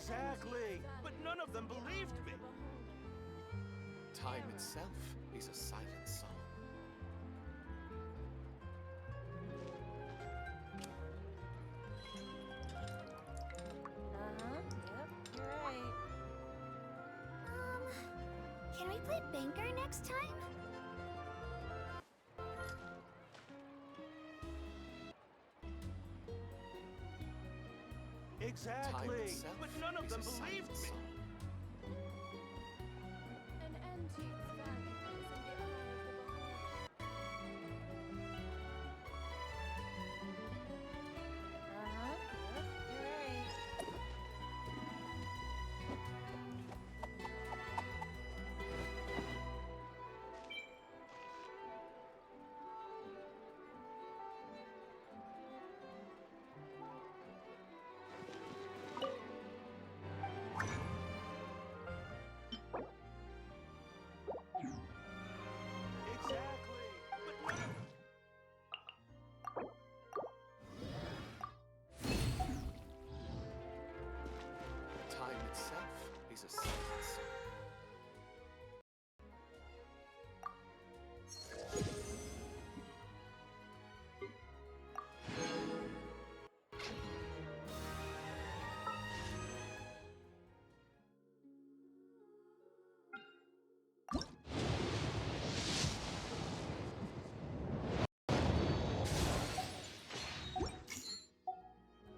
Exactly, but none of them believed me. Time itself is a silent song. Yep, you're right. Can we play Banker next time? Exactly, itself but none of is them a silent believed me. song. An antique's value is in the eye of the beholder. Yep, you're right. Exactly, but none of them. Time itself is a silent song.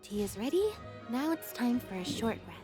Tea is ready. Now it's time for a short rest.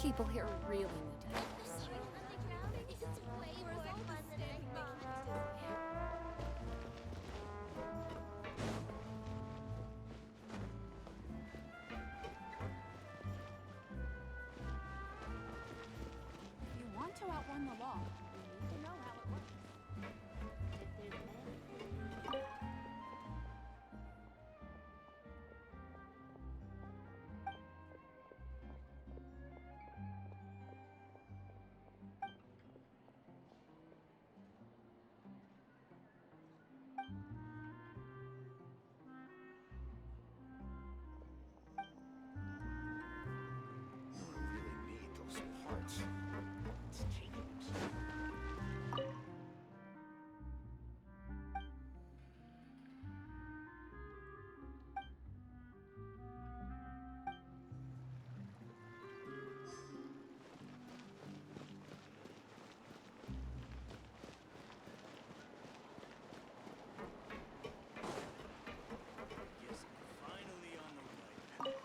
People here really need to help us. If you want to outrun the law, you need to know how it works. I really need those parts. It's taking them so long. Yes, I'm finally on the right path.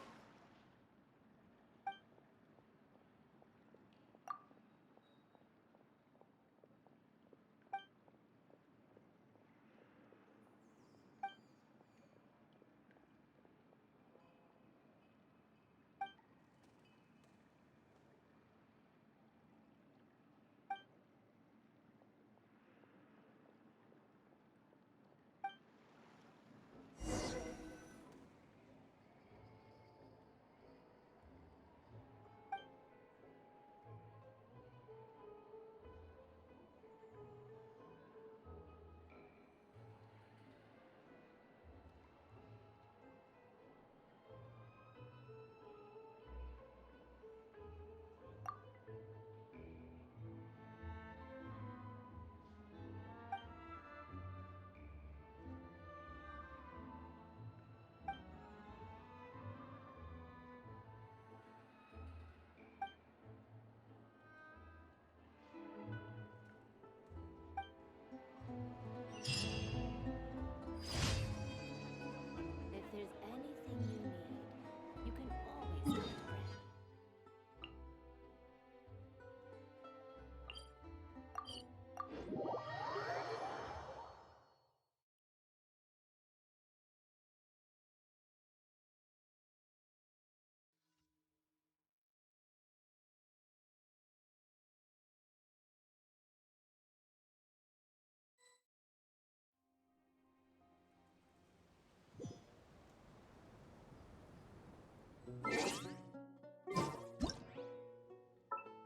If there's anything you need, you can always come to Granny.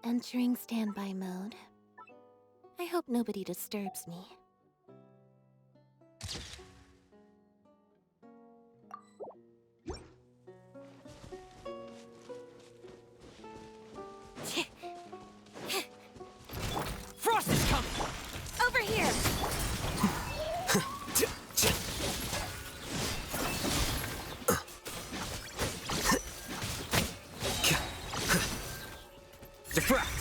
Entering standby mode. I hope nobody disturbs me. Frost is coming! Over here! Defract!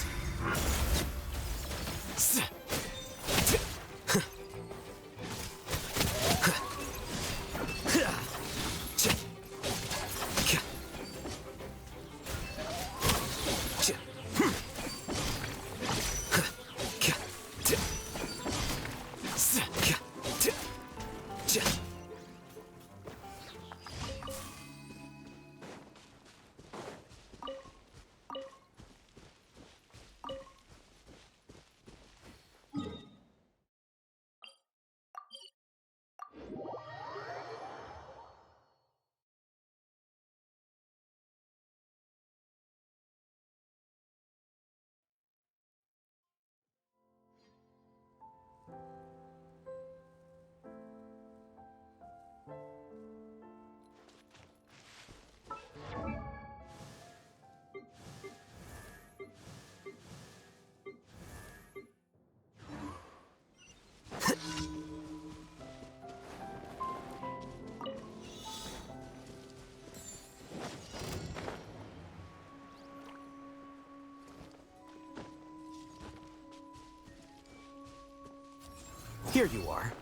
Here you are.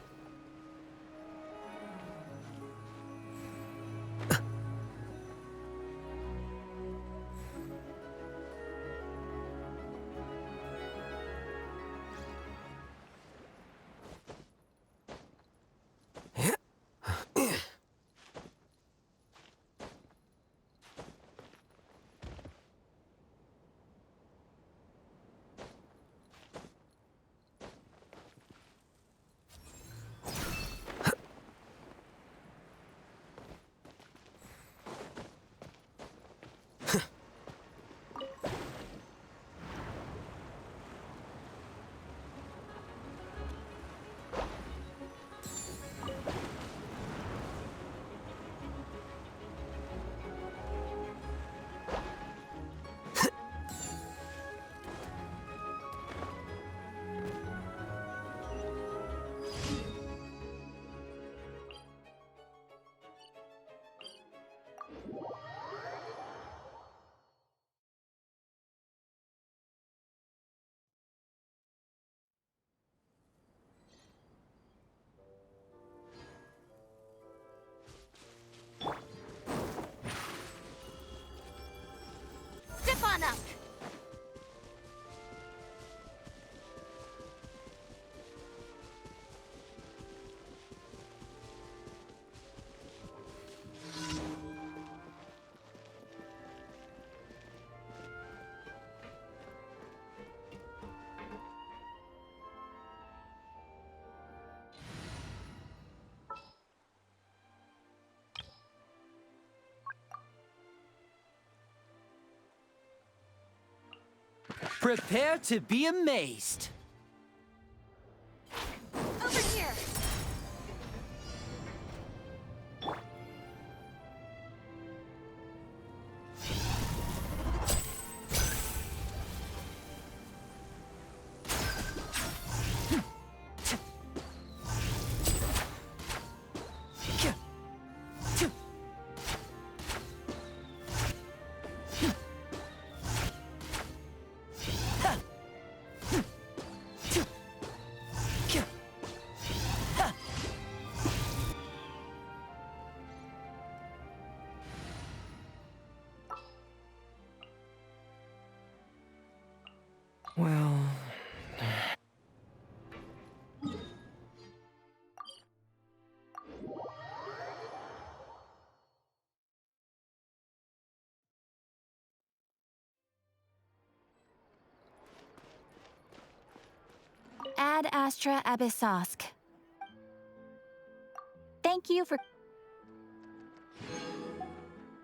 on up! Prepare to be amazed. Over here! Well... Ad Astra Abyssosk. Thank you for...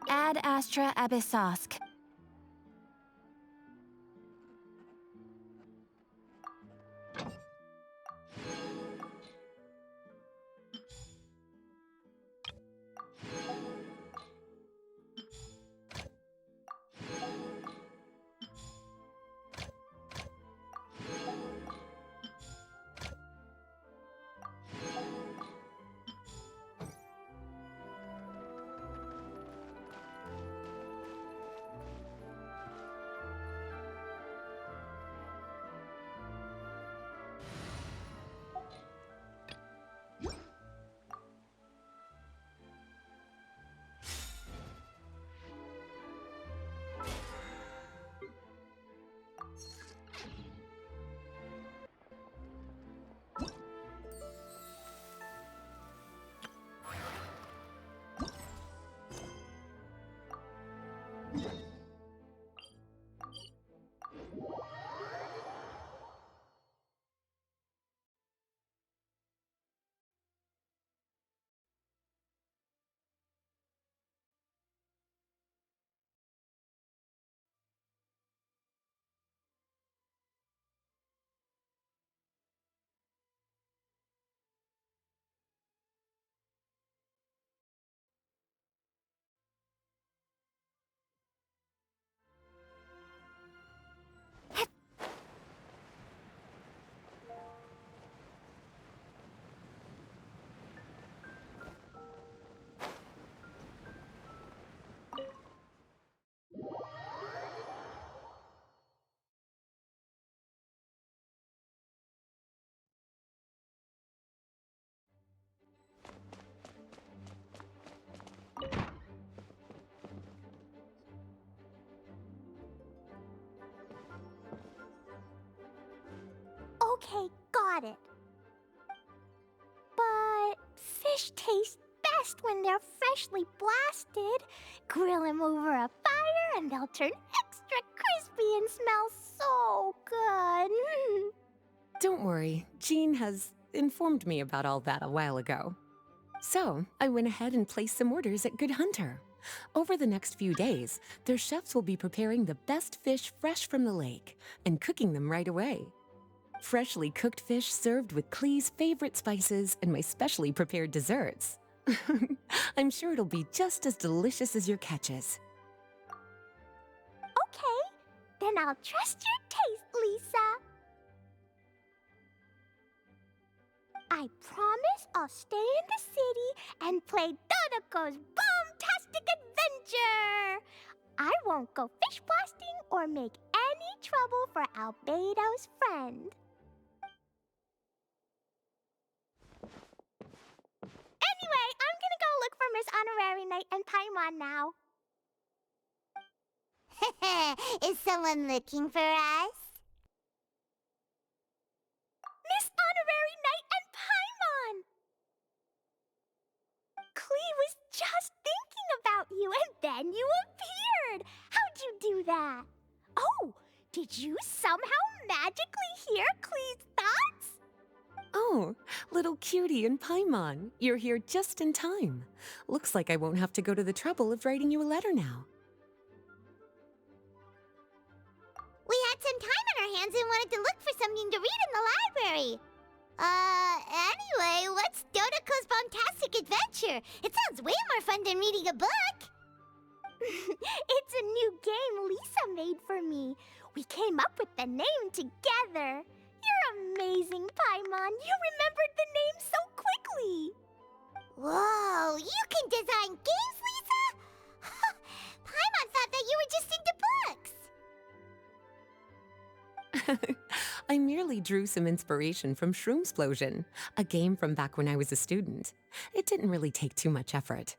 Ad Astra Abyssosk. Okay, got it. But fish taste best when they're freshly blasted. Grill them over a fire and they'll turn extra crispy and smell so good. Don't worry, Jean has informed me about all that a while ago. So, I went ahead and placed some orders at Good Hunter. Over the next few days, their chefs will be preparing the best fish fresh from the lake and cooking them right away. Freshly cooked fish served with Klee's favorite spices and my specially prepared desserts. I'm sure it'll be just as delicious as your catches. Okay, then I'll trust your taste, Lisa. I promise I'll stay in the city and play Dodoco's Bomb-tastic adventure. I won't go fish blasting or make any trouble for Albedo's friend. Anyway, I'm gonna go look for Miss Honorary Knight and Paimon now. Is someone looking for us? Miss Honorary Knight and Paimon! Klee was just thinking about you, and then you appeared! How'd you do that? Oh, did you somehow magically hear Klee's thoughts? Oh, little cutie and Paimon, you're here just in time. Looks like I won't have to go to the trouble of writing you a letter now. We had some time on our hands and wanted to look for something to read in the library. Anyway, what's Dodoco's Bomb-tastic adventure? It sounds way more fun than reading a book. It's a new game Lisa made for me. We came up with the name together. You're amazing, Paimon. You remembered the name so quickly. Whoa, you can design games, Lisa? Paimon thought that you were just into books. I merely drew some inspiration from Shroomsplosion, a game from back when I was a student. It didn't really take too much effort.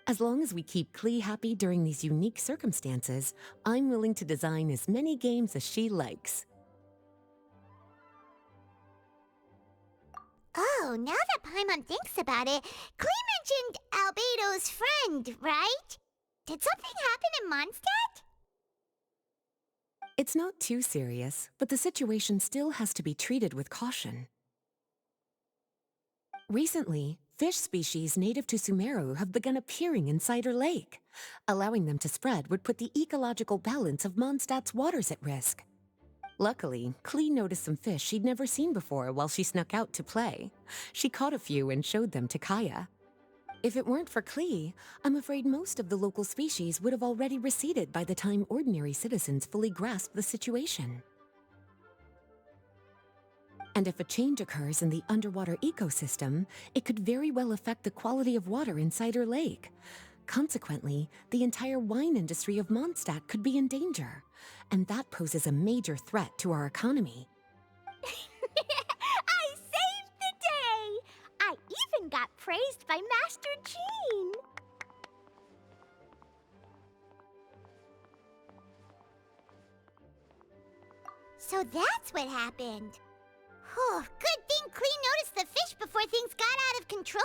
As long as we keep Klee happy during these unique circumstances, I'm willing to design as many games as she likes. Oh, now that Paimon thinks about it, Klee mentioned Albedo's friend, right? Did something happen in Mondstadt? It's not too serious, but the situation still has to be treated with caution. Recently, fish species native to Sumeru have begun appearing in Cider Lake. Allowing them to spread would put the ecological balance of Mondstadt's waters at risk. Luckily, Klee noticed some fish she'd never seen before while she snuck out to play. She caught a few and showed them to Kaya. If it weren't for Klee, I'm afraid most of the local species would have already receded by the time ordinary citizens fully grasp the situation. And if a change occurs in the underwater ecosystem, it could very well affect the quality of water in Cider Lake. Consequently, the entire wine industry of Mondstadt could be in danger, and that poses a major threat to our economy. I saved the day! I even got praised by Master Jean! So that's what happened. Whew, good thing Klee noticed the fish before things got out of control.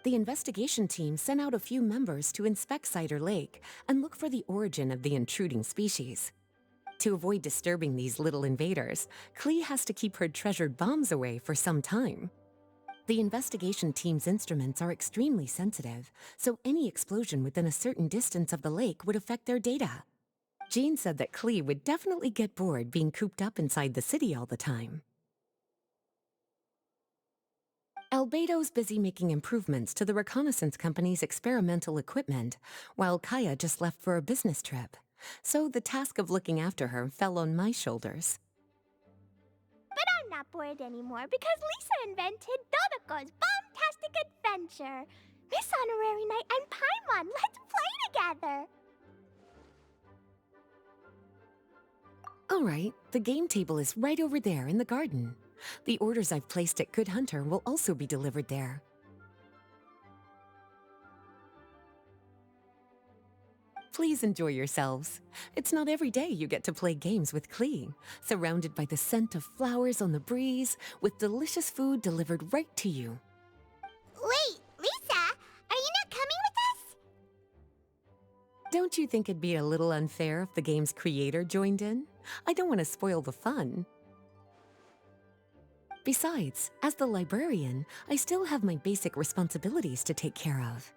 The investigation team sent out a few members to inspect Cider Lake and look for the origin of the intruding species. To avoid disturbing these little invaders, Klee has to keep her treasured bombs away for some time. The investigation team's instruments are extremely sensitive, so any explosion within a certain distance of the lake would affect their data. Jean said that Klee would definitely get bored being cooped up inside the city all the time. Albedo's busy making improvements to the reconnaissance company's experimental equipment, while Kaya just left for a business trip. So the task of looking after her fell on my shoulders. But I'm not bored anymore because Lisa invented Dodoco's Bomb-tastic adventure. Miss Honorary Knight and Paimon, let's play together. All right, the game table is right over there in the garden. The orders I've placed at Good Hunter will also be delivered there. Please enjoy yourselves. It's not every day you get to play games with Klee, surrounded by the scent of flowers on the breeze, with delicious food delivered right to you. Wait, Lisa, are you not coming with us? Don't you think it'd be a little unfair if the game's creator joined in? I don't want to spoil the fun. Besides, as the librarian, I still have my basic responsibilities to take care of.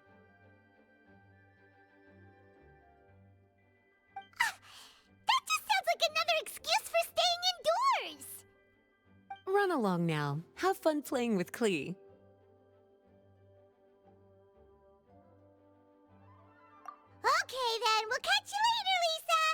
That just sounds like another excuse for staying indoors! Run along now. Have fun playing with Klee. Okay then, we'll catch you later, Lisa!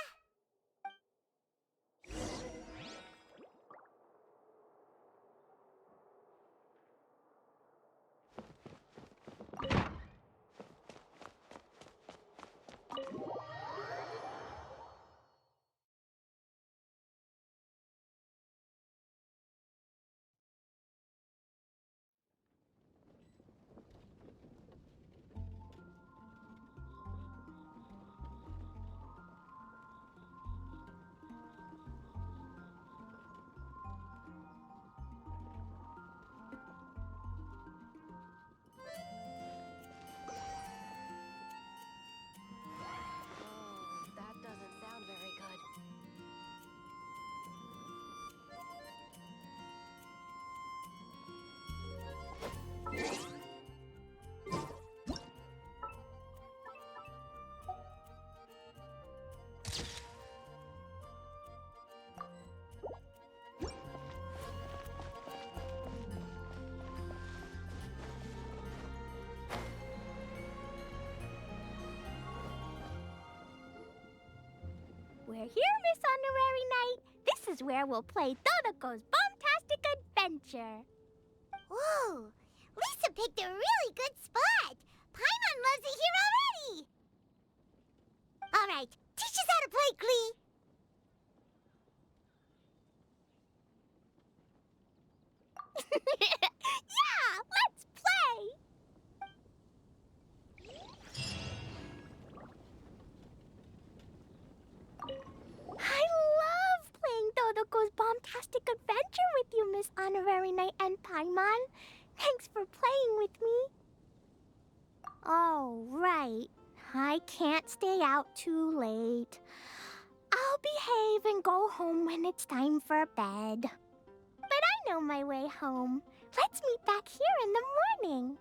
here, Miss Honorary Knight. This is where we'll play Dodoco's Bomb-tastic Adventure. Ooh, Lisa picked a really good spot. Paimon loves it here already. All right, teach us how to play, Glee. Yeah, let's play! I love playing Dodoco's Bomb-tastic Adventure with you, Miss Honorary Knight and Paimon. Thanks for playing with me. Oh, right. I can't stay out too late. I'll behave and go home when it's time for bed. But I know my way home. Let's meet back here in the morning.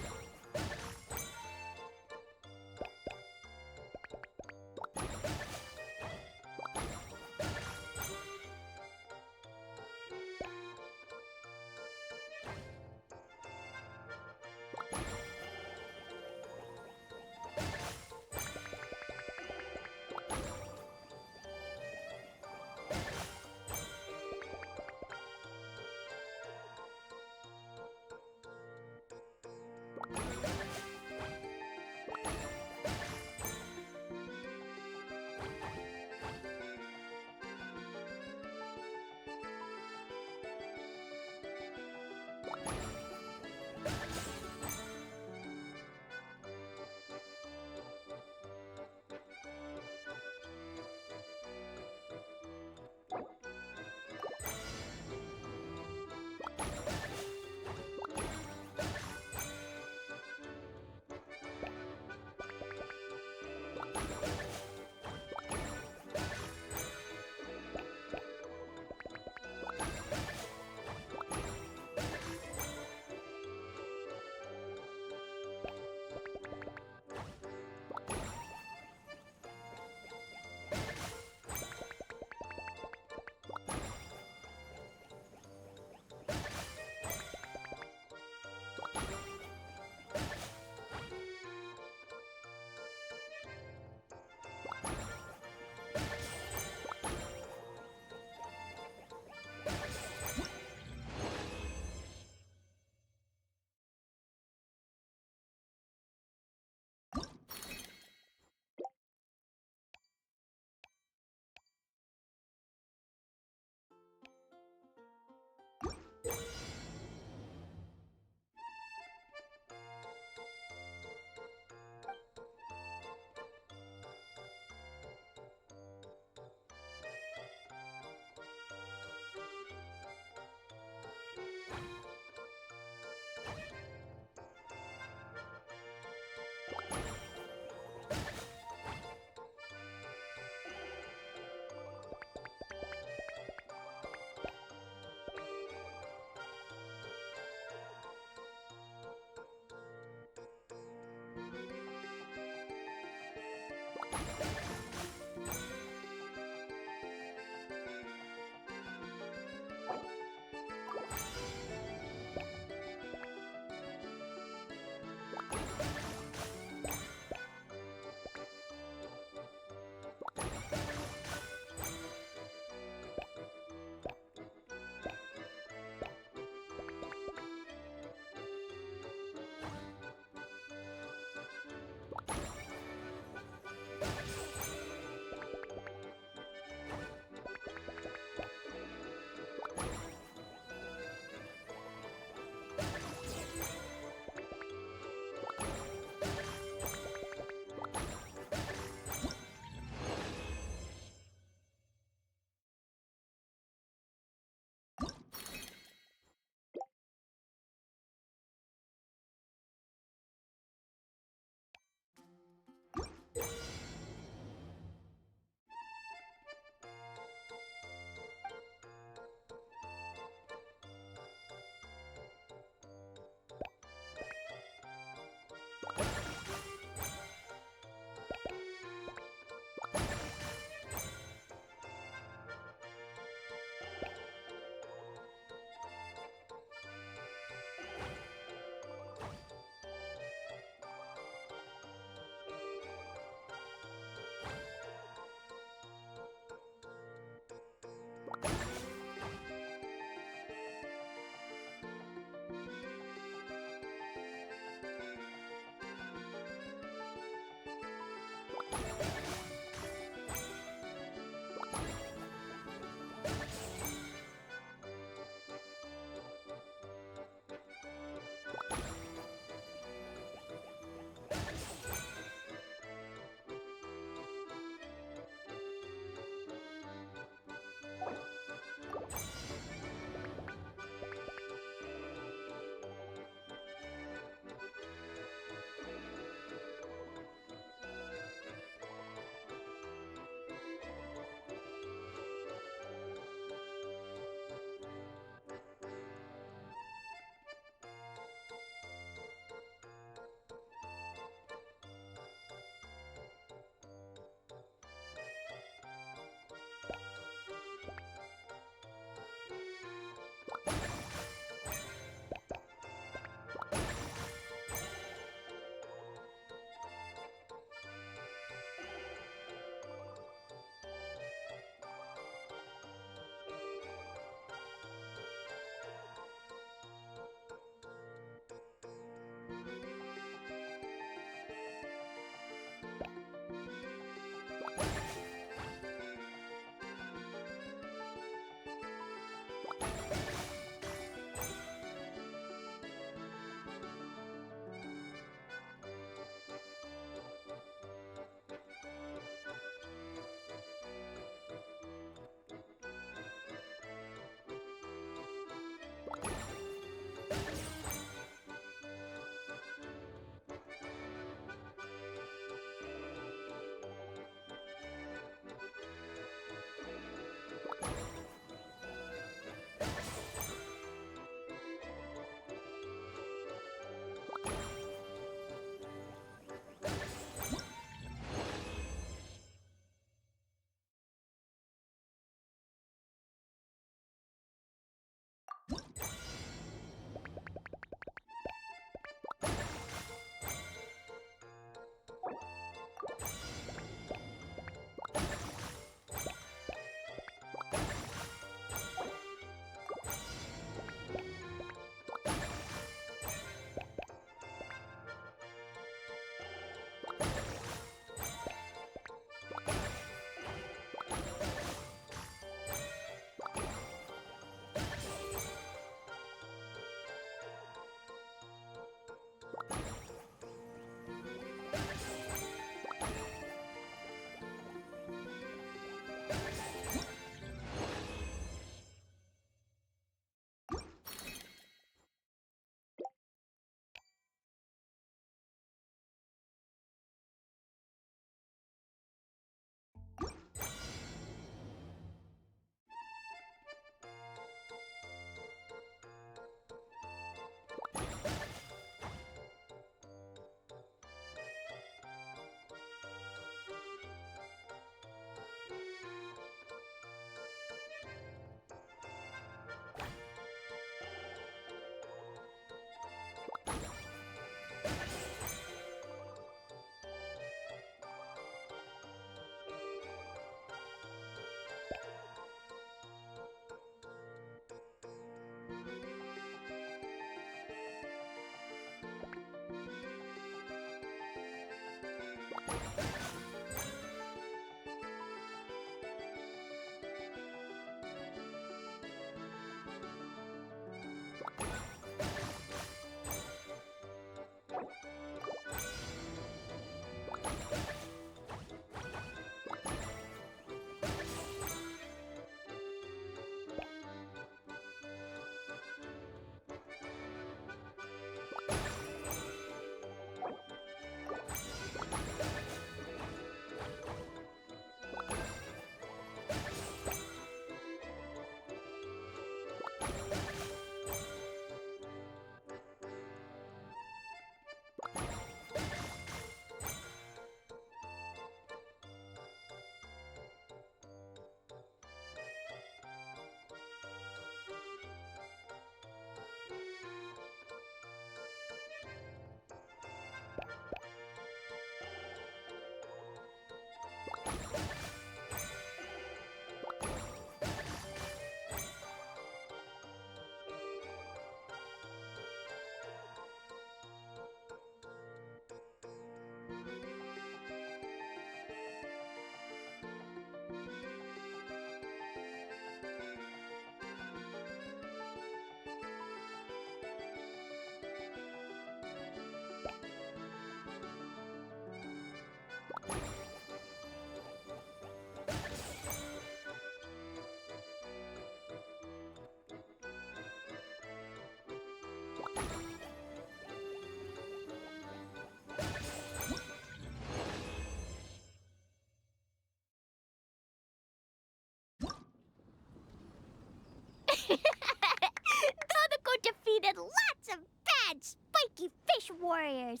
Dodoco defeated lots of bad spiky fish warriors.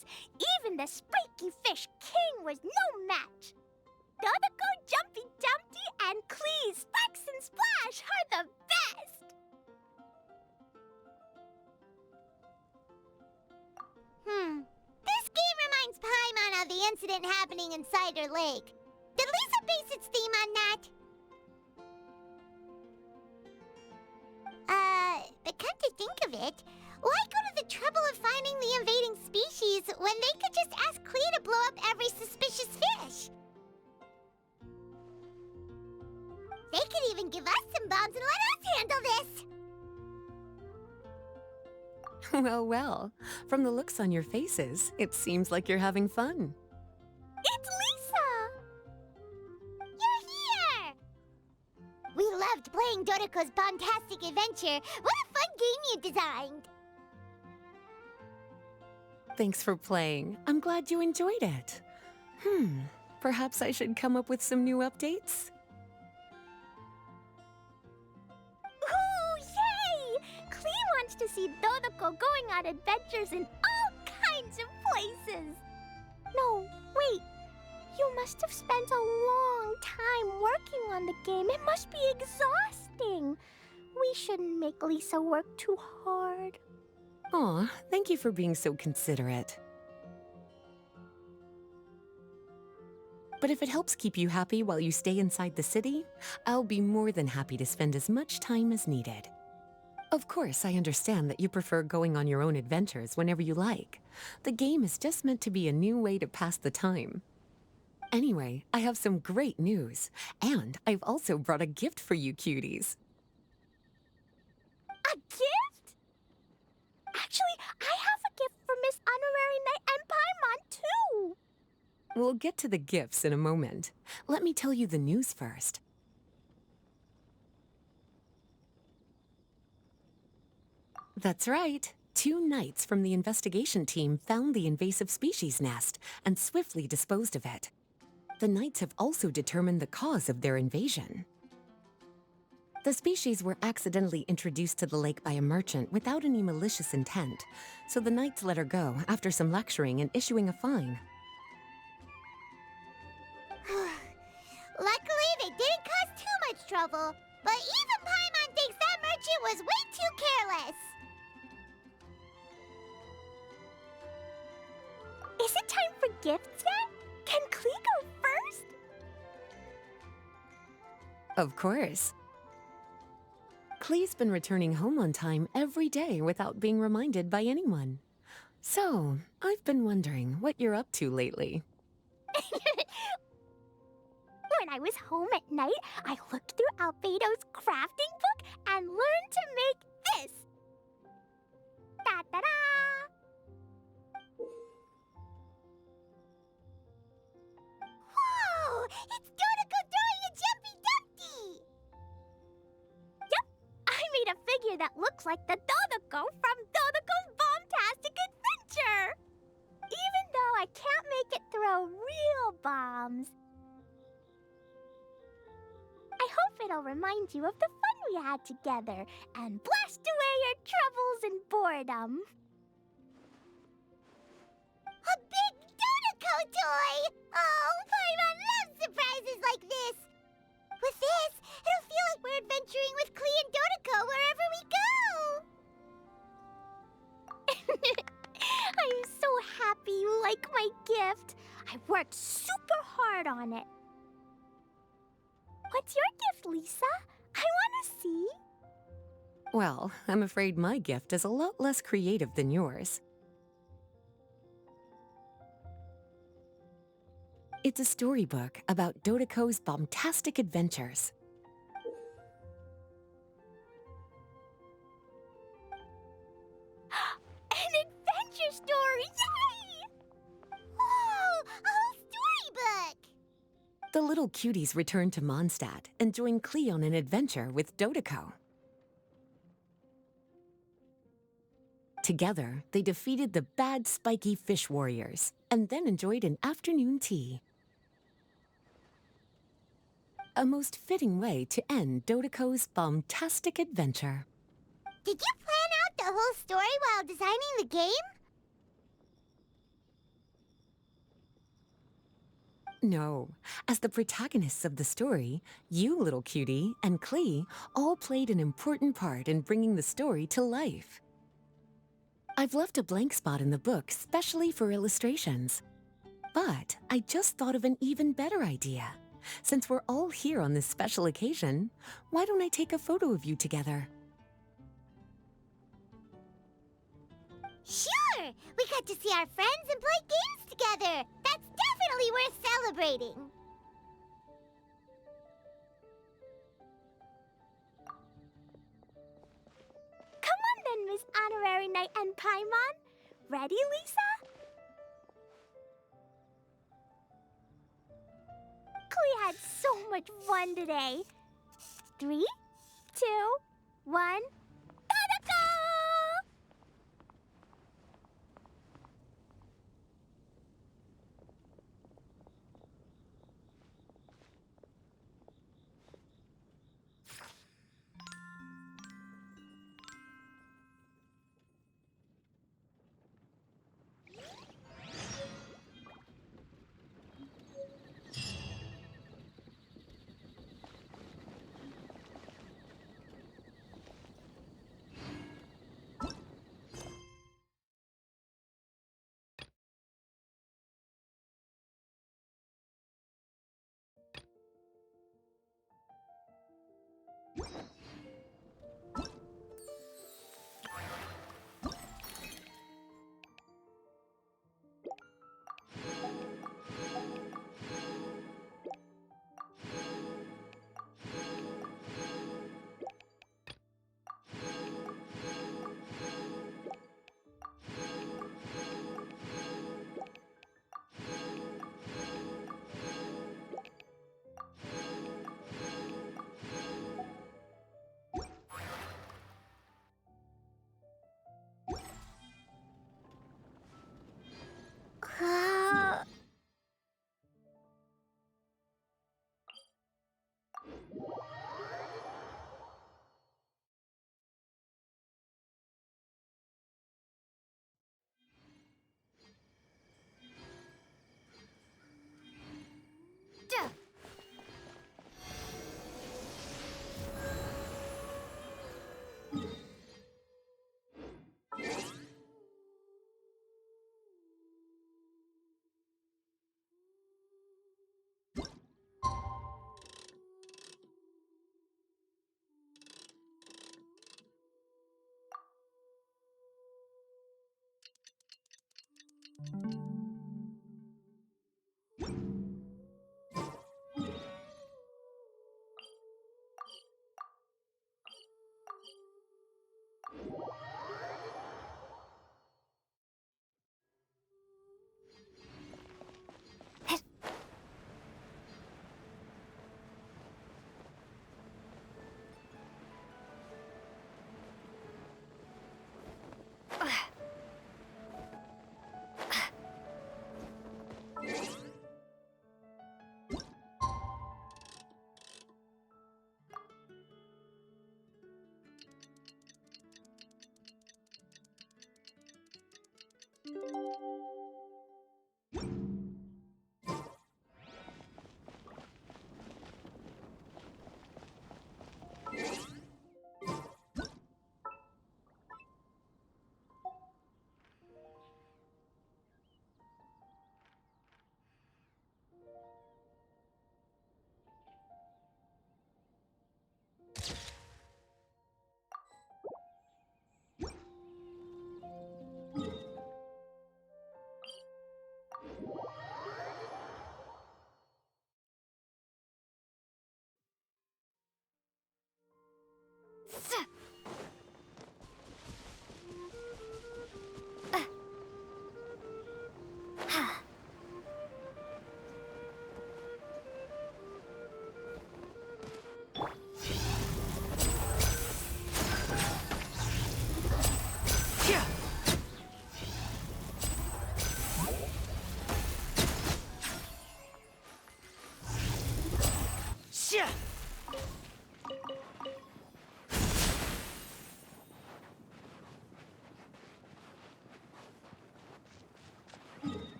Even the spiky fish king was no match. Dodoco, Jumpy Dumpty, and Clee, Sparks and Splash are the best. This game reminds Paimon of the incident happening in Cider Lake. Did Lisa base its theme on that? But come to think of it, why go to the trouble of finding the invading species when they could just ask Clee to blow up every suspicious fish? They could even give us some bombs and let us handle this! Well, well. From the looks on your faces, it seems like you're having fun. It's Lisa! You're here! We loved playing Dodoco's Bomb-tastic adventure. What a fun game you designed! Thanks for playing. I'm glad you enjoyed it. Perhaps I should come up with some new updates? Ooh, yay! Clee wants to see Dodoco going on adventures in all kinds of places. No, wait. You must have spent a long time working on the game. It must be exhausting. We shouldn't make Lisa work too hard. Aw, thank you for being so considerate. But if it helps keep you happy while you stay inside the city, I'll be more than happy to spend as much time as needed. Of course, I understand that you prefer going on your own adventures whenever you like. The game is just meant to be a new way to pass the time. Anyway, I have some great news, and I've also brought a gift for you cuties. A gift? Actually, I have a gift for Miss Honorary Knight and Paimon, too. We'll get to the gifts in a moment. Let me tell you the news first. That's right. 2 knights from the investigation team found the invasive species nest and swiftly disposed of it. The knights have also determined the cause of their invasion. The species were accidentally introduced to the lake by a merchant without any malicious intent, so the knights let her go after some lecturing and issuing a fine. Luckily, they didn't cause too much trouble, but even Paimon thinks that merchant was way too careless. Is it time for gifts yet? Can Clee go first? Of course. Clee's been returning home on time every day without being reminded by anyone. So, I've been wondering what you're up to lately. When I was home at night, I looked through Albedo's crafting book and learned to make this. Da-da-da! Whoa! It's Dodoco throwing a jumpy dumpty! Yep, I made a figure that looks like the Dodoco from Dodoco's Bomb-tastic Adventure! Even though I can't make it throw real bombs. I hope it'll remind you of the fun we had together and blast away your troubles and boredom. A big Dodoco toy! Oh, Paimon loves surprises like this! With this, it'll feel like we're adventuring with Klee and Dodoco wherever we go! I'm so happy you like my gift. I worked super hard on it. What's your gift, Lisa? I want to see. Well, I'm afraid my gift is a lot less creative than yours. It's a storybook about Dodoco's Bomb-tastic adventures. An adventure story! Yay! Whoa! A whole storybook! The little cuties return to Mondstadt and join Klee on an adventure with Dodoco. Together, they defeated the bad spiky fish warriors and then enjoyed an afternoon tea. A most fitting way to end Dodoco's Bomb-tastic adventure. Did you plan out the whole story while designing the game? No. As the protagonists of the story, you, little cutie, and Klee all played an important part in bringing the story to life. I've left a blank spot in the book specially for illustrations. But I just thought of an even better idea. Since we're all here on this special occasion, why don't I take a photo of you together? Sure! We got to see our friends and play games together! That's definitely worth celebrating! Come on then, Miss Honorary Knight and Paimon. Ready, Lisa? Klee had so much fun today. 3, 2, 1, Dodoco!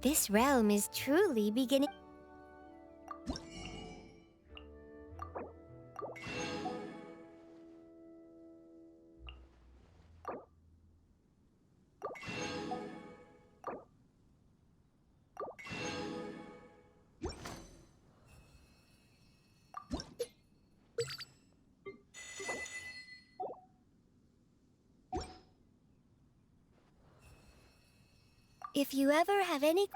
This realm is truly beginning. If you ever have any...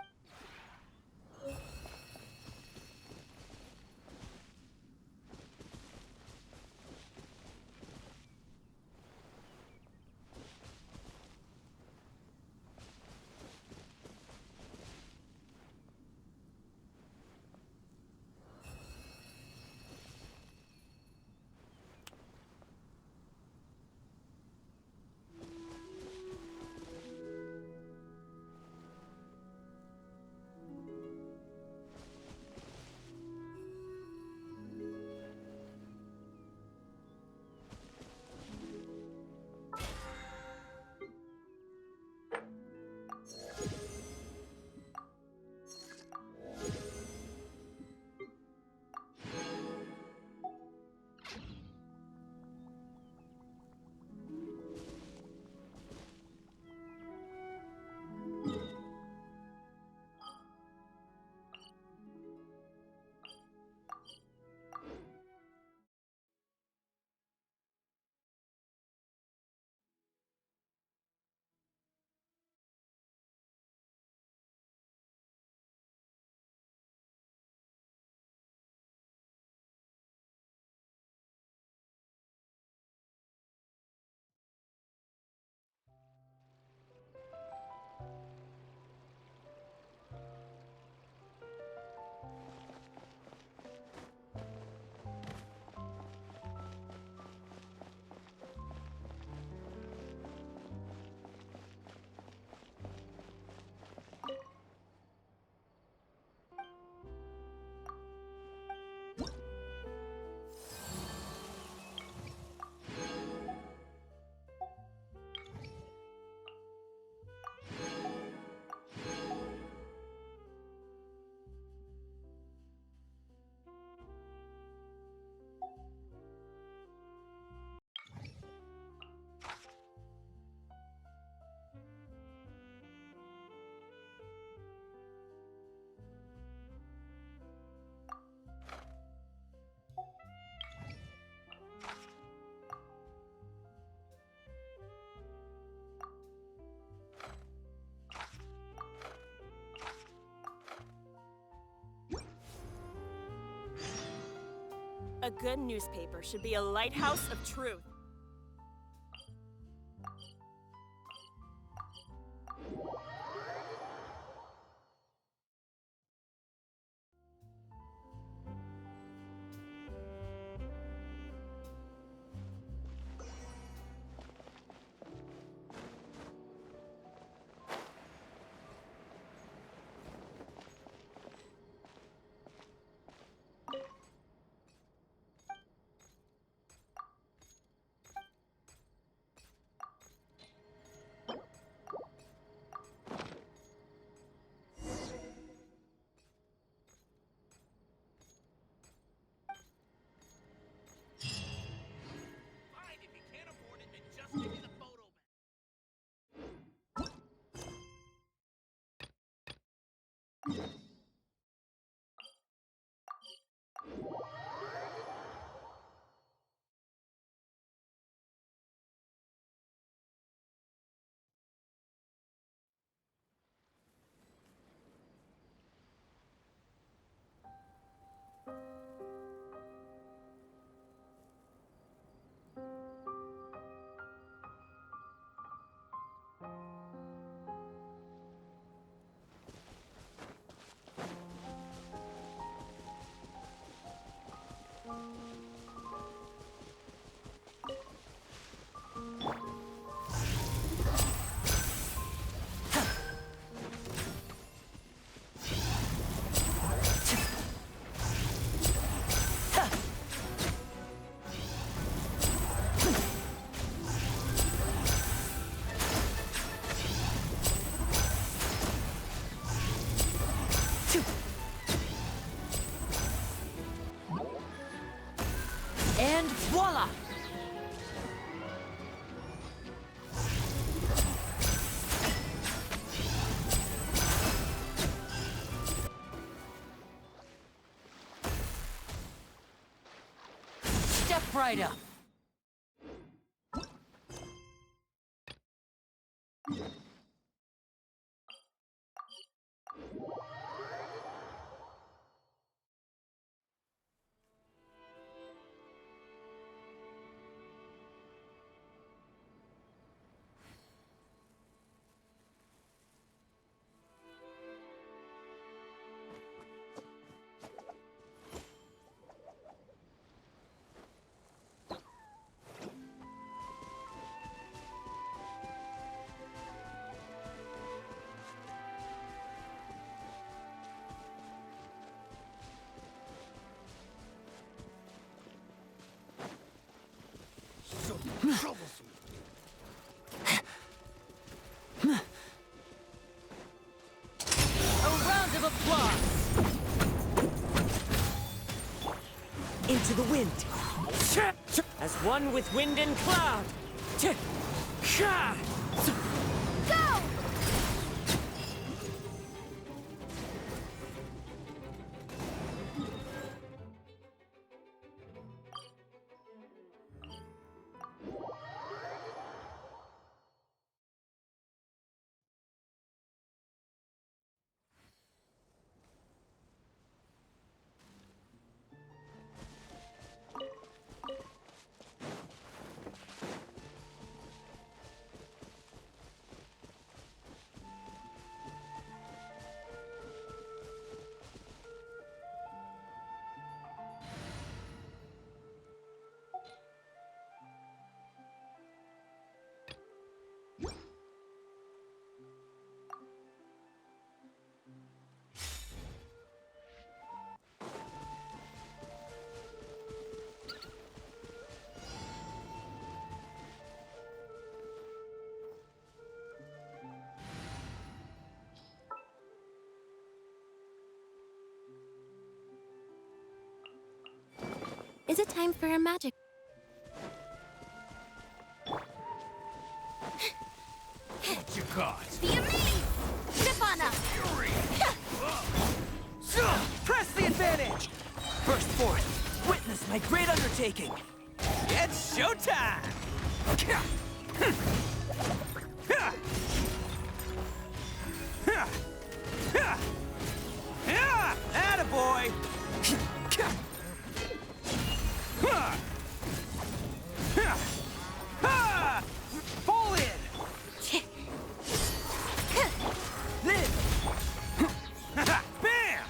A good newspaper should be a lighthouse of truth. Fine, if you can't afford it, then just give me the photo back. right up. So troublesome. A round of applause. Into the wind. As one with wind and cloud. Go! Is it time for a magic? What you got? Be amazed! Zip on up! Press the advantage! Burst forth. Witness my great undertaking. It's showtime! Attaboy! Fall in! Then! Bam!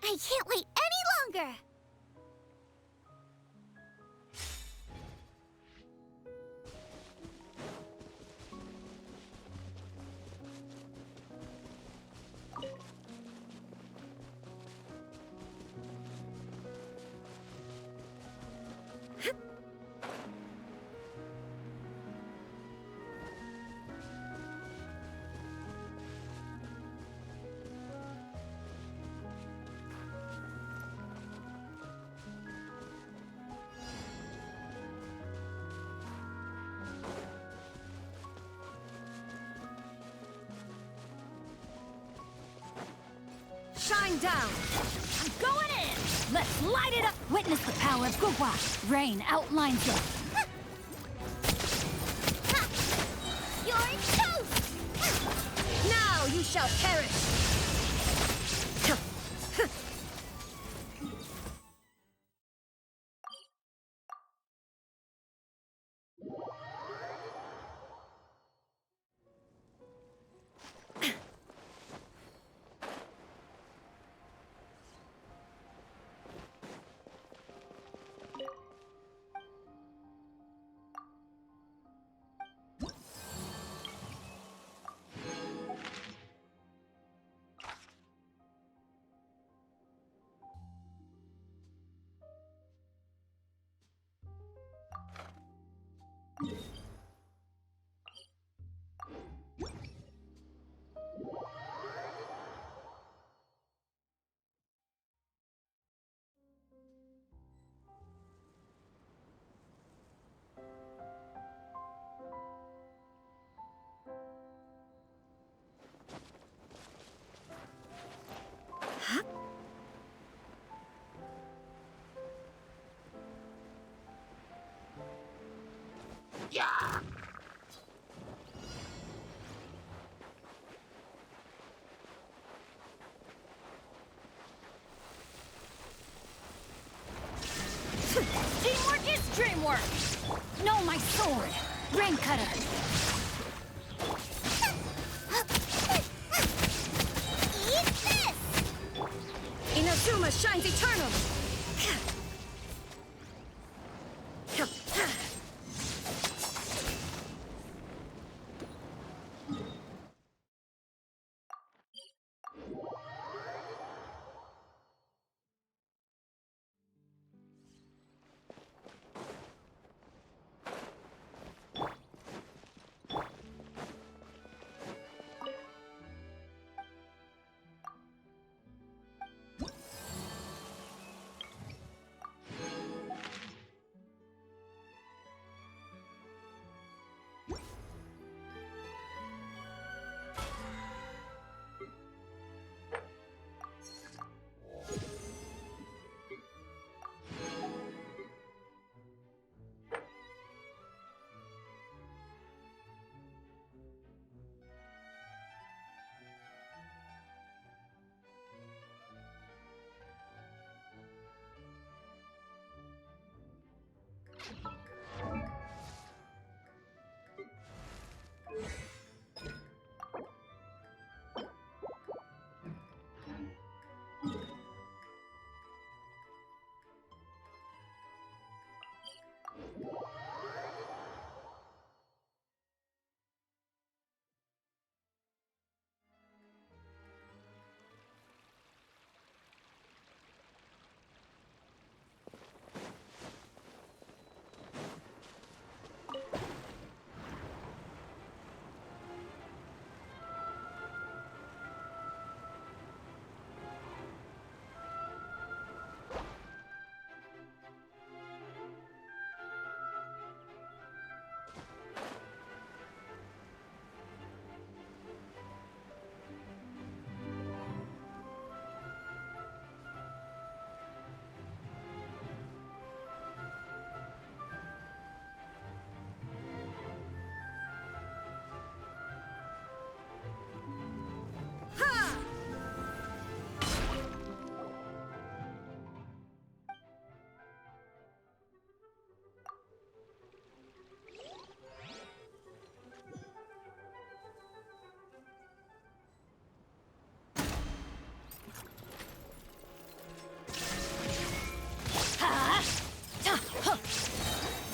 I can't wait any longer! shine down. I'm going in. Let's light it up. Witness the power of Gugwa. Rain outlines it. You're toast! Now you shall perish. Teamwork is dreamwork! Know my sword! Rain Cutter! Eat this! Inazuma shines eternal!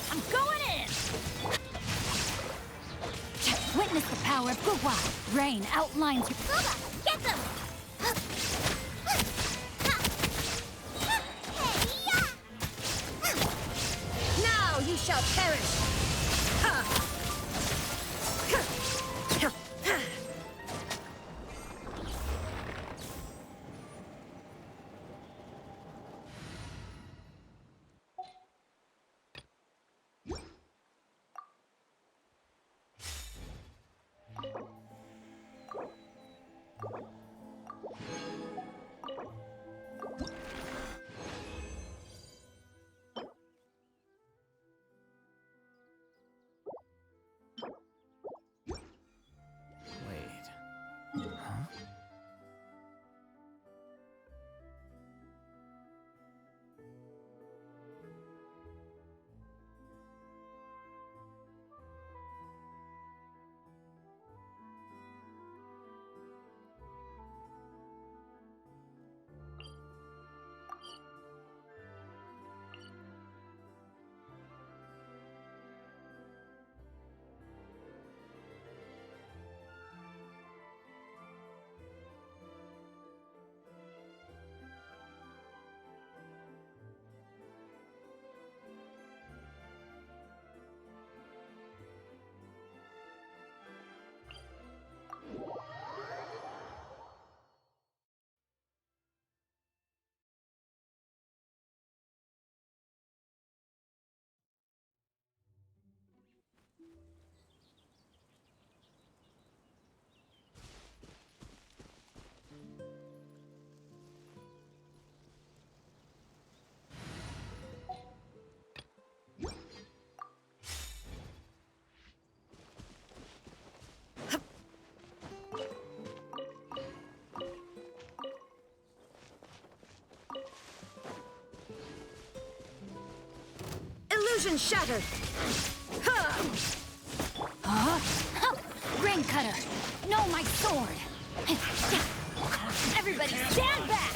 I'm going in! Witness the power of Gugwa. Rain outlines your... Booba, get them! Now you shall perish! Illusion shattered! Rain cutter! No, my sword! Everybody stand back!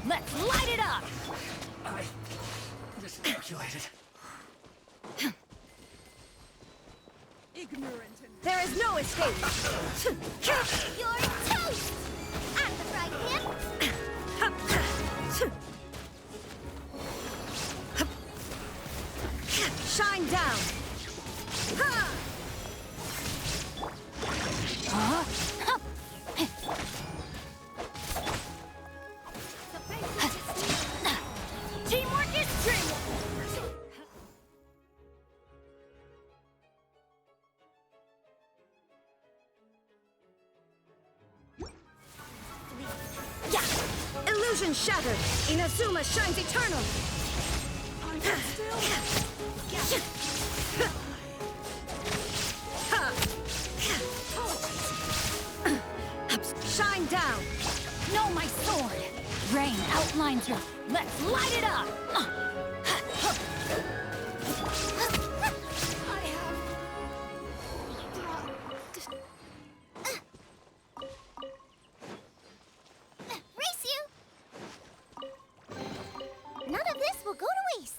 Let's light it up! I miscalculated. There is no escape! You're toast! I'm the frying pan. Shine down! Teamwork is strength! Yeah! Illusion shattered! Inazuma shines eternal! Shine down! No, my sword! Rain outlines your... Let's light it up! Race you! None of this will go to waste.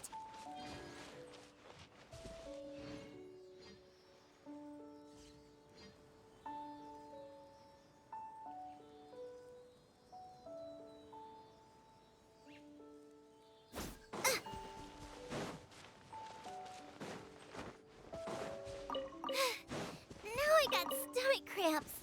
Now I got stomach cramps.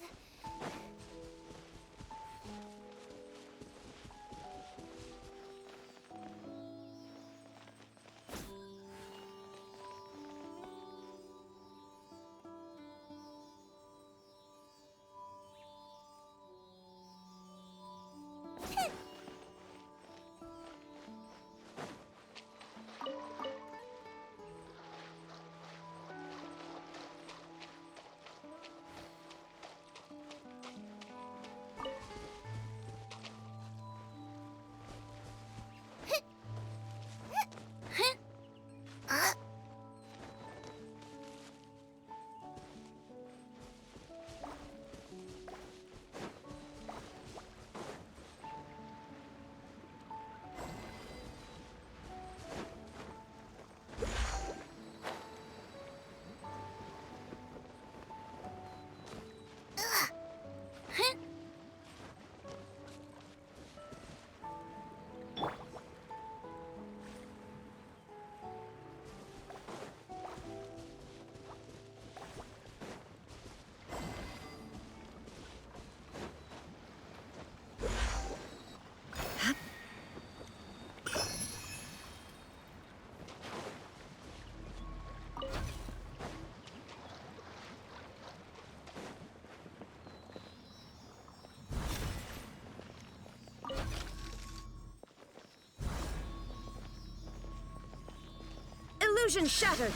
Illusion shattered!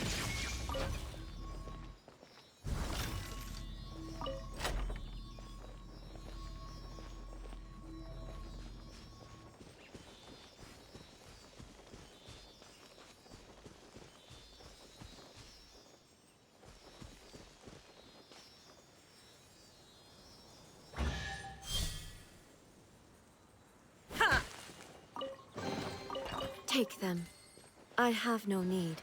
Take them. I have no need.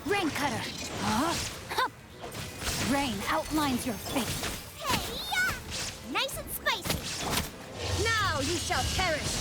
Rain cutter! Huh? Hup. Rain outlines your face. Hey-ya! Nice and spicy. Now you shall perish!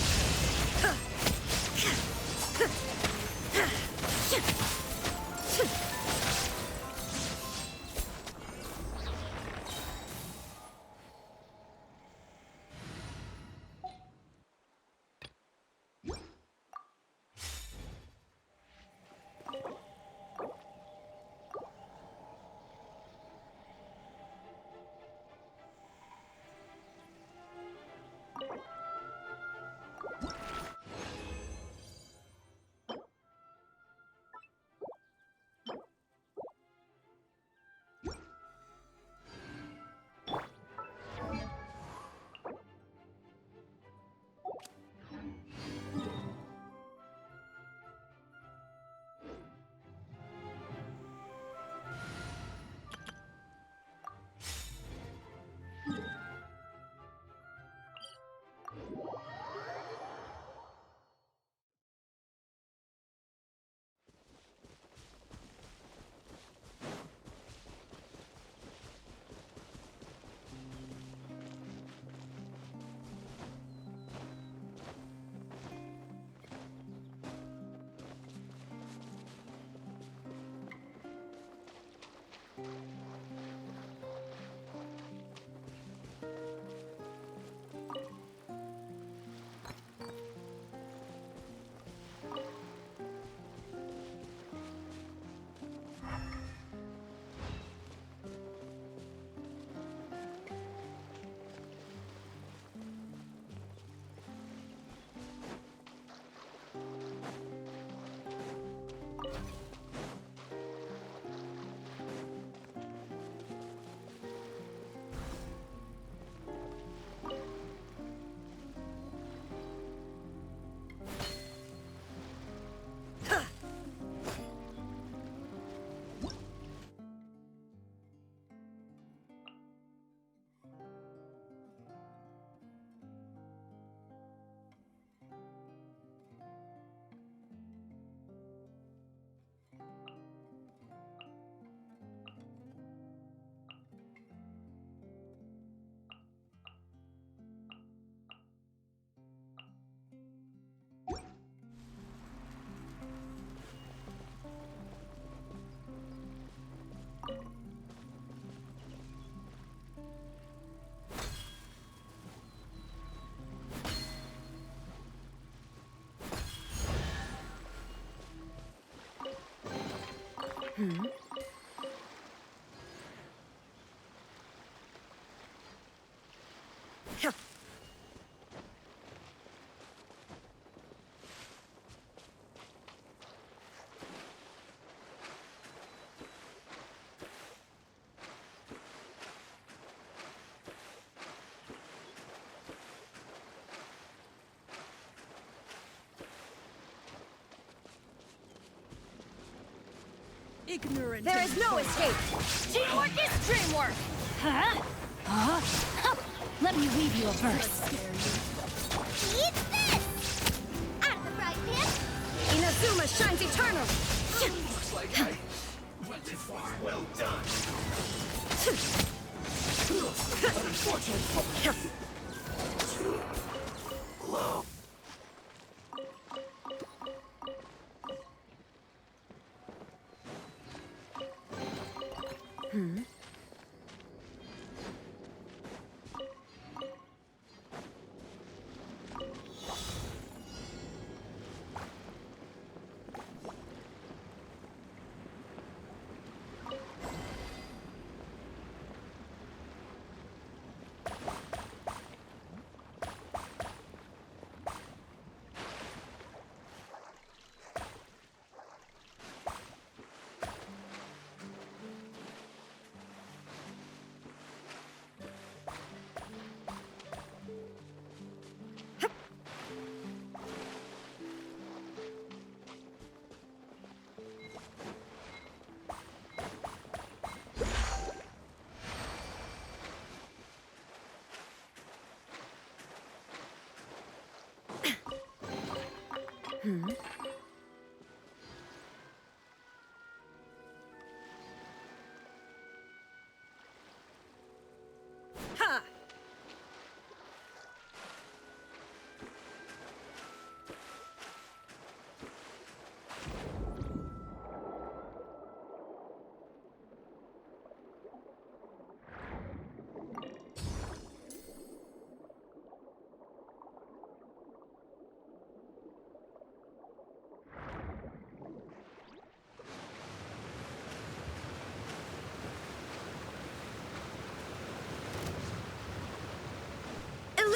Ignorant. There is no escape! Teamwork is dreamwork! Huh? Huh? Hup. Let me weave you a verse. Eat this! Out of the frying pan! Inazuma shines eternal! Looks like I went too far. Well done. Unfortunate. Low.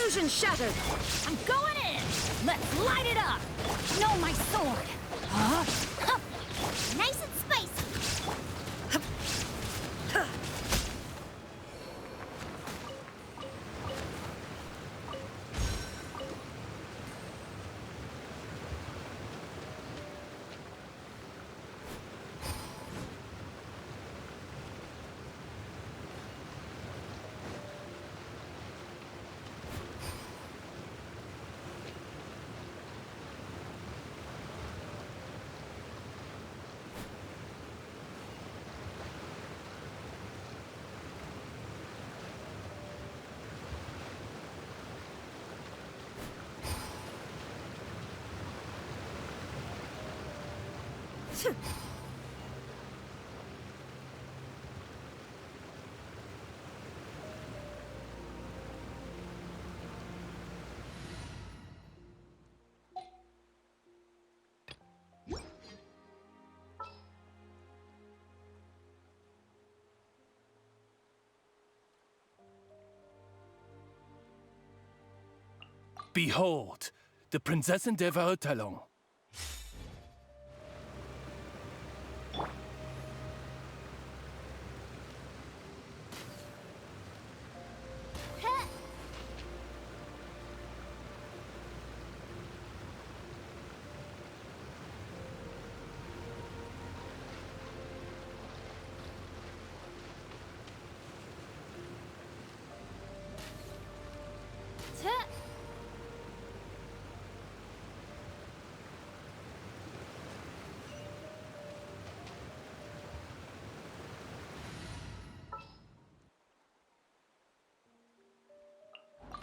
Illusion shattered! I'm going in! Let's light it up! No, my sword! Huh? Nice and spicy. Behold, the Prinzessin der Verurteilung.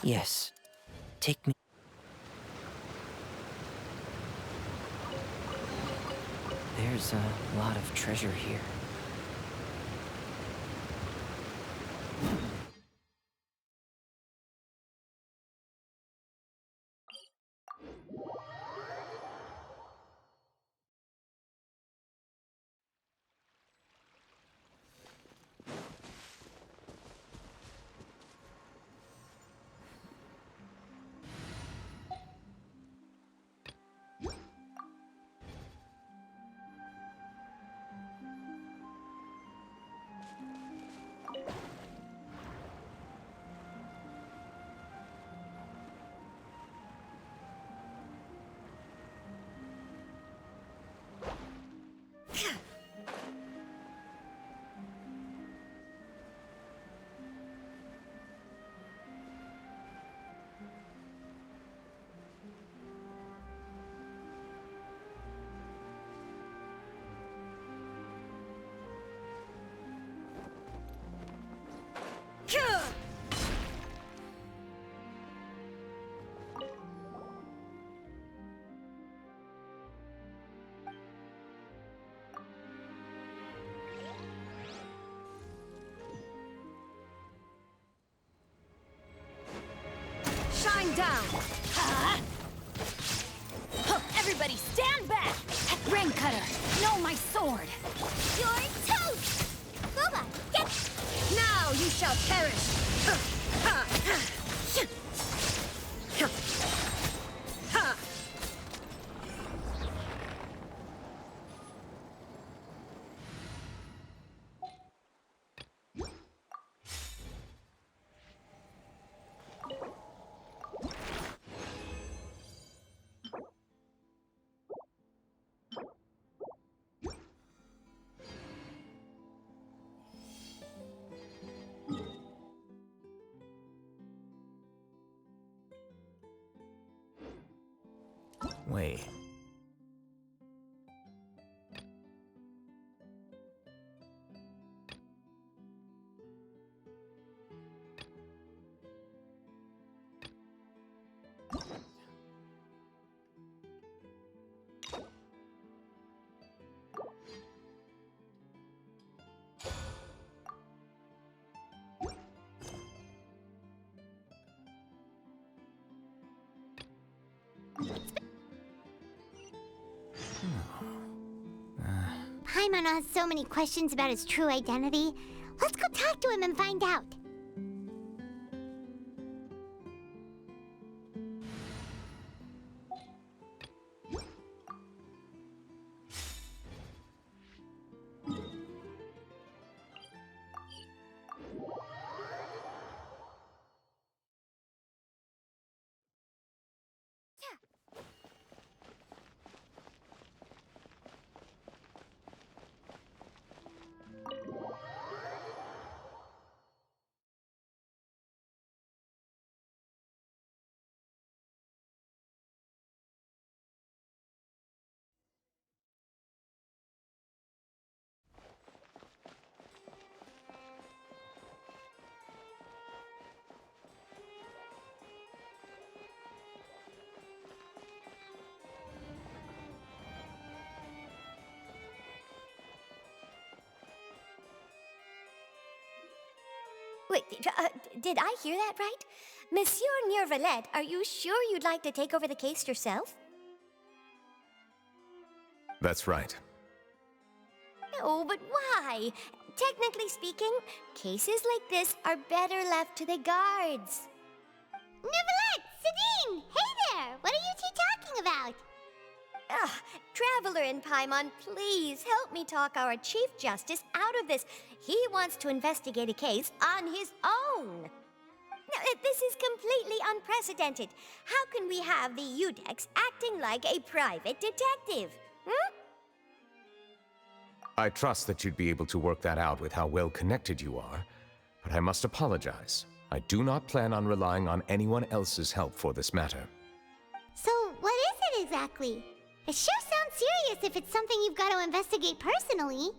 Yes. Take me. There's a lot of treasure here. Shine down! Everybody stand back! Rain Cutter, know my sword! You're toast! Boba, get... Now you shall perish! Wait. Paimon has so many questions about his true identity. Let's go talk to him and find out. Wait, did I hear that right? Monsieur Neuvilette, are you sure you'd like to take over the case yourself? That's right. No, but why? Technically speaking, cases like this are better left to the guards. Neuvilette! Sedine! Hey there! What are you two talking about? Traveler in Paimon, please help me talk our Chief Justice out of this. He wants to investigate a case on his own. Now, this is completely unprecedented. How can we have the UDEX acting like a private detective? I trust that you'd be able to work that out with how well connected you are, but I must apologize. I do not plan on relying on anyone else's help for this matter. So, what is it exactly? It sure sounds serious if it's something you've got to investigate personally.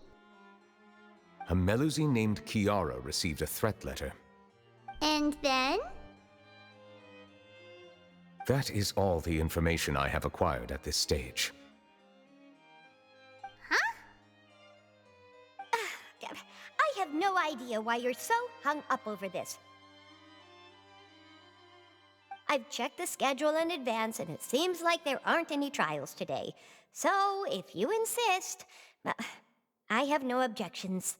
A Melusine named Kiara received a threat letter. And then? That is all the information I have acquired at this stage. I have no idea why you're so hung up over this. I've checked the schedule in advance, and it seems like there aren't any trials today. So, if you insist, I have no objections.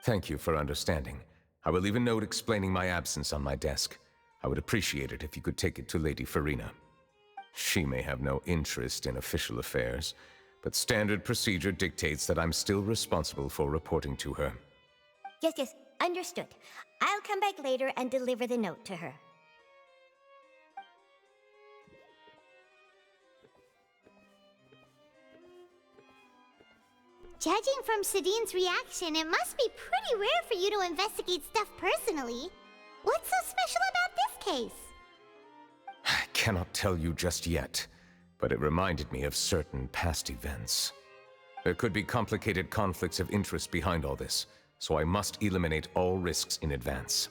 Thank you for understanding. I will leave a note explaining my absence on my desk. I would appreciate it if you could take it to Lady Farina. She may have no interest in official affairs, but standard procedure dictates that I'm still responsible for reporting to her. Yes, understood. I'll come back later and deliver the note to her. Judging from Sedine's reaction, it must be pretty rare for you to investigate stuff personally. What's so special about this case? I cannot tell you just yet, but it reminded me of certain past events. There could be complicated conflicts of interest behind all this, so I must eliminate all risks in advance.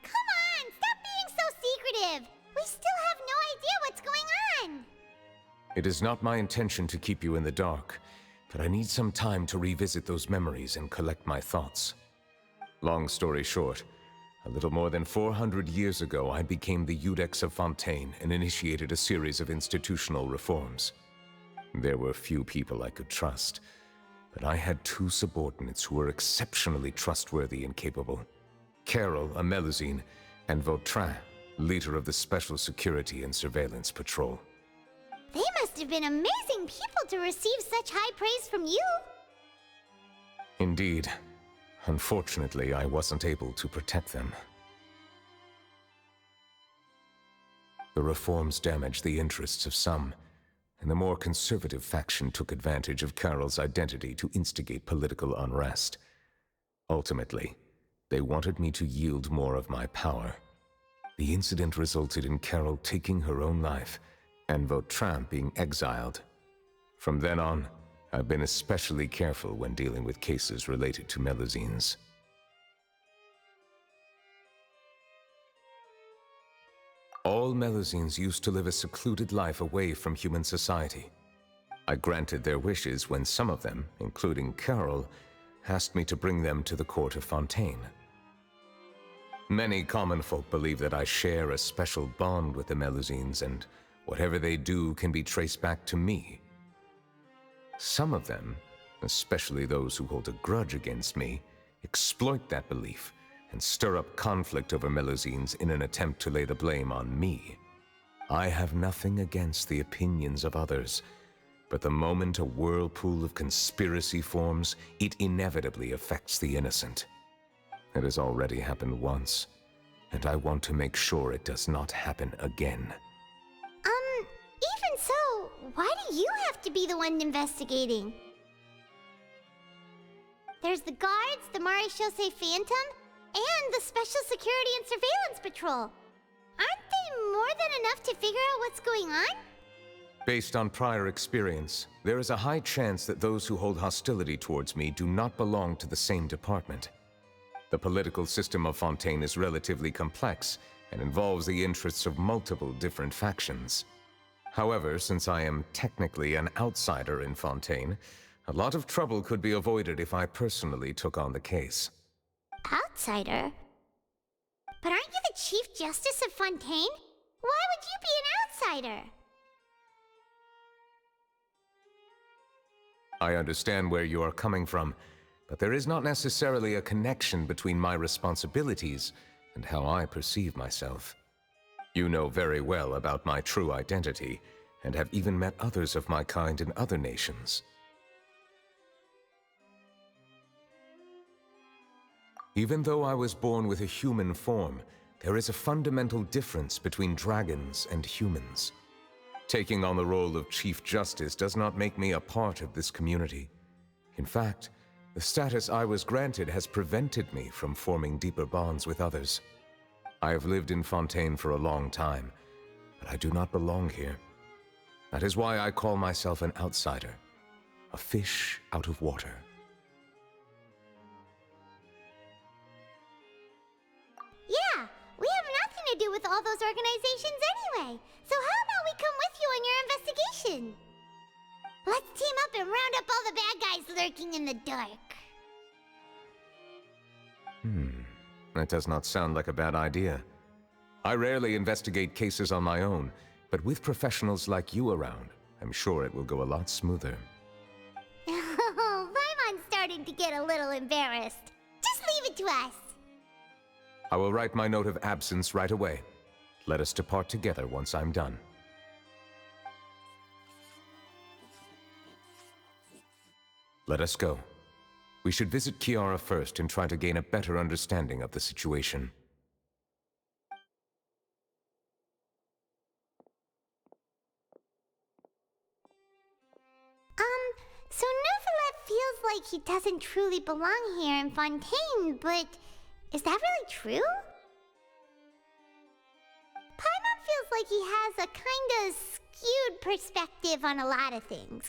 Come on! Stop being so secretive! We still have no idea what's going on! It is not my intention to keep you in the dark, but I need some time to revisit those memories and collect my thoughts. Long story short, a little more than 400 years ago, I became the UDEX of Fontaine and initiated a series of institutional reforms. There were few people I could trust, but I had two subordinates who were exceptionally trustworthy and capable. Carol, a Melusine, and Vautrin, leader of the Special Security and Surveillance Patrol. They must have been amazing people to receive such high praise from you! Indeed. Unfortunately, I wasn't able to protect them. The reforms damaged the interests of some, and the more conservative faction took advantage of Carol's identity to instigate political unrest. Ultimately, they wanted me to yield more of my power. The incident resulted in Carol taking her own life, and Vautrin being exiled. From then on, I've been especially careful when dealing with cases related to Melusines. All Melusines used to live a secluded life away from human society. I granted their wishes when some of them, including Carol, asked me to bring them to the court of Fontaine. Many common folk believe that I share a special bond with the Melusines, and whatever they do can be traced back to me. Some of them, especially those who hold a grudge against me, exploit that belief and stir up conflict over Melusines in an attempt to lay the blame on me. I have nothing against the opinions of others, but the moment a whirlpool of conspiracy forms, it inevitably affects the innocent. It has already happened once, and I want to make sure it does not happen again. Even so, why do you have to be the one investigating? There's the guards, the Marechaussee Phantom, and the Special Security and Surveillance Patrol. Aren't they more than enough to figure out what's going on? Based on prior experience, there is a high chance that those who hold hostility towards me do not belong to the same department. The political system of Fontaine is relatively complex and involves the interests of multiple different factions. However, since I am technically an outsider in Fontaine, A lot of trouble could be avoided if I personally took on the case. Outsider? But aren't you the Chief Justice of Fontaine? Why would you be an outsider? I understand where you are coming from, but there is not necessarily a connection between my responsibilities and how I perceive myself. You know very well about my true identity, and have even met others of my kind in other nations. Even though I was born with a human form, there is a fundamental difference between dragons and humans. Taking on the role of Chief Justice does not make me a part of this community. In fact, the status I was granted has prevented me from forming deeper bonds with others. I have lived in Fontaine for a long time, but I do not belong here. That is why I call myself an outsider, a fish out of water. Yeah, we have nothing to do with all those organizations anyway. So how about we come with you on your investigation? Let's team up and round up all the bad guys lurking in the dark. That does not sound like a bad idea. I rarely investigate cases on my own, but with professionals like you around, I'm sure it will go a lot smoother. Oh, Paimon's starting to get a little embarrassed. Just leave it to us. I will write my note of absence right away. Let us depart together once I'm done. Let us go. We should visit Kiara first and try to gain a better understanding of the situation. So Neuvilette feels like he doesn't truly belong here in Fontaine, but is that really true? Paimon feels like he has a kinda skewed perspective on a lot of things.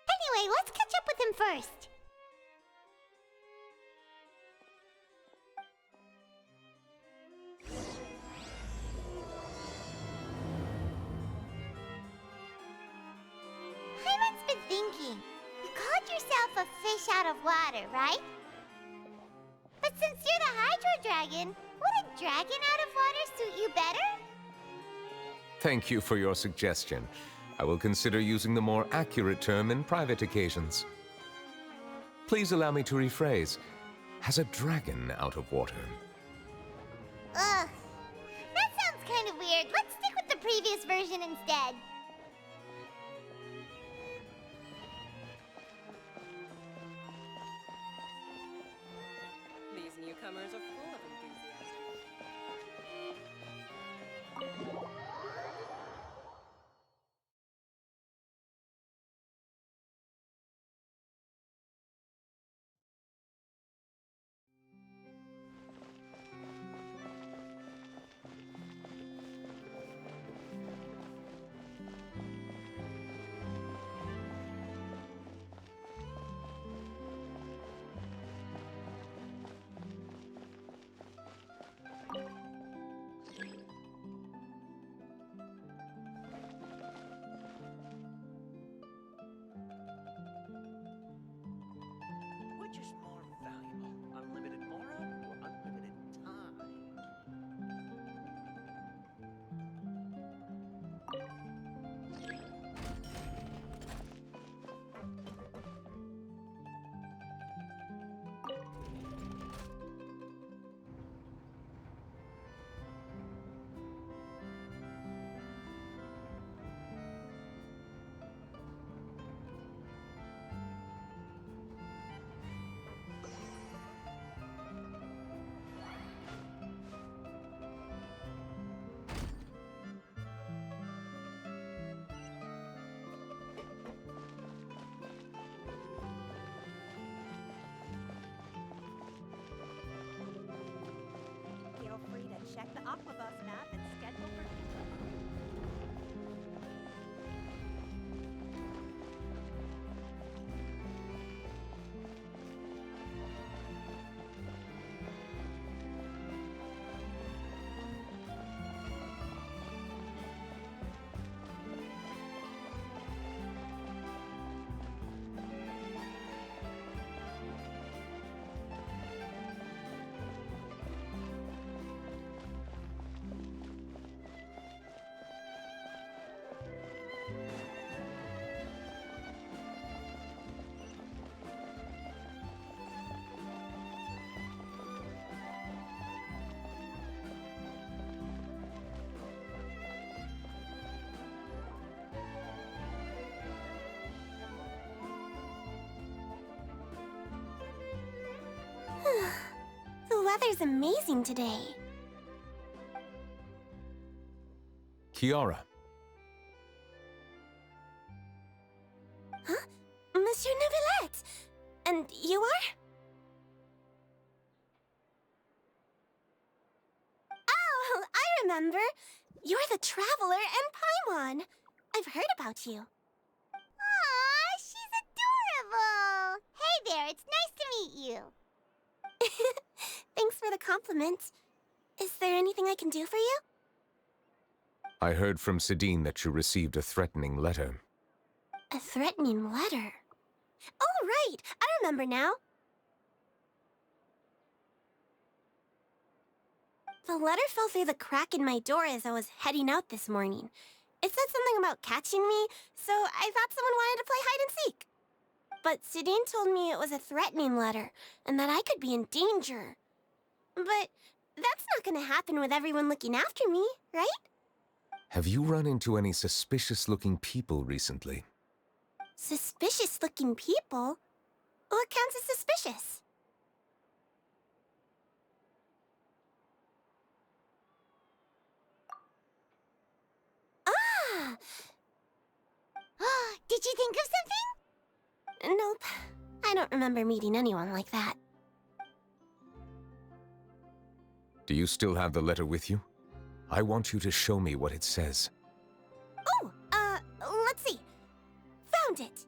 Anyway, let's catch up with him first. Paimon's been thinking. You called yourself a fish out of water, right? But since you're the Hydro Dragon, would a dragon out of water suit you better? Thank you for your suggestion. I will consider using the more accurate term in private occasions. Please allow me to rephrase. Has a dragon out of water? Ugh. That sounds kind of weird. Let's stick with the previous version instead. These newcomers are full of enthusiasm. Which is more valuable, unlimited moron or unlimited time? Feel free to check the Aquabus map and schedule for pickup. weather's amazing today. Kiara, Huh? Monsieur Neuvilette! And you are? Oh, I remember. You're the Traveler and Paimon. I've heard about you. Aw, she's adorable! Hey there, it's nice to meet you. Thanks for the compliment. Is there anything I can do for you? I heard from Sidine that you received a threatening letter. A threatening letter? Oh, right! I remember now. The letter fell through the crack in my door as I was heading out this morning. It said something about catching me, so I thought someone wanted to play hide and seek. But Sidine told me it was a threatening letter, and that I could be in danger. But that's not gonna happen with everyone looking after me, right? Have you run into any suspicious-looking people recently? Suspicious-looking people? What counts as suspicious? Ah! Did you think of something? Nope. I don't remember meeting anyone like that. Do you still have the letter with you? I want you to show me what it says. Oh, let's see. Found it.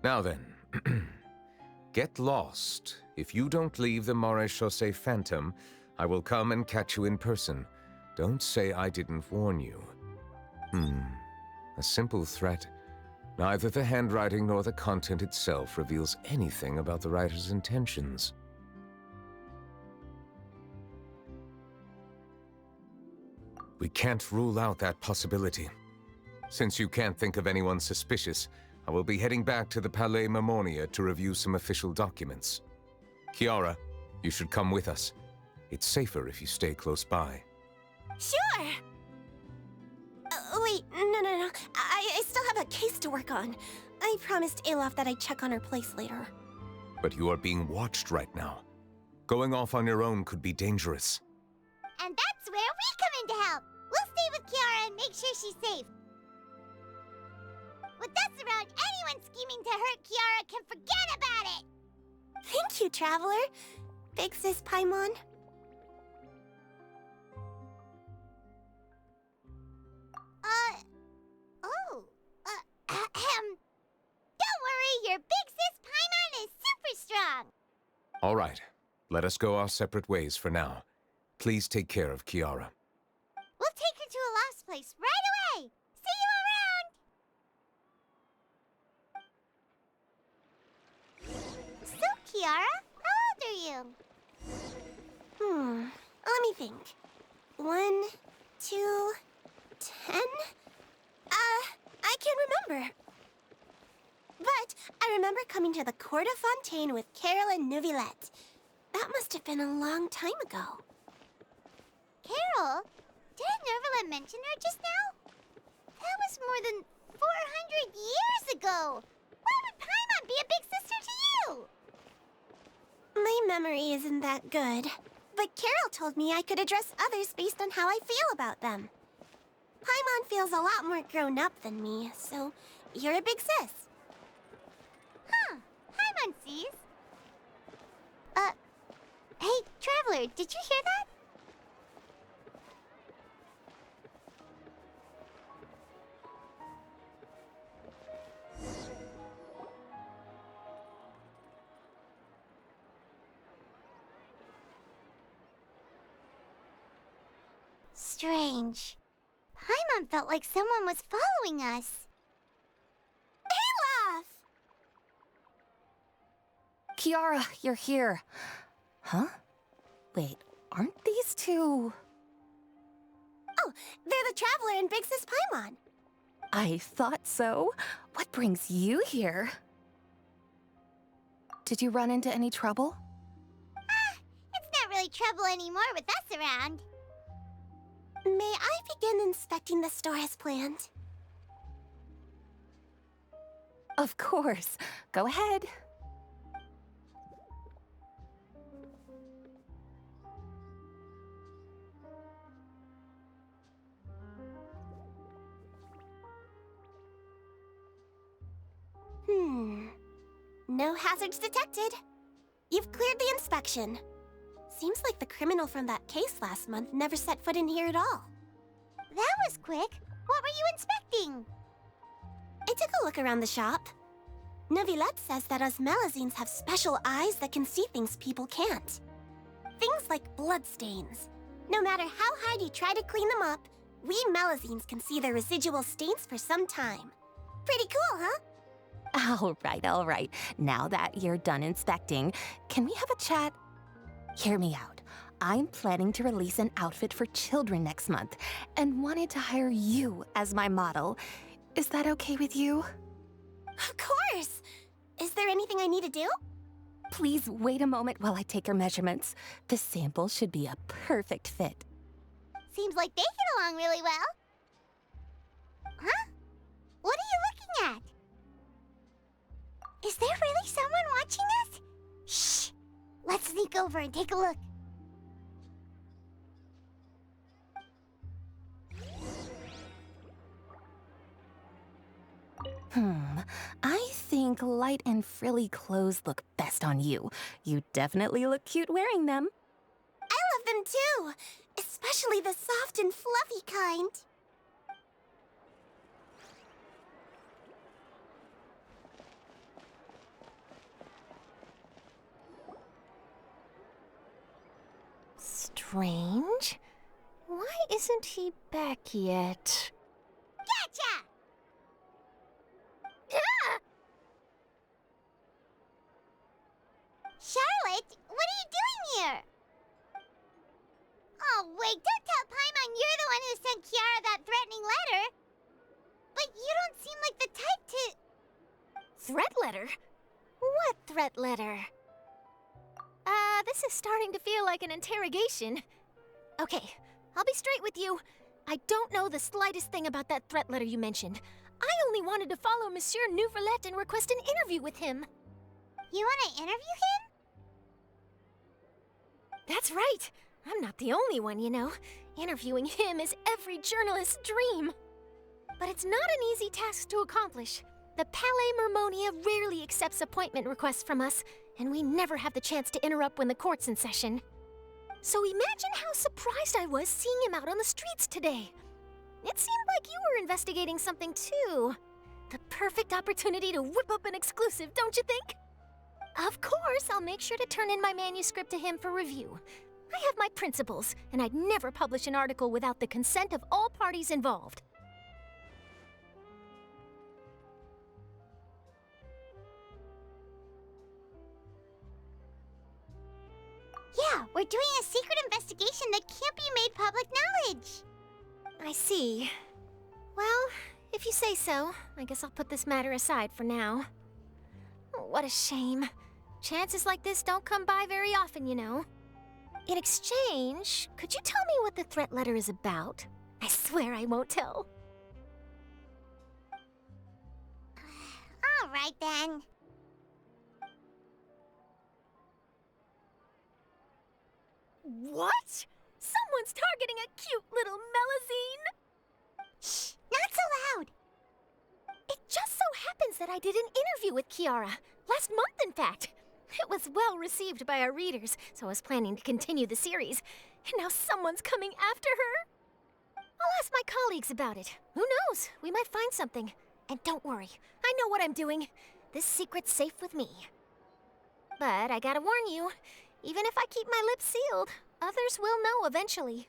Now then, get lost. If you don't leave the Maréchaussée Phantom, I will come and catch you in person. Don't say I didn't warn you. A simple threat. Neither the handwriting nor the content itself reveals anything about the writer's intentions. We can't rule out that possibility. Since you can't think of anyone suspicious, I will be heading back to the Palais Mermonia to review some official documents. Kiara, you should come with us. It's safer if you stay close by. Sure! Wait, no. I still have a case to work on. I promised Alof that I'd check on her place later. But you are being watched right now. Going off on your own could be dangerous. And that's where we come in to help. We'll stay with Kiara and make sure she's safe. With us around, anyone scheming to hurt Kiara can forget about it! Thank you, Traveler. Big Sis Paimon. Don't worry, your big sis Paimon is super strong! All right, let us go our separate ways for now. Please take care of Kiara. We'll take her to a lost place right away! See you around! So, Kiara, how old are you? Let me think. 1, 2, 10? I can't remember. But I remember coming to the Court of Fontaine with Carol and Neuvilette. That must have been a long time ago. Carol? Didn't Neuvilette mention her just now? That was more than 400 years ago! Why would Paimon be a big sister to you? My memory isn't that good. But Carol told me I could address others based on how I feel about them. Paimon feels a lot more grown up than me, so you're a big sis. Huh. Paimon sees. Hey, Traveler, did you hear that? Strange. Paimon felt like someone was following us. Olaf! Kiara, you're here. Huh? Wait, aren't these two... Oh, they're the Traveler and Big Sis Paimon. I thought so. What brings you here? Did you run into any trouble? It's not really trouble anymore with us around. May I begin inspecting the store as planned? Of course. Go ahead. No hazards detected. You've cleared the inspection. Seems like the criminal from that case last month never set foot in here at all. That was quick. What were you inspecting? I took a look around the shop. Neuvilette says that us Melazines have special eyes that can see things people can't. Things like bloodstains. No matter how hard you try to clean them up, we Melazines can see their residual stains for some time. Pretty cool, huh? All right. Now that you're done inspecting, can we have a chat? Hear me out. I'm planning to release an outfit for children next month and wanted to hire you as my model. Is that okay with you? Of course! Is there anything I need to do? Please wait a moment while I take your measurements. The sample should be a perfect fit. Seems like they get along really well. Huh? What are you looking at? Is there really someone watching us? Shh! Let's sneak over and take a look. I think light and frilly clothes look best on you. You definitely look cute wearing them. I love them too! Especially the soft and fluffy kind. Strange. Why isn't he back yet? Gotcha! Ah! Charlotte, what are you doing here? Oh, wait, don't tell Paimon you're the one who sent Kiara that threatening letter. But you don't seem like the type to... Threat letter? What threat letter? This is starting to feel like an interrogation. Okay, I'll be straight with you. I don't know the slightest thing about that threat letter you mentioned. I only wanted to follow Monsieur Neuvilette and request an interview with him. You want to interview him? That's right. I'm not the only one, you know. Interviewing him is every journalist's dream. But it's not an easy task to accomplish. The Palais Mermonia rarely accepts appointment requests from us, and we never have the chance to interrupt when the court's in session. So imagine how surprised I was seeing him out on the streets today. It seemed like you were investigating something too. The perfect opportunity to whip up an exclusive, don't you think? Of course, I'll make sure to turn in my manuscript to him for review. I have my principles, and I'd never publish an article without the consent of all parties involved. Yeah, we're doing a secret investigation that can't be made public knowledge. I see. Well, if you say so, I guess I'll put this matter aside for now. What a shame. Chances like this don't come by very often, you know. In exchange, could you tell me what the threat letter is about? I swear I won't tell. All right, then. What? Someone's targeting a cute little Melazine? Shh, not so loud. It just so happens that I did an interview with Kiara. Last month, in fact. It was well received by our readers, so I was planning to continue the series. And now someone's coming after her? I'll ask my colleagues about it. Who knows? We might find something. And don't worry, I know what I'm doing. This secret's safe with me. But I gotta warn you, even if I keep my lips sealed, others will know eventually.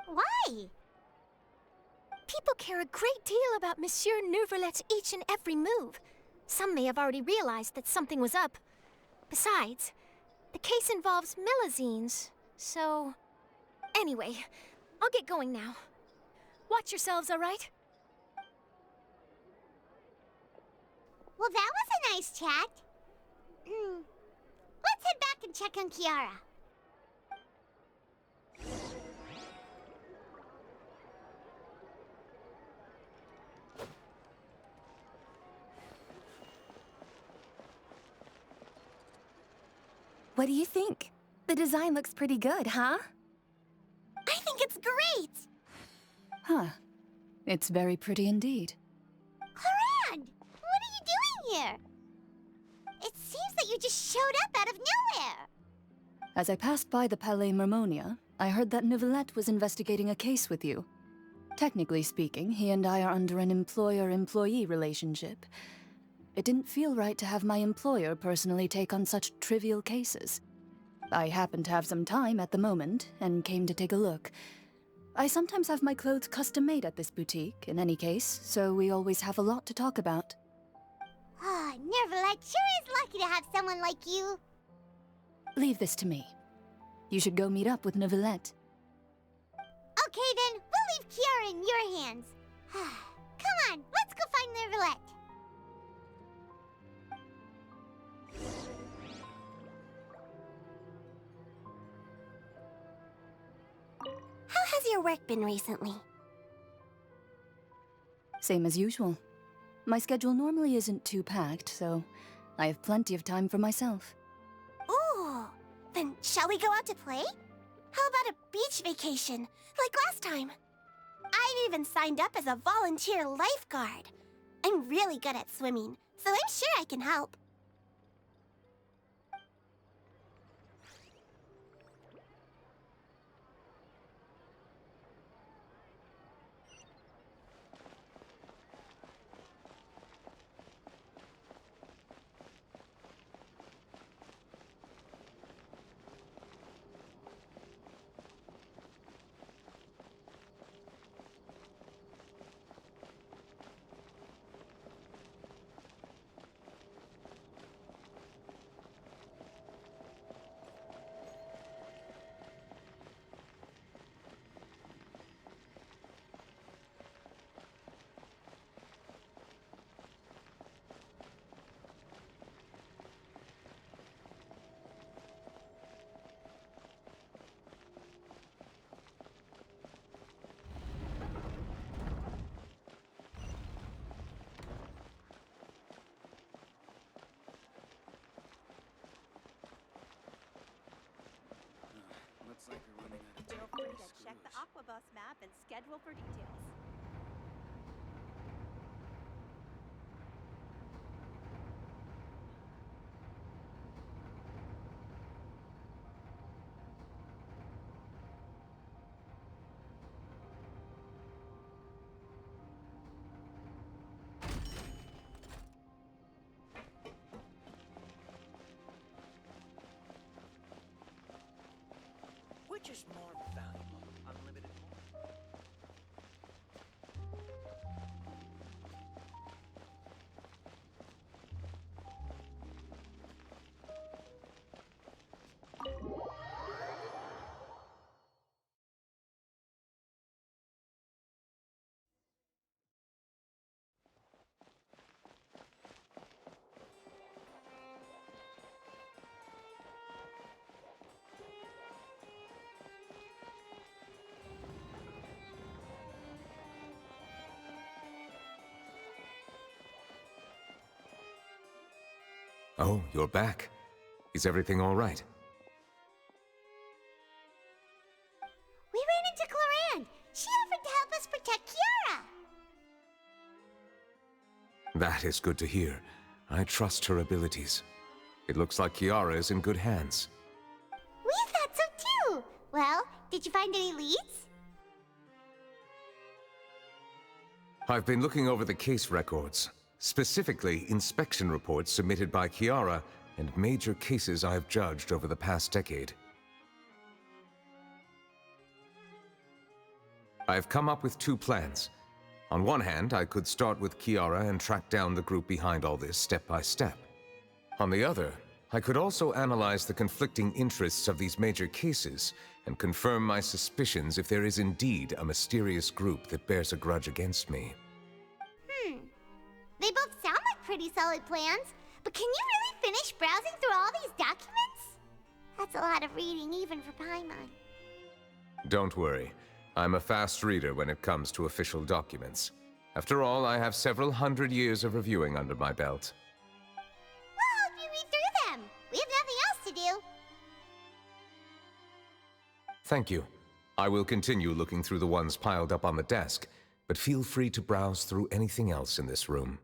Why? People care a great deal about Monsieur Neuvillette's each and every move. Some may have already realized that something was up. Besides, the case involves Melazines, so... Anyway, I'll get going now. Watch yourselves, all right? Well, that was a nice chat. Let's head back and check on Kiara. What do you think? The design looks pretty good, huh? I think it's great! Huh. It's very pretty indeed. Clorinde! What are you doing here? It seems that you just showed up out of nowhere! As I passed by the Palais Mermonia, I heard that Neuvilette was investigating a case with you. Technically speaking, he and I are under an employer-employee relationship. It didn't feel right to have my employer personally take on such trivial cases. I happened to have some time at the moment, and came to take a look. I sometimes have my clothes custom-made at this boutique, in any case, so we always have a lot to talk about. Ah, Neuvilette sure is lucky to have someone like you. Leave this to me. You should go meet up with Neuvilette. Okay then, we'll leave Kiara in your hands. Come on, let's go find Neuvilette. How has your work been recently? Same as usual. My schedule normally isn't too packed, so I have plenty of time for myself. Ooh, then shall we go out to play? How about a beach vacation, like last time? I've even signed up as a volunteer lifeguard. I'm really good at swimming, so I'm sure I can help. Looks like we're running out of Feel time. free to check the Aquabus map and schedule for details. Which is more valuable, unlimited more? Oh, you're back. Is everything all right? We ran into Clorinde. She offered to help us protect Kiara. That is good to hear. I trust her abilities. It looks like Kiara is in good hands. We thought so too. Well, did you find any leads? I've been looking over the case records, specifically inspection reports submitted by Kiara and major cases I've judged over the past decade. I've come up with two plans. On one hand, I could start with Kiara and track down the group behind all this step by step. On the other, I could also analyze the conflicting interests of these major cases and confirm my suspicions if there is indeed a mysterious group that bears a grudge against me. They both sound like pretty solid plans, but can you really finish browsing through all these documents? That's a lot of reading even for Paimon. Don't worry. I'm a fast reader when it comes to official documents. After all, I have several hundred years of reviewing under my belt. We'll help you read through them. We have nothing else to do. Thank you. I will continue looking through the ones piled up on the desk, but feel free to browse through anything else in this room.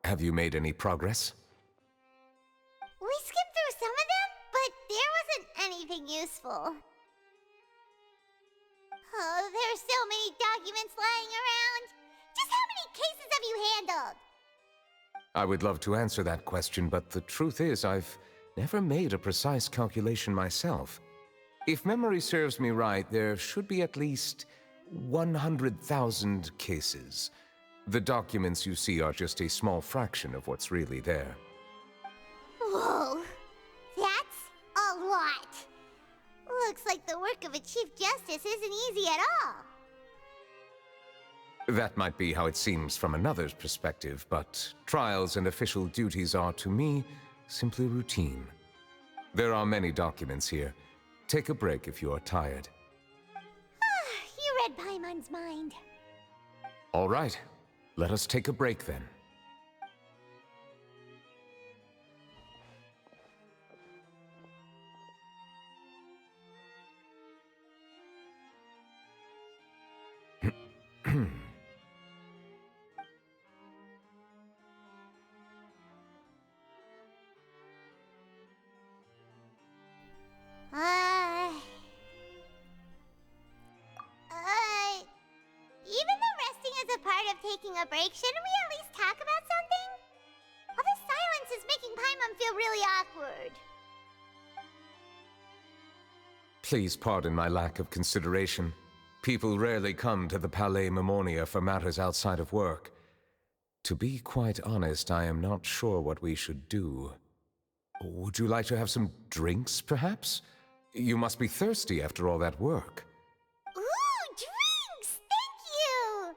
Have you made any progress? We skimmed through some of them, but there wasn't anything useful. Oh, there are so many documents lying around. Just how many cases have you handled? I would love to answer that question, but the truth is I've never made a precise calculation myself. If memory serves me right, there should be at least 100,000 cases. The documents you see are just a small fraction of what's really there. Whoa, that's a lot. Looks like the work of a Chief Justice isn't easy at all. That might be how it seems from another's perspective, but trials and official duties are, to me, simply routine. There are many documents here. Take a break if you are tired. You read Paimon's mind. All right. Let us take a break then. Even though resting is a part of taking a break, shouldn't we at least talk about something? All this silence is making Paimon feel really awkward. Please pardon my lack of consideration. People rarely come to the Palais Mimonia for matters outside of work. To be quite honest, I am not sure what we should do. Would you like to have some drinks, perhaps? You must be thirsty after all that work. Ooh, drinks! Thank you!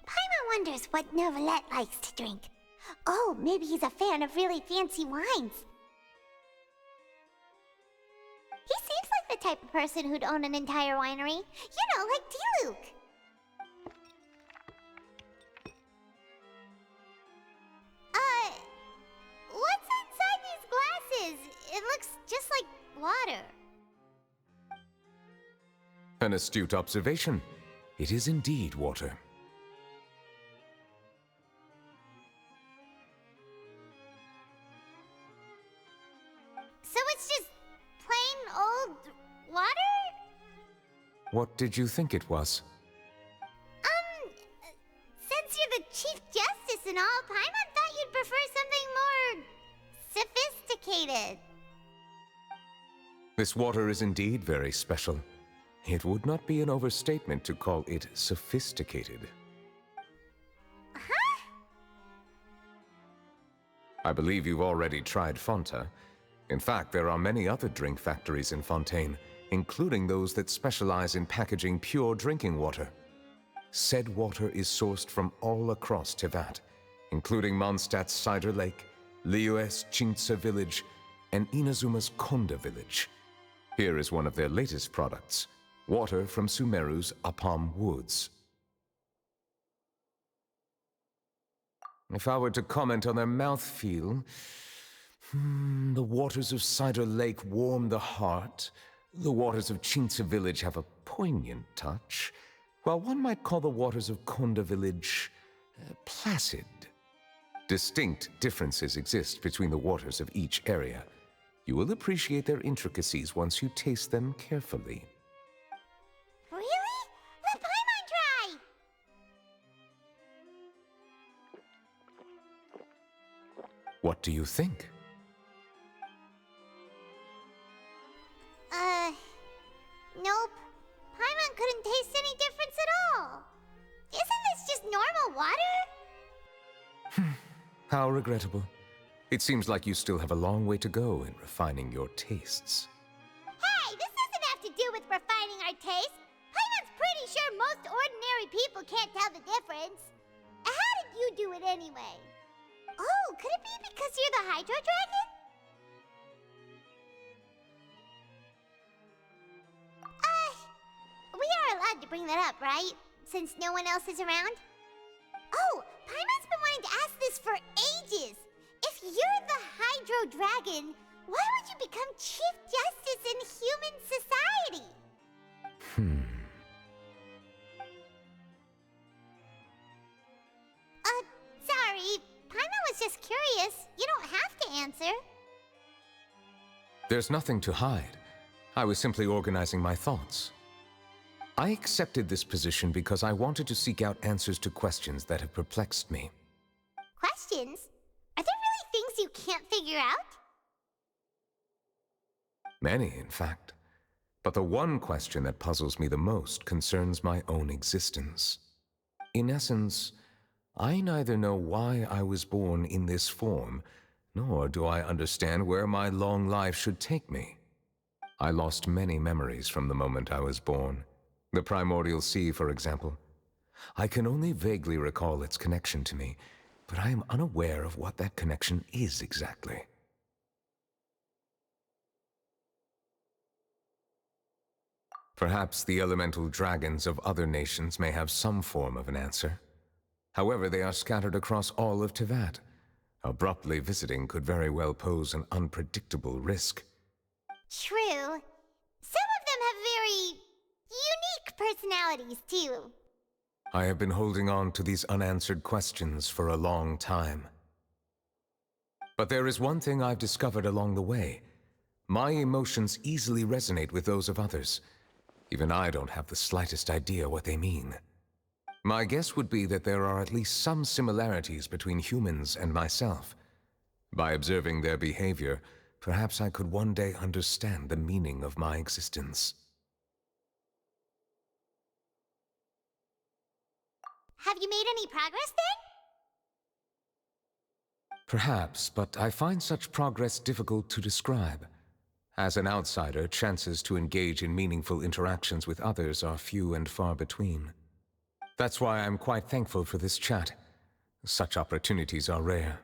Paimon wonders what Neuvilette likes to drink. Oh, maybe he's a fan of really fancy wines. He seems like the type of person who'd own an entire winery. You know, like D-Luke. What's inside these glasses? It looks just like water. An astute observation. It is indeed water. So it's just plain old water? What did you think it was? Since you're the Chief Justice and all, Paimon thought you'd prefer something more sophisticated. This water is indeed very special. It would not be an overstatement to call it sophisticated. Huh? I believe you've already tried Fonta. In fact, there are many other drink factories in Fontaine, including those that specialize in packaging pure drinking water. Said water is sourced from all across Tevat, including Mondstadt's Cider Lake, Liyue's Chintsa village, and Inazuma's Konda village. Here is one of their latest products, water from Sumeru's Apam Woods. If I were to comment on their mouthfeel, the waters of Cider Lake warm the heart, the waters of Chintsa village have a poignant touch, while one might call the waters of Konda village placid. Distinct differences exist between the waters of each area. You will appreciate their intricacies once you taste them carefully. Really? Let Paimon try! What do you think? Nope. Paimon couldn't taste any difference at all. Isn't this just normal water? How regrettable. It seems like you still have a long way to go in refining your tastes. Hey, this doesn't have to do with refining our taste. Paimon's pretty sure most ordinary people can't tell the difference. How did you do it anyway? Oh, could it be because you're the Hydro Dragon? We are allowed to bring that up, right? Since no one else is around? Oh, Paimon's been wanting to ask this for ages! If you're the Hydro Dragon, why would you become Chief Justice in human society? Sorry. Paimon was just curious. You don't have to answer. There's nothing to hide. I was simply organizing my thoughts. I accepted this position because I wanted to seek out answers to questions that have perplexed me. Questions? Are there really things you can't figure out? Many, in fact. But the one question that puzzles me the most concerns my own existence. In essence, I neither know why I was born in this form, nor do I understand where my long life should take me. I lost many memories from the moment I was born. The primordial sea, for example. I can only vaguely recall its connection to me, but I am unaware of what that connection is exactly. Perhaps the elemental dragons of other nations may have some form of an answer. However, they are scattered across all of Tevat. Abruptly visiting could very well pose an unpredictable risk. True. Some of them have very unique personalities, too. I have been holding on to these unanswered questions for a long time. But there is one thing I've discovered along the way. My emotions easily resonate with those of others. Even I don't have the slightest idea what they mean. My guess would be that there are at least some similarities between humans and myself. By observing their behavior, perhaps I could one day understand the meaning of my existence. Have you made any progress then? Perhaps, but I find such progress difficult to describe. As an outsider, chances to engage in meaningful interactions with others are few and far between. That's why I'm quite thankful for this chat. Such opportunities are rare.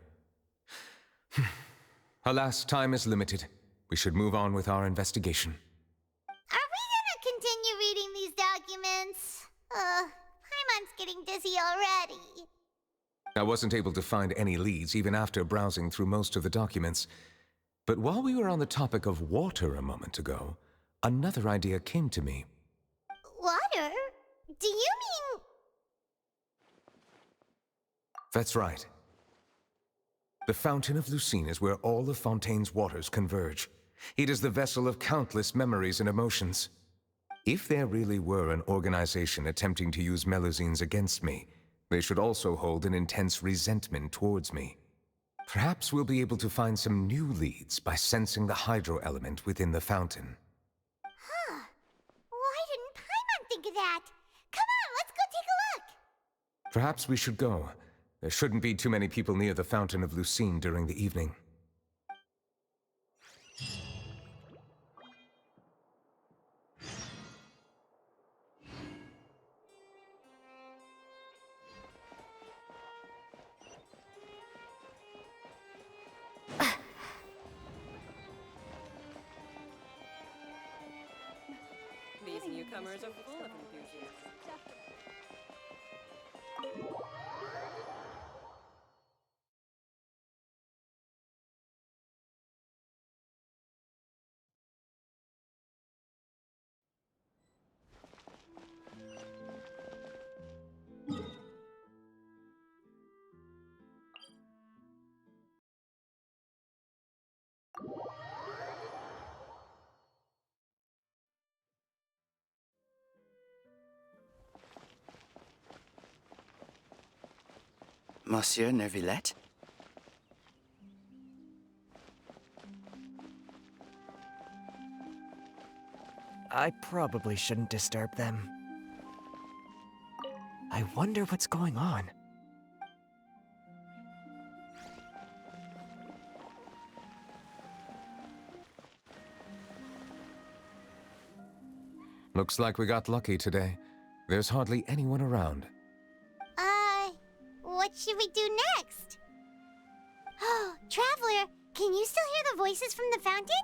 Alas, time is limited. We should move on with our investigation. Are we gonna continue reading these documents? Paimon's getting dizzy already. I wasn't able to find any leads even after browsing through most of the documents. But while we were on the topic of water a moment ago, another idea came to me. Water? Do you mean... That's right. The Fountain of Lucine is where all of Fontaine's waters converge. It is the vessel of countless memories and emotions. If there really were an organization attempting to use Melusines against me, they should also hold an intense resentment towards me. Perhaps we'll be able to find some new leads by sensing the hydro element within the fountain. Huh. Why didn't Perhaps we should go. There shouldn't be too many people near the Fountain of Lucine during the evening. These newcomers are full of enthusiasm. Monsieur Neuvilette? I probably shouldn't disturb them. I wonder what's going on. Looks like we got lucky today. There's hardly anyone around. What should we do next? Oh, Traveler, can you still hear the voices from the fountain?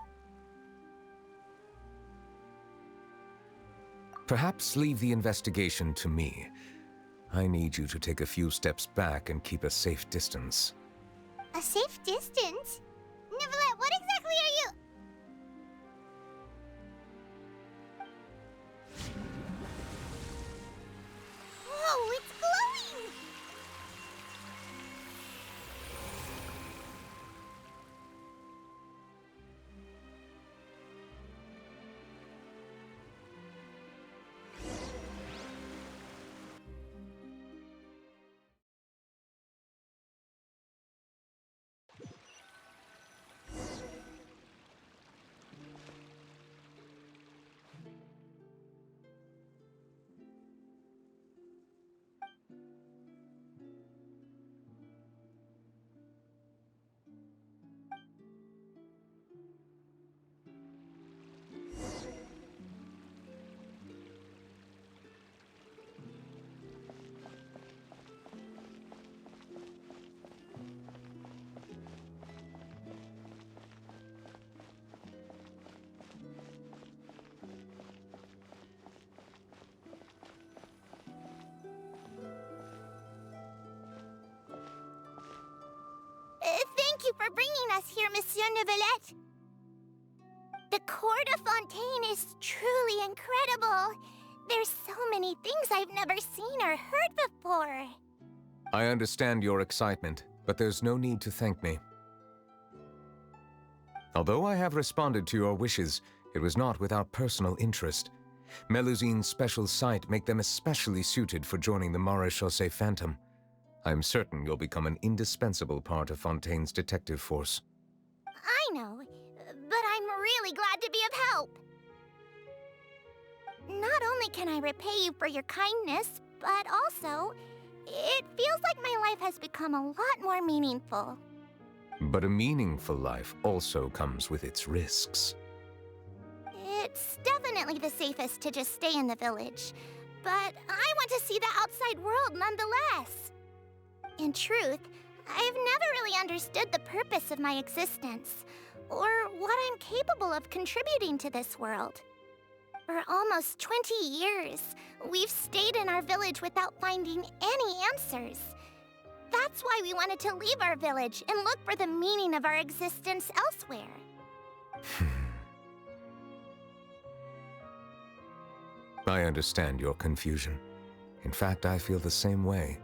Perhaps leave the investigation to me. I need you to take a few steps back and keep a safe distance. A safe distance? Neuvilette, what exactly are you... Whoa, it's glowing! Thank you for bringing us here, Monsieur Neuvilette. The Court of Fontaine is truly incredible. There's so many things I've never seen or heard before. I understand your excitement, but there's no need to thank me. Although I have responded to your wishes, it was not without personal interest. Melusine's special sight make them especially suited for joining the Maréchaussée Phantom. I'm certain you'll become an indispensable part of Fontaine's detective force. I know, but I'm really glad to be of help. Not only can I repay you for your kindness, but also, it feels like my life has become a lot more meaningful. But a meaningful life also comes with its risks. It's definitely the safest to just stay in the village, but I want to see the outside world nonetheless. In truth, I've never really understood the purpose of my existence, or what I'm capable of contributing to this world. For almost 20 years, we've stayed in our village without finding any answers. That's why we wanted to leave our village and look for the meaning of our existence elsewhere. I understand your confusion. In fact, I feel the same way.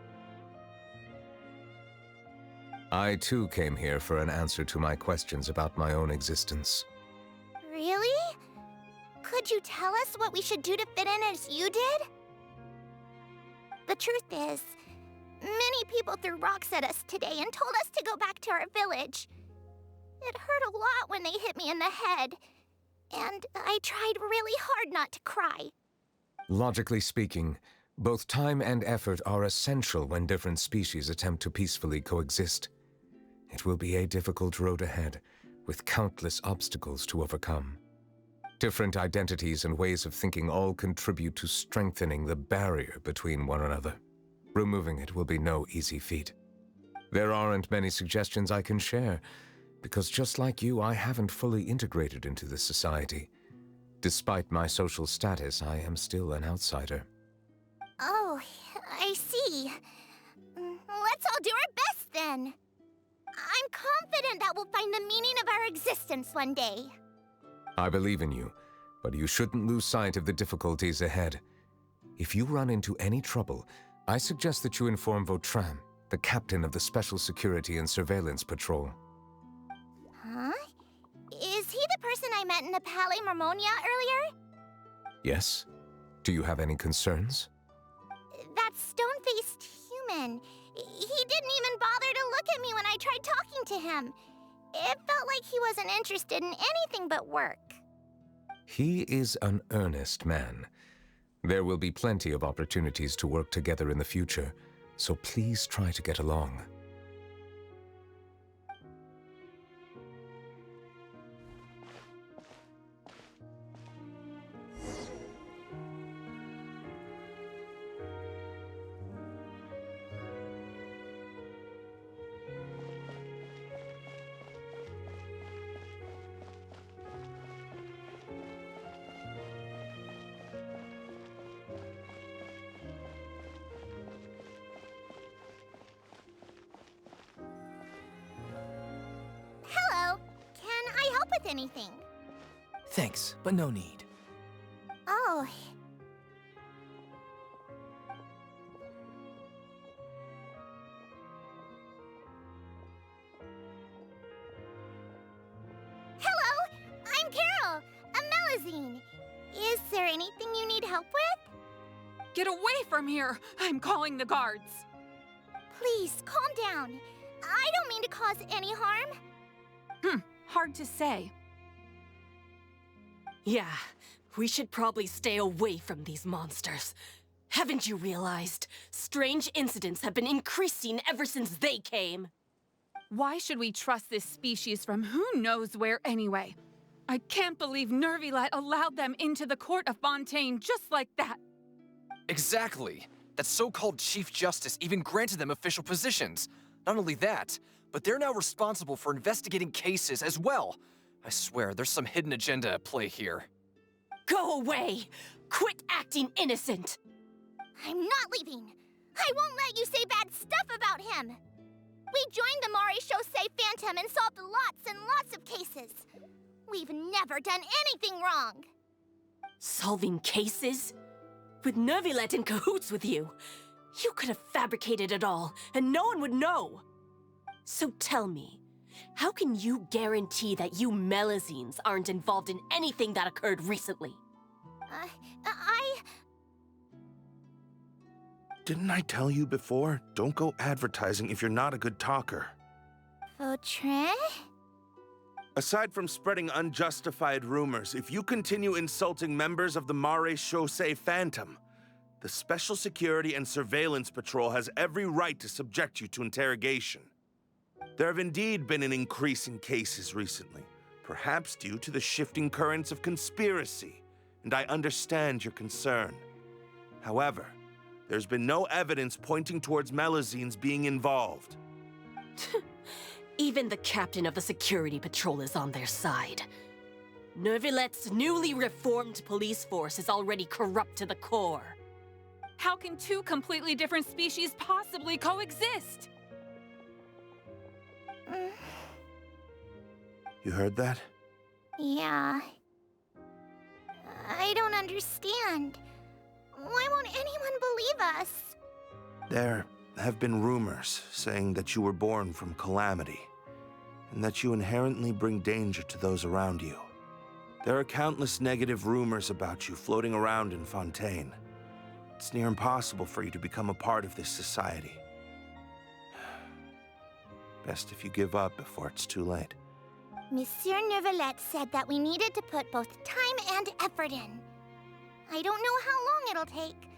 I too came here for an answer to my questions about my own existence. Really? Could you tell us what we should do to fit in as you did? The truth is, many people threw rocks at us today and told us to go back to our village. It hurt a lot when they hit me in the head, and I tried really hard not to cry. Logically speaking, Both time and effort are essential when different species attempt to peacefully coexist. It will be a difficult road ahead, with countless obstacles to overcome. Different identities and ways of thinking all contribute to strengthening the barrier between one another. Removing it will be no easy feat. There aren't many suggestions I can share, because just like you, I haven't fully integrated into this society. Despite my social status, I am still an outsider. Oh, I see. Let's all do our best then. I'm confident that we'll find the meaning of our existence one day. I believe in you, but you shouldn't lose sight of the difficulties ahead. If you run into any trouble, I suggest that you inform Vautrin, the captain of the Special Security and Surveillance Patrol. Huh? Is he the person I met in the Palais Marmonia earlier? Yes? Do you have any concerns? That stone-faced human. He didn't even bother to look at me when I tried talking to him. It felt like he wasn't interested in anything but work. He is an earnest man. There will be plenty of opportunities to work together in the future, so please try to get along. Hello. Can I help with anything? Thanks, but no need. Oh. Hello, I'm Carol, a Melazine. Is there anything you need help with? Get away from here! I'm calling the guards. Please, calm down. I don't mean to cause any harm. Hard to say. Yeah, we should probably stay away from these monsters. Haven't you realized? Strange incidents have been increasing ever since they came. Why should we trust this species from who knows where anyway? I can't believe Neuvilette allowed them into the court of Fontaine just like that. Exactly. That so-called Chief Justice even granted them official positions. Not only that, but they're now responsible for investigating cases as well. I swear, there's some hidden agenda at play here. Go away! Quit acting innocent! I'm not leaving. I won't let you say bad stuff about him. We joined the Maréchaussée Phantom and solved lots and lots of cases. We've never done anything wrong. Solving cases? With Neuvilette in cahoots with you. You could have fabricated it all, and no one would know. So tell me, how can you guarantee that you Melazines aren't involved in anything that occurred recently? Didn't I tell you before? Don't go advertising if you're not a good talker. Vautrin? Aside from spreading unjustified rumors, if you continue insulting members of the Maréchaussée Phantom, the Special Security and Surveillance Patrol has every right to subject you to interrogation. There have indeed been an increase in cases recently, perhaps due to the shifting currents of conspiracy, and I understand your concern. However, there's been no evidence pointing towards Melazines being involved. Even the captain of the security patrol is on their side. Neuvilette's newly reformed police force is already corrupt to the core. How can two completely different species possibly coexist? You heard that? Yeah. I don't understand. Why won't anyone believe us? There have been rumors saying that you were born from calamity, and that you inherently bring danger to those around you. There are countless negative rumors about you floating around in Fontaine. It's near impossible for you to become a part of this society. Best if you give up before it's too late. Monsieur Neuvilette said that we needed to put both time and effort in. I don't know how long it'll take,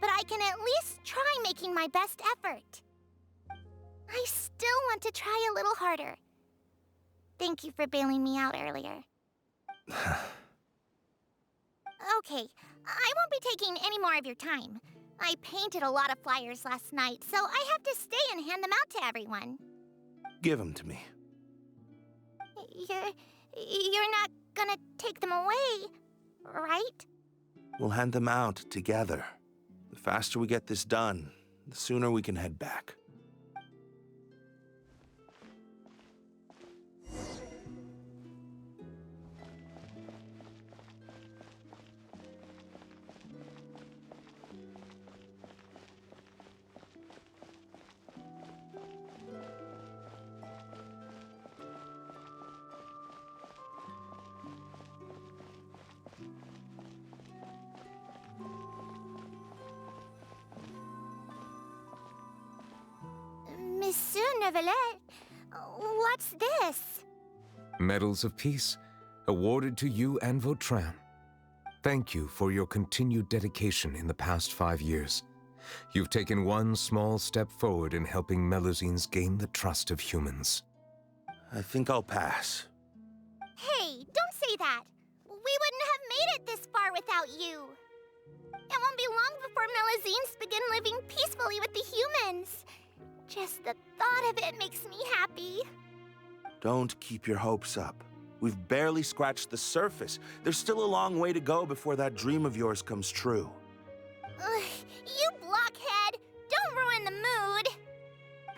but I can at least try making my best effort. I still want to try a little harder. Thank you for bailing me out earlier. Okay, I won't be taking any more of your time. I painted a lot of flyers last night, so I have to stay and hand them out to everyone. Give them to me. You're not gonna take them away, right? We'll hand them out together. The faster we get this done, the sooner we can head back. Monsieur Neuvilette, what's this? Medals of Peace, awarded to you and Vautrin. Thank you for your continued dedication in the past 5 years. You've taken one small step forward in helping Melusines gain the trust of humans. I think I'll pass. Hey, don't say that. We wouldn't have made it this far without you. It won't be long before Melusines begin living peacefully with the humans. Just the thought of it makes me happy. Don't keep your hopes up. We've barely scratched the surface. There's still a long way to go before that dream of yours comes true. You blockhead! Don't ruin the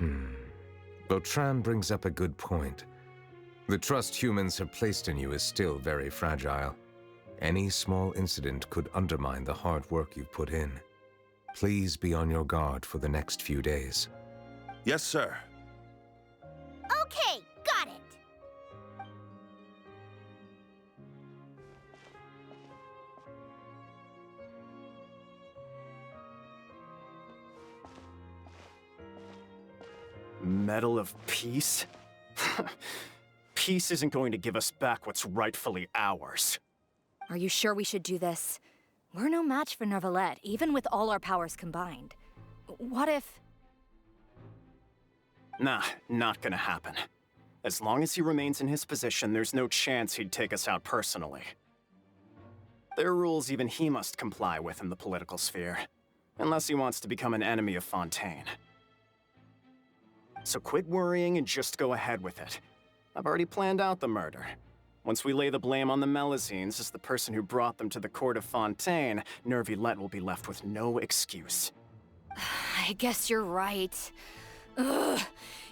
mood! Vautrin brings up a good point. The trust humans have placed in you is still very fragile. Any small incident could undermine the hard work you've put in. Please be on your guard for the next few days. Yes, sir. Okay, got it. Medal of Peace? Peace isn't going to give us back what's rightfully ours. Are you sure we should do this? We're no match for Neuvilette, even with all our powers combined. What if... Nah, not gonna happen. As long as he remains in his position, there's no chance he'd take us out personally. There are rules even he must comply with in the political sphere, unless he wants to become an enemy of Fontaine. So quit worrying and just go ahead with it. I've already planned out the murder. Once we lay the blame on the Melusines as the person who brought them to the court of Fontaine, Neuvilette will be left with no excuse. I guess you're right. Ugh.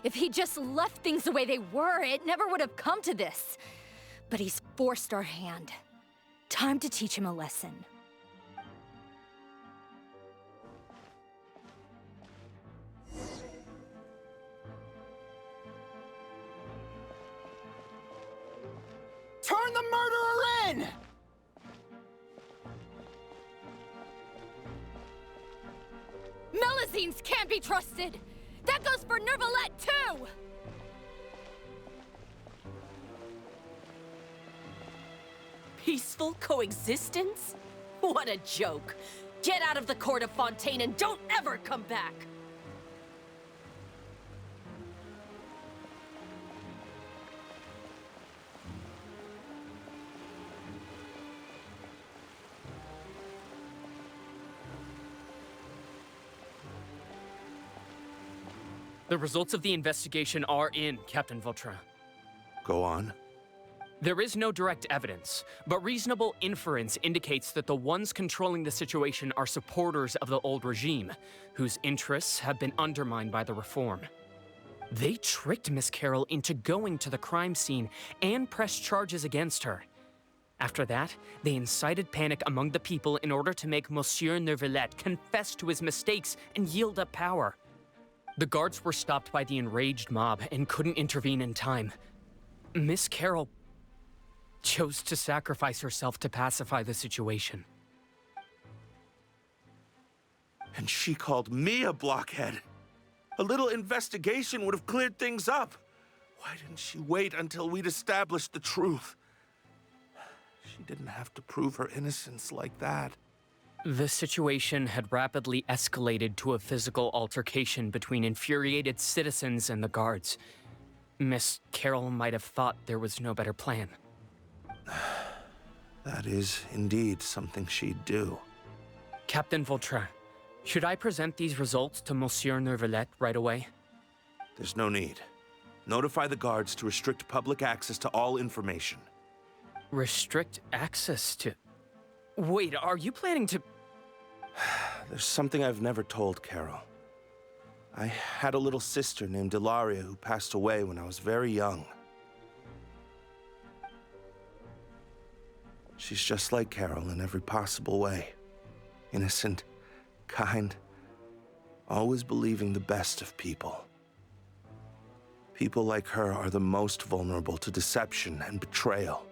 If he just left things the way they were, it never would have come to this. But he's forced our hand. Time to teach him a lesson. Turn the murderer in! Melusines can't be trusted! That goes for Neuvilette, too! Peaceful coexistence? What a joke. Get out of the court of Fontaine and don't ever come back! The results of the investigation are in, Captain Vautrin. Go on. There is no direct evidence, but reasonable inference indicates that the ones controlling the situation are supporters of the old regime, whose interests have been undermined by the reform. They tricked Miss Carroll into going to the crime scene and pressed charges against her. After that, they incited panic among the people in order to make Monsieur Neuvilette confess to his mistakes and yield up power. The guards were stopped by the enraged mob and couldn't intervene in time. Miss Carroll chose to sacrifice herself to pacify the situation. And she called me a blockhead. A little investigation would have cleared things up. Why didn't she wait until we'd established the truth? She didn't have to prove her innocence like that. The situation had rapidly escalated to a physical altercation between infuriated citizens and the guards. Miss Carroll might have thought there was no better plan. That is indeed something she'd do. Captain Vautrin, should I present these results to Monsieur Neuvilette right away? There's no need. Notify the guards to restrict public access to all information. Restrict access to... Wait, are you planning to... There's something I've never told Carol. I had a little sister named Ilaria who passed away when I was very young. She's just like Carol in every possible way. Innocent, kind, always believing the best of people. People like her are the most vulnerable to deception and betrayal.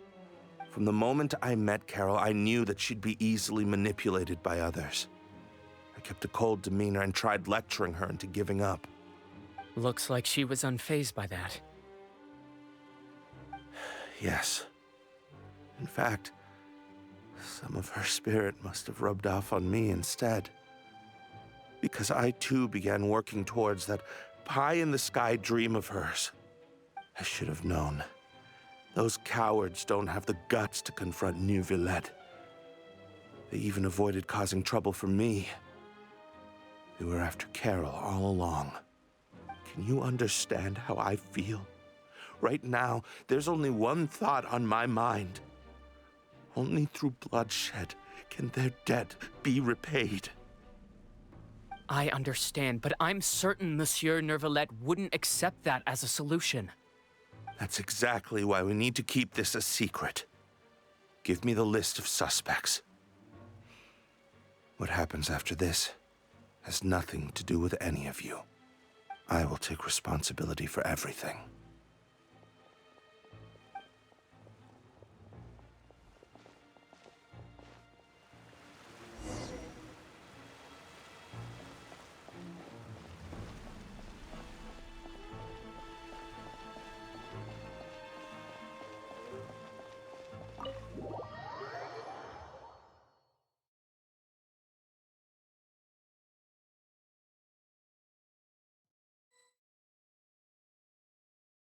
From the moment I met Carol, I knew that she'd be easily manipulated by others. I kept a cold demeanor and tried lecturing her into giving up. Looks like she was unfazed by that. Yes. In fact, some of her spirit must have rubbed off on me instead. Because I too began working towards that pie-in-the-sky dream of hers. I should have known. Those cowards don't have the guts to confront Neuvilette. They even avoided causing trouble for me. They were after Carol all along. Can you understand how I feel? Right now, there's only one thought on my mind. Only through bloodshed can their debt be repaid. I understand, but I'm certain Monsieur Neuvilette wouldn't accept that as a solution. That's exactly why we need to keep this a secret. Give me the list of suspects. What happens after this has nothing to do with any of you. I will take responsibility for everything.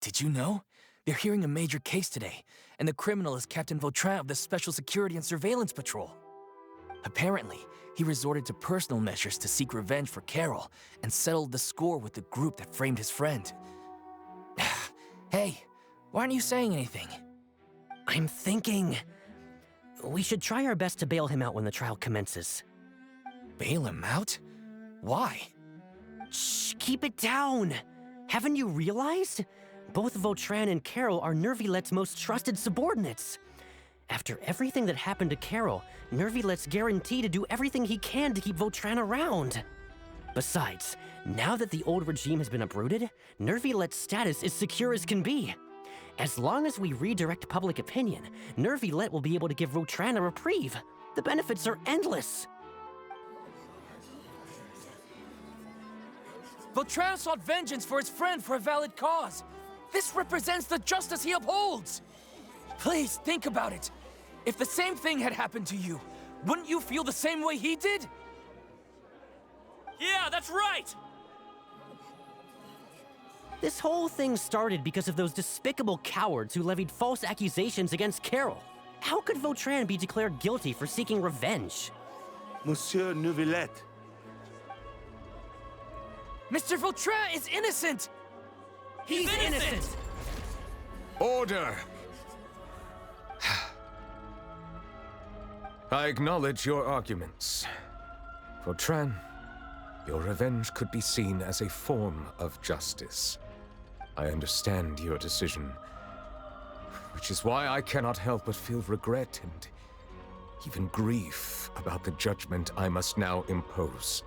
Did you know? They're hearing a major case today, and the criminal is Captain Vautrin of the Special Security and Surveillance Patrol. Apparently, he resorted to personal measures to seek revenge for Carol and settled the score with the group that framed his friend. Hey, why aren't you saying anything? I'm thinking... we should try our best to bail him out when the trial commences. Bail him out? Why? Shh, keep it down! Haven't you realized? Both Vautrin and Carol are Neuvillette's most trusted subordinates. After everything that happened to Carol, Neuvillette's guaranteed to do everything he can to keep Vautrin around. Besides, now that the old regime has been uprooted, Neuvillette's status is secure as can be. As long as we redirect public opinion, Neuvilette will be able to give Vautrin a reprieve. The benefits are endless. Vautrin sought vengeance for his friend for a valid cause. This represents the justice he upholds. Please, think about it. If the same thing had happened to you, wouldn't you feel the same way he did? Yeah, that's right! This whole thing started because of those despicable cowards who levied false accusations against Carol. How could Vautrin be declared guilty for seeking revenge? Monsieur Neuvilette. Mr. Vautrin is innocent! He's innocent! Order! I acknowledge your arguments. Vautrin, your revenge could be seen as a form of justice. I understand your decision, which is why I cannot help but feel regret and even grief about the judgment I must now impose.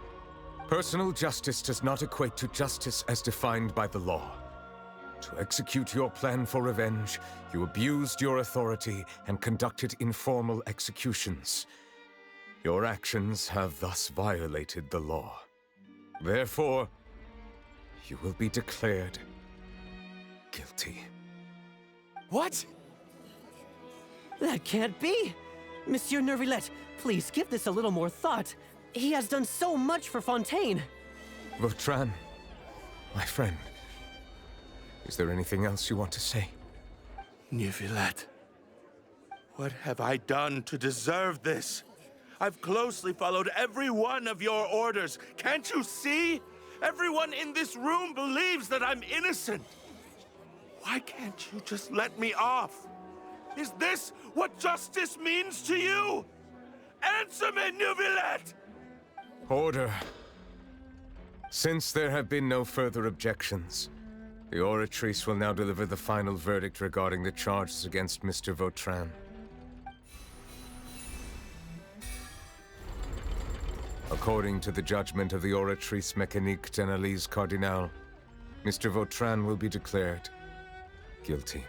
Personal justice does not equate to justice as defined by the law. To execute your plan for revenge, you abused your authority and conducted informal executions. Your actions have thus violated the law. Therefore, you will be declared guilty. What? That can't be! Monsieur Neuvilette, please give this a little more thought. He has done so much for Fontaine. Vautrin, my friend, is there anything else you want to say? Neuvilette, what have I done to deserve this? I've closely followed every one of your orders. Can't you see? Everyone in this room believes that I'm innocent. Why can't you just let me off? Is this what justice means to you? Answer me, Neuvilette! Order. Since there have been no further objections, the Oratrice will now deliver the final verdict regarding the charges against Mr. Vautrin. According to the judgment of the Oratrice Mécanique d'Analyse Cardinale, Mr. Vautrin will be declared guilty.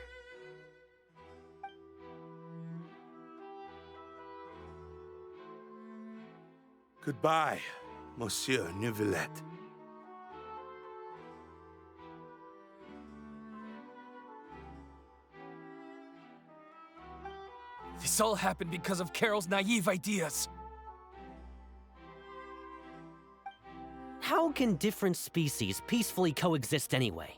Goodbye, Monsieur Neuvilette. This all happened because of Carol's naive ideas. How can different species peacefully coexist anyway?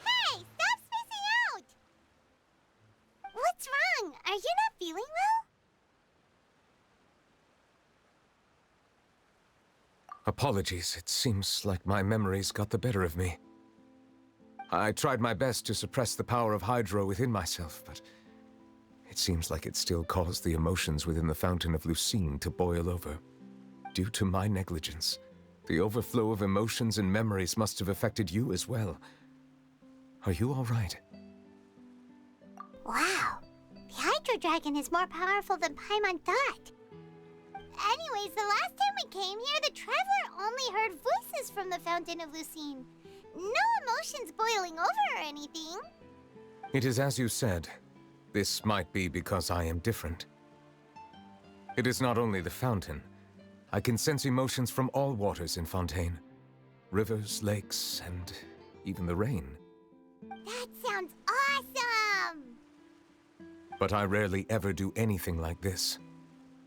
Hey, stop spacing out! What's wrong? Are you not feeling well? Apologies, it seems like my memories got the better of me. I tried my best to suppress the power of Hydro within myself, but it seems like it still caused the emotions within the Fountain of Lucine to boil over. Due to my negligence, the overflow of emotions and memories must have affected you as well. Are you all right? Wow, the Hydro Dragon is more powerful than Paimon thought. Anyways, the last time we came here, the Traveler only heard voices from the Fountain of Lucine. No emotions boiling over or anything. It is as you said. This might be because I am different. It is not only the fountain. I can sense emotions from all waters in Fontaine. Rivers, lakes, and even the rain. That sounds awesome! But I rarely ever do anything like this.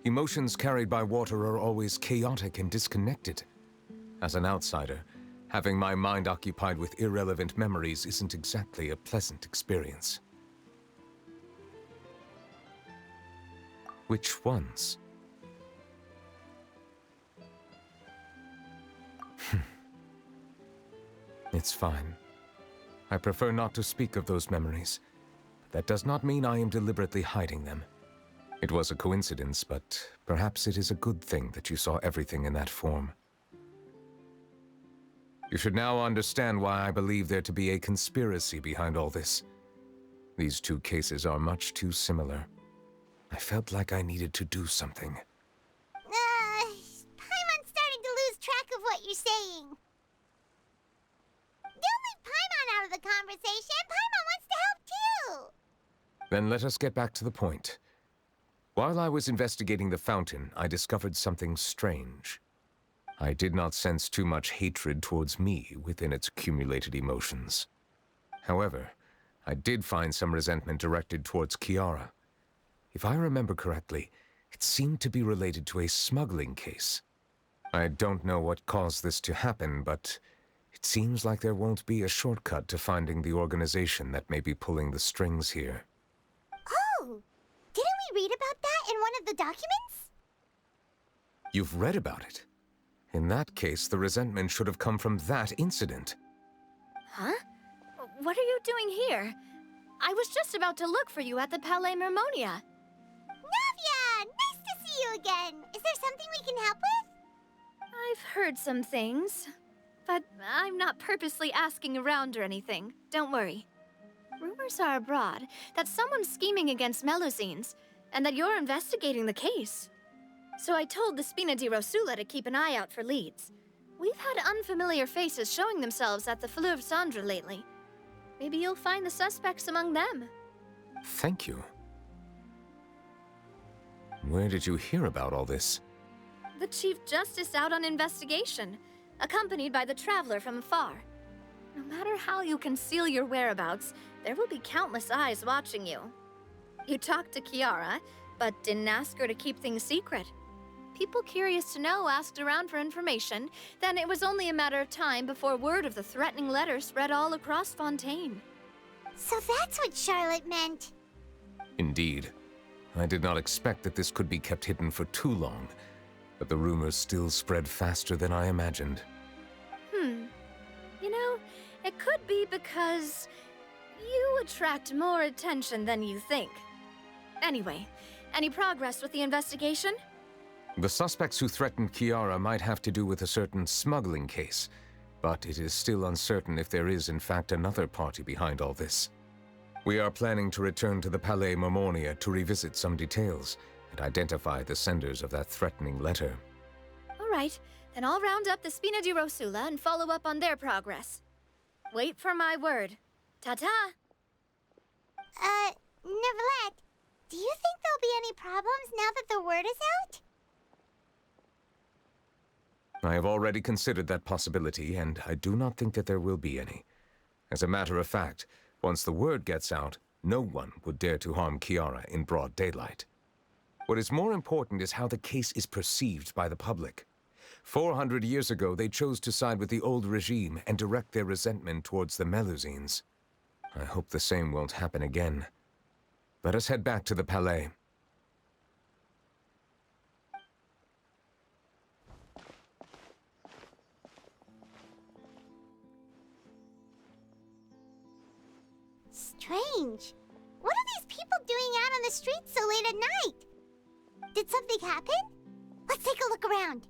Emotions carried by water are always chaotic and disconnected. As an outsider, having my mind occupied with irrelevant memories isn't exactly a pleasant experience. Which ones? It's fine. I prefer not to speak of those memories. That does not mean I am deliberately hiding them. It was a coincidence, but perhaps it is a good thing that you saw everything in that form. You should now understand why I believe there to be a conspiracy behind all this. These two cases are much too similar. I felt like I needed to do something. Paimon's starting to lose track of what you're saying. Don't leave Paimon out of the conversation. Paimon wants to help too. Then let us get back to the point. While I was investigating the fountain, I discovered something strange. I did not sense too much hatred towards me within its accumulated emotions. However, I did find some resentment directed towards Kiara. If I remember correctly, it seemed to be related to a smuggling case. I don't know what caused this to happen, but it seems like there won't be a shortcut to finding the organization that may be pulling the strings here. Oh! Didn't we read about that in one of the documents? You've read about it? In that case, the resentment should have come from that incident. Huh? What are you doing here? I was just about to look for you at the Palais Mermonia. Navia! Nice to see you again! Is there something we can help with? I've heard some things, but I'm not purposely asking around or anything. Don't worry. Rumors are abroad that someone's scheming against Melusines, and that you're investigating the case. So I told the Spina di Rosula to keep an eye out for leads. We've had unfamiliar faces showing themselves at the Fleuve Cendre lately. Maybe you'll find the suspects among them. Thank you. Where did you hear about all this? The Chief Justice out on investigation, accompanied by the Traveler from afar. No matter how you conceal your whereabouts, there will be countless eyes watching you. You talked to Kiara, but didn't ask her to keep things secret. People curious to know asked around for information, then it was only a matter of time before word of the threatening letter spread all across Fontaine. So that's what Charlotte meant. Indeed. I did not expect that this could be kept hidden for too long, but the rumors still spread faster than I imagined. You know, it could be because you attract more attention than you think. Anyway, any progress with the investigation? The suspects who threatened Kiara might have to do with a certain smuggling case, but it is still uncertain if there is in fact another party behind all this. We are planning to return to the Palais Mermonia to revisit some details and identify the senders of that threatening letter. All right, then I'll round up the Spina di Rosula and follow up on their progress. Wait for my word. Ta-ta! Neuvilette, do you think there'll be any problems now that the word is out? I have already considered that possibility, and I do not think that there will be any. As a matter of fact, once the word gets out, no one would dare to harm Kiara in broad daylight. What is more important is how the case is perceived by the public. 400 years ago, they chose to side with the old regime and direct their resentment towards the Melusines. I hope the same won't happen again. Let us head back to the Palais. Strange. What are these people doing out on the streets so late at night? Did something happen? Let's take a look around.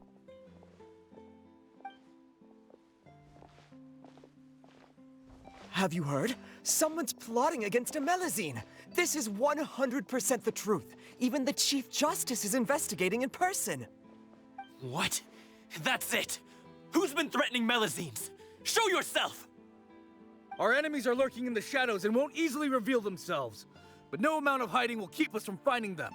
Have you heard? Someone's plotting against a Melusine. This is 100% the truth. Even the Chief Justice is investigating in person. What? That's it! Who's been threatening Melusines? Show yourself! Our enemies are lurking in the shadows and won't easily reveal themselves. But no amount of hiding will keep us from finding them.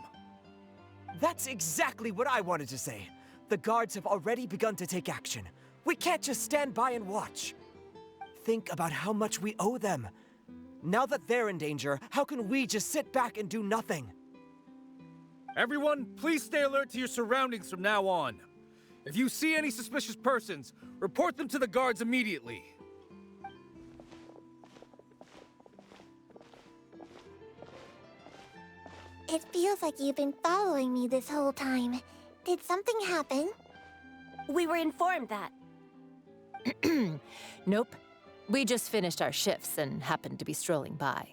That's exactly what I wanted to say. The guards have already begun to take action. We can't just stand by and watch. Think about how much we owe them. Now that they're in danger, how can we just sit back and do nothing? Everyone, please stay alert to your surroundings from now on. If you see any suspicious persons, report them to the guards immediately. It feels like you've been following me this whole time. Did something happen? We were informed that. Nope. We just finished our shifts and happened to be strolling by.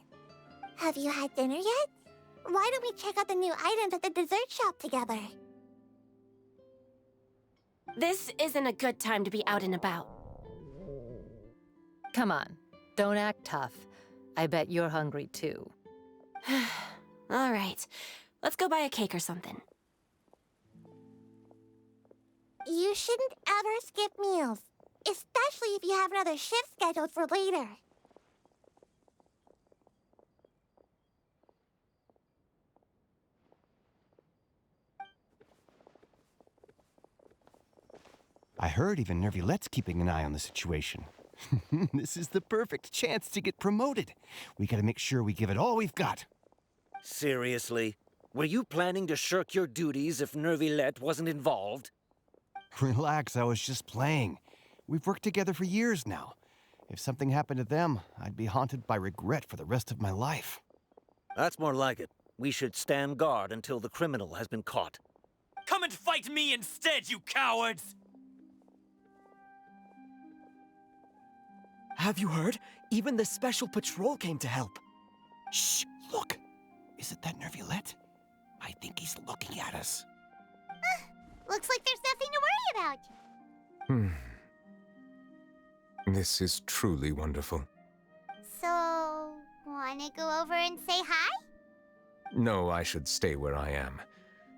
Have you had dinner yet? Why don't we check out the new items at the dessert shop together? This isn't a good time to be out and about. Come on, don't act tough. I bet you're hungry too. All right, let's go buy a cake or something. You shouldn't ever skip meals, especially if you have another shift scheduled for later. I heard even Neuvilette's keeping an eye on the situation. This is the perfect chance to get promoted. We gotta make sure we give it all we've got. Seriously? Were you planning to shirk your duties if Neuvilette wasn't involved? Relax, I was just playing. We've worked together for years now. If something happened to them, I'd be haunted by regret for the rest of my life. That's more like it. We should stand guard until the criminal has been caught. Come and fight me instead, you cowards! Have you heard? Even the Special Patrol came to help. Shh, look. Isn't that Neuvilette? I think he's looking at us. Looks like there's nothing to worry about. This is truly wonderful. So, wanna go over and say hi? No, I should stay where I am.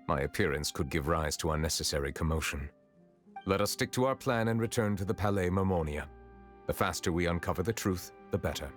My appearance could give rise to unnecessary commotion. Let us stick to our plan and return to the Palais Mermonia. The faster we uncover the truth, the better.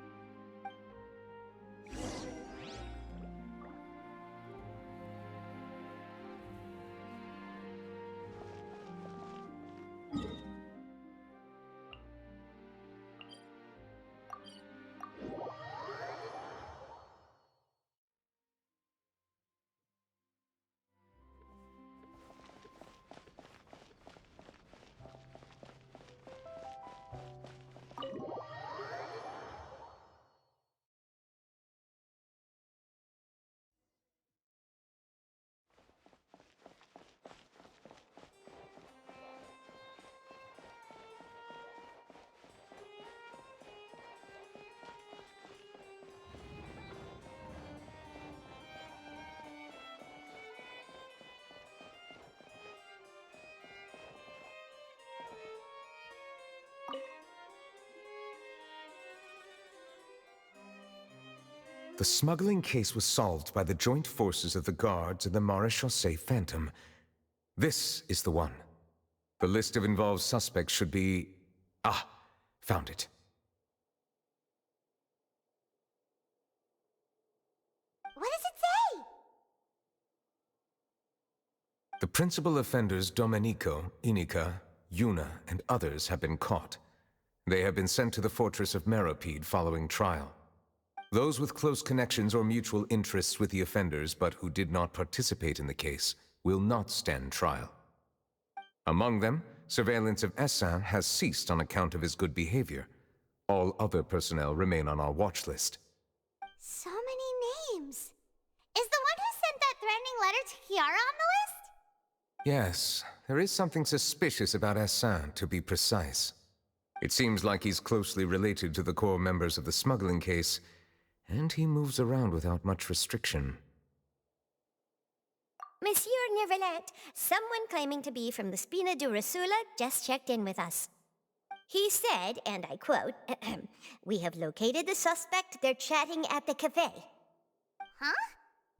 The smuggling case was solved by the joint forces of the guards and the Maréchaussée Phantom. This is the one. The list of involved suspects should be... Ah, found it. What does it say? The principal offenders Domenico, Inika, Yuna, and others have been caught. They have been sent to the fortress of Meropide following trial. Those with close connections or mutual interests with the offenders but who did not participate in the case will not stand trial. Among them, surveillance of Essin has ceased on account of his good behavior. All other personnel remain on our watch list. So many names. Is the one who sent that threatening letter to Kiara on the list? Yes, there is something suspicious about Essin, to be precise. It seems like he's closely related to the core members of the smuggling case, and he moves around without much restriction. Monsieur Neuvilette, someone claiming to be from the Spina di Rosula just checked in with us. He said, and I quote, "We have located the suspect. They're chatting at the cafe." Huh?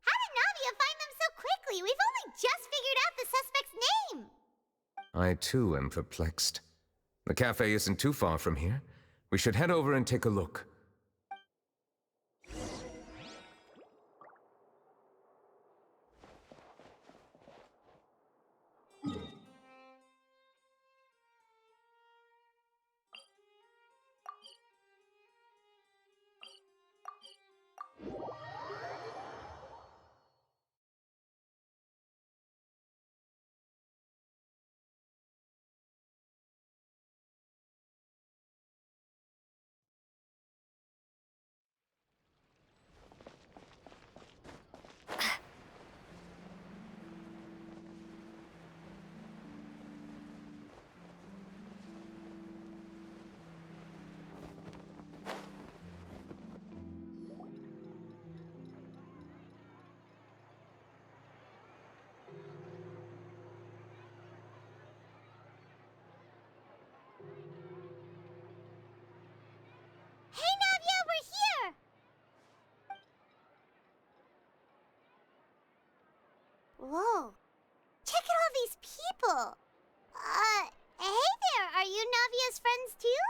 How did Navia find them so quickly? We've only just figured out the suspect's name. I too am perplexed. The cafe isn't too far from here. We should head over and take a look. Hey, Navia, we're here! Whoa. Check out all these people. Hey there, are you Navia's friends too?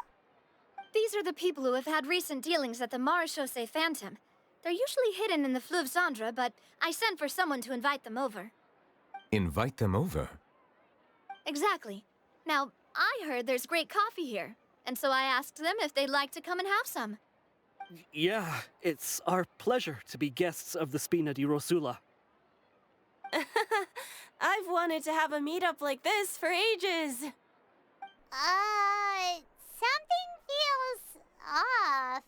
These are the people who have had recent dealings at the Maréchaussée Phantom. They're usually hidden in the Fleuve Cendre, but I sent for someone to invite them over. Invite them over? Exactly. Now, I heard there's great coffee here, and so I asked them if they'd like to come and have some. Yeah, it's our pleasure to be guests of the Spina di Rosula. I've wanted to have a meetup like this for ages. Something feels off.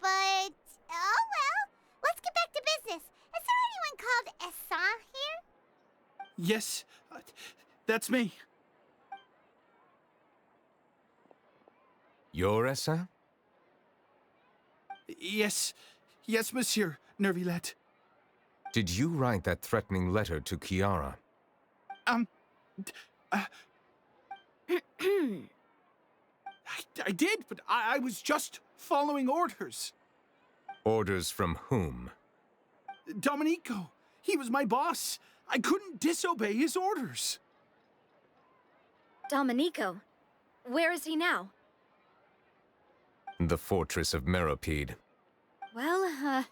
But, oh well, let's get back to business. Is there anyone called Essin here? Yes, that's me. You're Essin? Yes, monsieur Neuvilette. Did you write that threatening letter to Kiara? I did, but I was just following orders. Orders from whom? Domenico. He was my boss. I couldn't disobey his orders. Domenico? Where is he now? The fortress of Meropide. Well,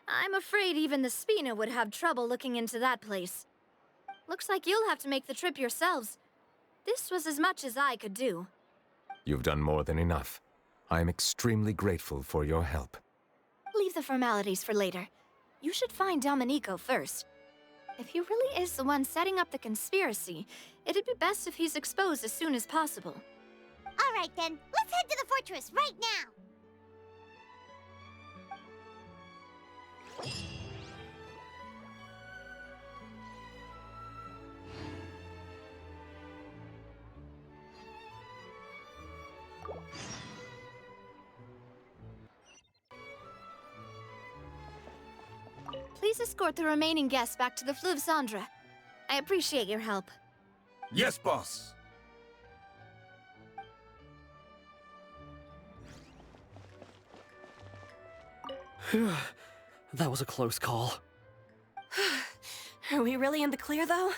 I'm afraid even the Spina would have trouble looking into that place. Looks like you'll have to make the trip yourselves. This was as much as I could do. You've done more than enough. I am extremely grateful for your help. Leave the formalities for later. You should find Domenico first. If he really is the one setting up the conspiracy, it'd be best if he's exposed as soon as possible. All right then, let's head to the fortress right now. Please escort the remaining guests back to the Fleuve Cendre. I appreciate your help. Yes, boss. That was a close call. Are we really in the clear, though?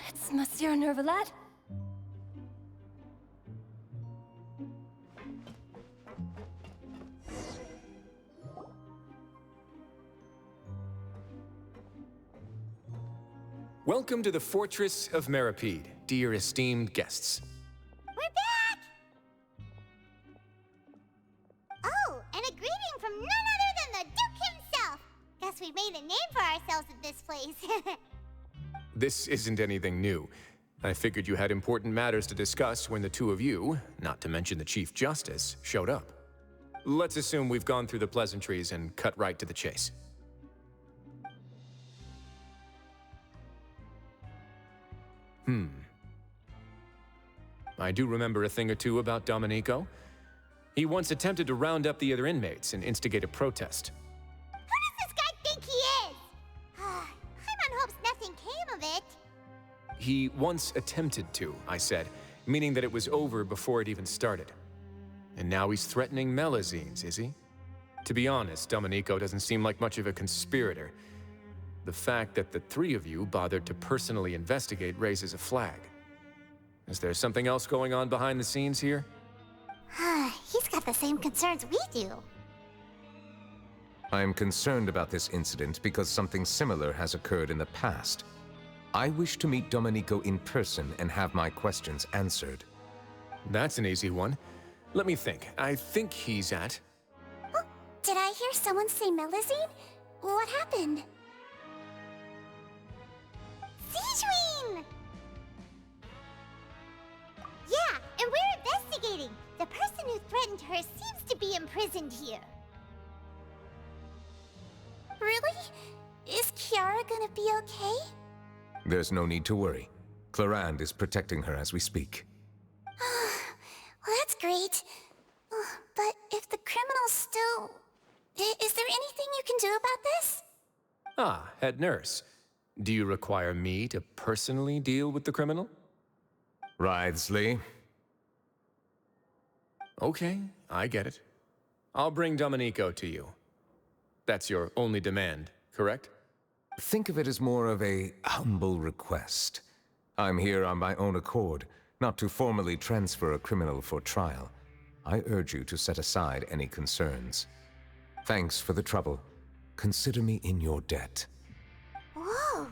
It's Monsieur Neuvilette. Welcome to the Fortress of Meripede, dear esteemed guests. We're back! Oh, and a greeting from none other than the Duke himself. Guess we made a name for ourselves at this place. This isn't anything new. I figured you had important matters to discuss when the two of you, not to mention the Chief Justice, showed up. Let's assume we've gone through the pleasantries and cut right to the chase. I do remember a thing or two about Dodoco. He once attempted to round up the other inmates and instigate a protest. Who does this guy think he is? Paimon hopes nothing came of it. He once attempted to, I said, meaning that it was over before it even started. And now he's threatening Melazines, is he? To be honest, Dodoco doesn't seem like much of a conspirator. The fact that the three of you bothered to personally investigate raises a flag. Is there something else going on behind the scenes here? He's got the same concerns we do. I am concerned about this incident because something similar has occurred in the past. I wish to meet Dodoco in person and have my questions answered. That's an easy one. Let me think. I think he's at... Oh, did I hear someone say Melazine? What happened? Sigewinne! Yeah, and we're investigating. The person who threatened her seems to be imprisoned here. Really? Is Kiara gonna be okay? There's no need to worry. Clarande is protecting her as we speak. Well, that's great. But if the criminal's still... Is there anything you can do about this? Ah, head nurse. Do you require me to personally deal with the criminal? Wriothesley. Okay, I get it. I'll bring Dodoco to you. That's your only demand, correct? Think of it as more of a humble request. I'm here on my own accord, not to formally transfer a criminal for trial. I urge you to set aside any concerns. Thanks for the trouble. Consider me in your debt. Whoa!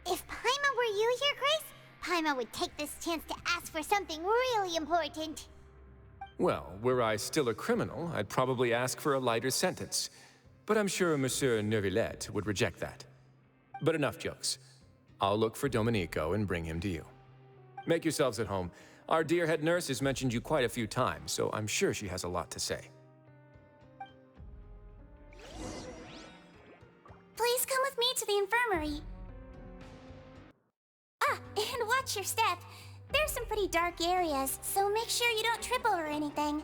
If Paimon were you here, Grace, Paimon would take this chance to ask for something really important. Well, were I still a criminal, I'd probably ask for a lighter sentence. But I'm sure Monsieur Neuvilette would reject that. But enough jokes. I'll look for Dodoco and bring him to you. Make yourselves at home. Our dear head nurse has mentioned you quite a few times, so I'm sure she has a lot to say. Please come with me to the infirmary. Ah, and watch your step. There's some pretty dark areas, so make sure you don't trip over anything.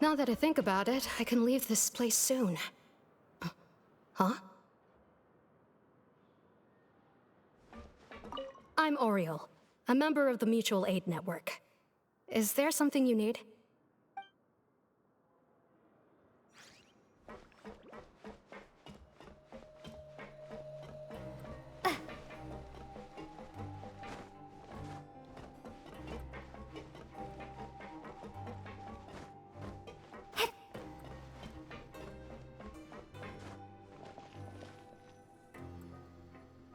Now that I think about it, I can leave this place soon. Huh? I'm Oriole, a member of the Mutual Aid Network. Is there something you need?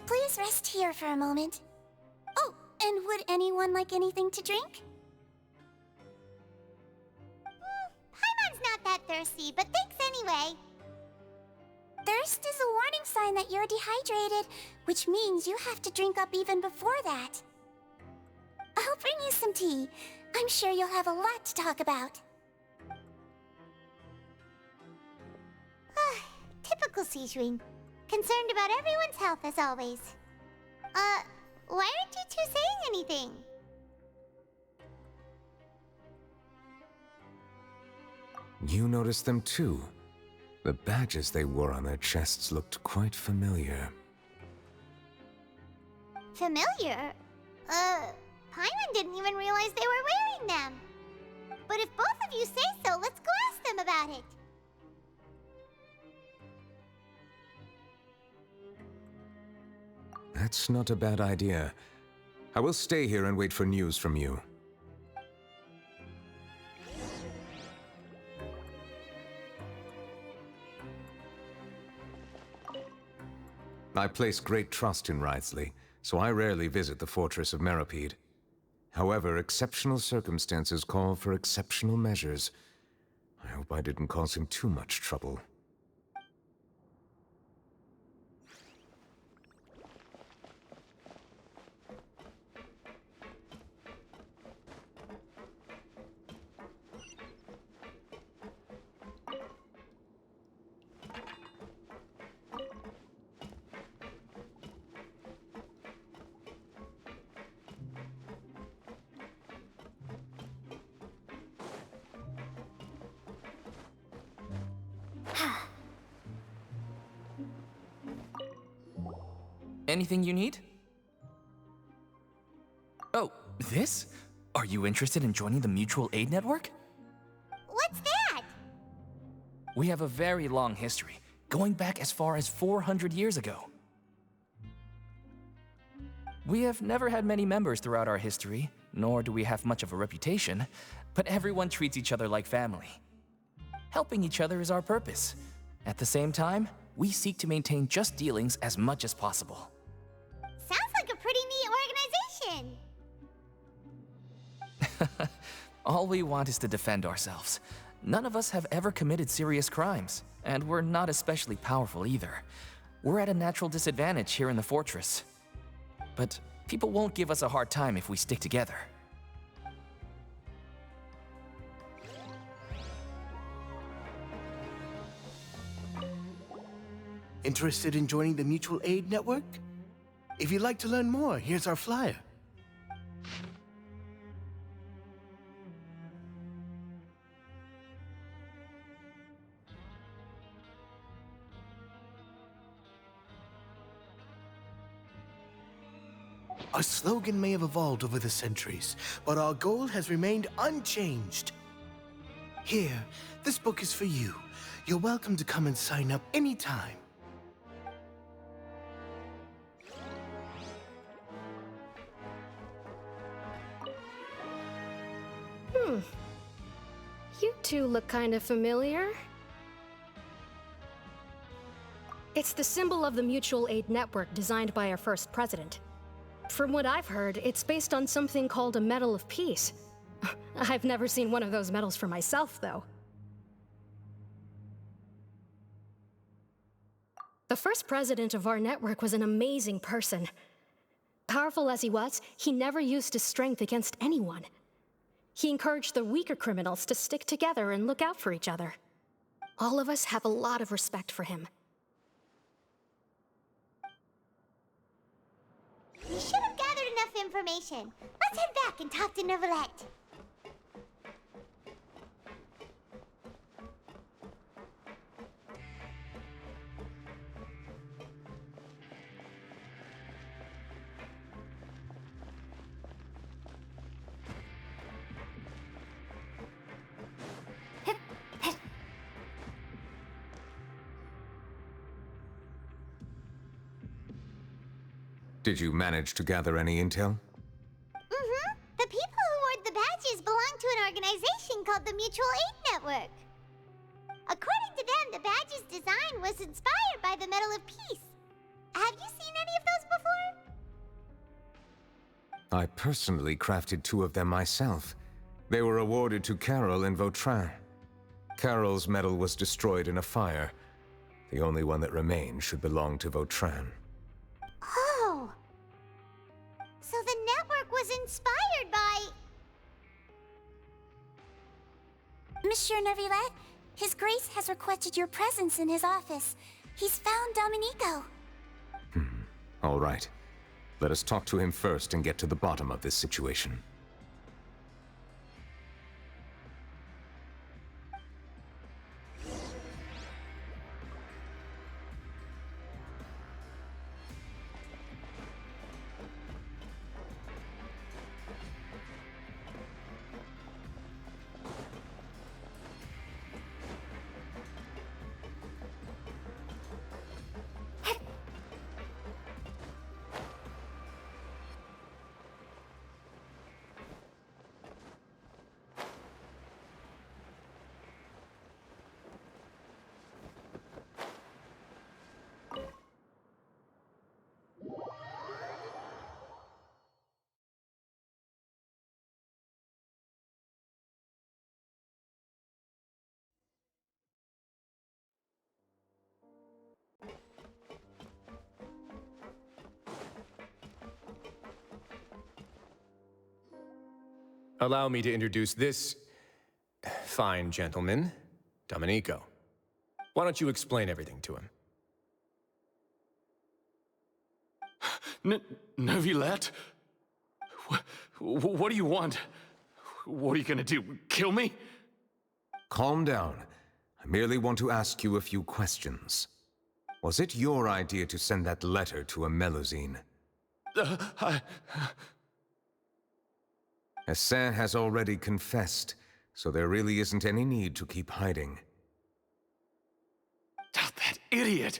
Please rest here for a moment. Oh, and would anyone like anything to drink? Paimon's not that thirsty, but thanks anyway. Thirst is a warning sign that you're dehydrated, which means you have to drink up even before that. I'll bring you some tea. I'm sure you'll have a lot to talk about. Typical Sejuin. Concerned about everyone's health as always. Why aren't you two saying anything? You noticed them too. The badges they wore on their chests looked quite familiar. Familiar? Paimon didn't even realize they were wearing them. But if both of you say so, let's go ask them about it. That's not a bad idea. I will stay here and wait for news from you. I place great trust in Wriothesley, so I rarely visit the fortress of Meropide. However, exceptional circumstances call for exceptional measures. I hope I didn't cause him too much trouble. Anything you need? Oh, this? Are you interested in joining the Mutual Aid Network? What's that? We have a very long history, going back as far as 400 years ago. We have never had many members throughout our history, nor do we have much of a reputation, but everyone treats each other like family. Helping each other is our purpose. At the same time, we seek to maintain just dealings as much as possible. Sounds like a pretty neat organization. All we want is to defend ourselves. None of us have ever committed serious crimes, and we're not especially powerful either. We're at a natural disadvantage here in the fortress. But people won't give us a hard time if we stick together. Interested in joining the Mutual Aid Network? If you'd like to learn more, here's our flyer. Our slogan may have evolved over the centuries, but our goal has remained unchanged. Here, this book is for you. You're welcome to come and sign up anytime. You two look kind of familiar. It's the symbol of the Mutual Aid Network designed by our first president. From what I've heard, it's based on something called a Medal of Peace. I've never seen one of those medals for myself, though. The first president of our network was an amazing person. Powerful as he was, he never used his strength against anyone. He encouraged the weaker criminals to stick together and look out for each other. All of us have a lot of respect for him. We should have gathered enough information. Let's head back and talk to Neuvilette. Did you manage to gather any intel? Mm-hmm. The people who wore the badges belong to an organization called the Mutual Aid Network. According to them, the badge's design was inspired by the Medal of Peace. Have you seen any of those before? I personally crafted 2 of them myself. They were awarded to Carol in Vautrin. Carol's medal was destroyed in a fire. The only one that remained should belong to Vautrin. Oh! So the network was inspired by... Monsieur Neuvilette, His Grace has requested your presence in his office. He's found Domenico. All right. Let us talk to him first and get to the bottom of this situation. Allow me to introduce this fine gentleman, Domenico. Why don't you explain everything to him? Neuvilette? What do you want? What are you gonna do? Kill me? Calm down. I merely want to ask you a few questions. Was it your idea to send that letter to a Melusine? Hassan has already confessed, so there really isn't any need to keep hiding. That idiot!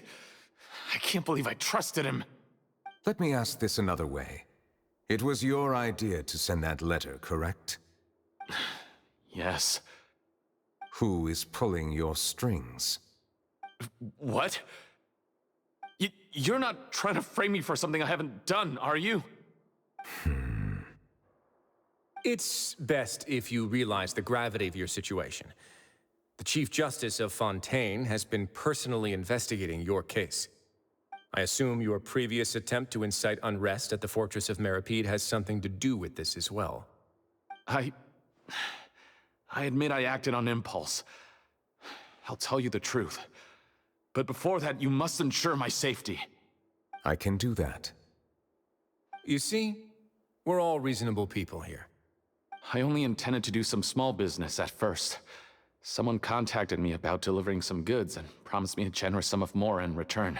I can't believe I trusted him. Let me ask this another way. It was your idea to send that letter, correct? Yes. Who is pulling your strings? What? You're not trying to frame me for something I haven't done, are you? It's best if you realize the gravity of your situation. The Chief Justice of Fontaine has been personally investigating your case. I assume your previous attempt to incite unrest at the Fortress of Meripede has something to do with this as well. I admit I acted on impulse. I'll tell you the truth. But before that, you must ensure my safety. I can do that. You see, we're all reasonable people here. I only intended to do some small business at first. Someone contacted me about delivering some goods and promised me a generous sum of more in return.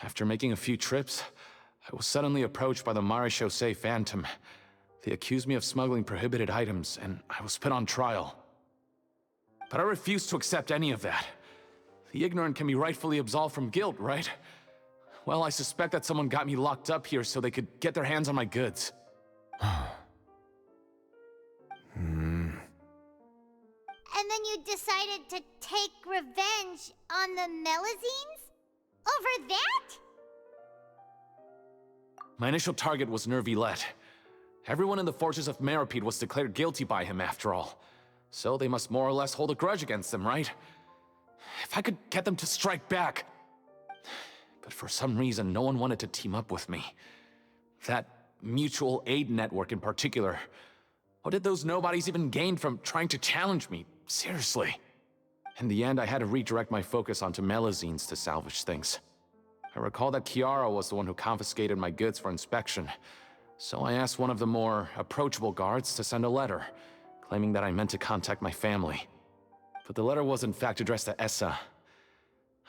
After making a few trips, I was suddenly approached by the Maréchaussée Phantom. They accused me of smuggling prohibited items, and I was put on trial. But I refused to accept any of that. The ignorant can be rightfully absolved from guilt, right? Well, I suspect that someone got me locked up here so they could get their hands on my goods. And then you decided to take revenge on the Melusines? Over that? My initial target was Neuvilette. Everyone in the Fortress of Meripede was declared guilty by him after all. So they must more or less hold a grudge against him, right? If I could get them to strike back. But for some reason, no one wanted to team up with me. That mutual aid network in particular. What did those nobodies even gain from trying to challenge me? Seriously. In the end, I had to redirect my focus onto Melusines to salvage things. I recall that Chiara was the one who confiscated my goods for inspection, so I asked one of the more approachable guards to send a letter, claiming that I meant to contact my family. But the letter was in fact addressed to Essa.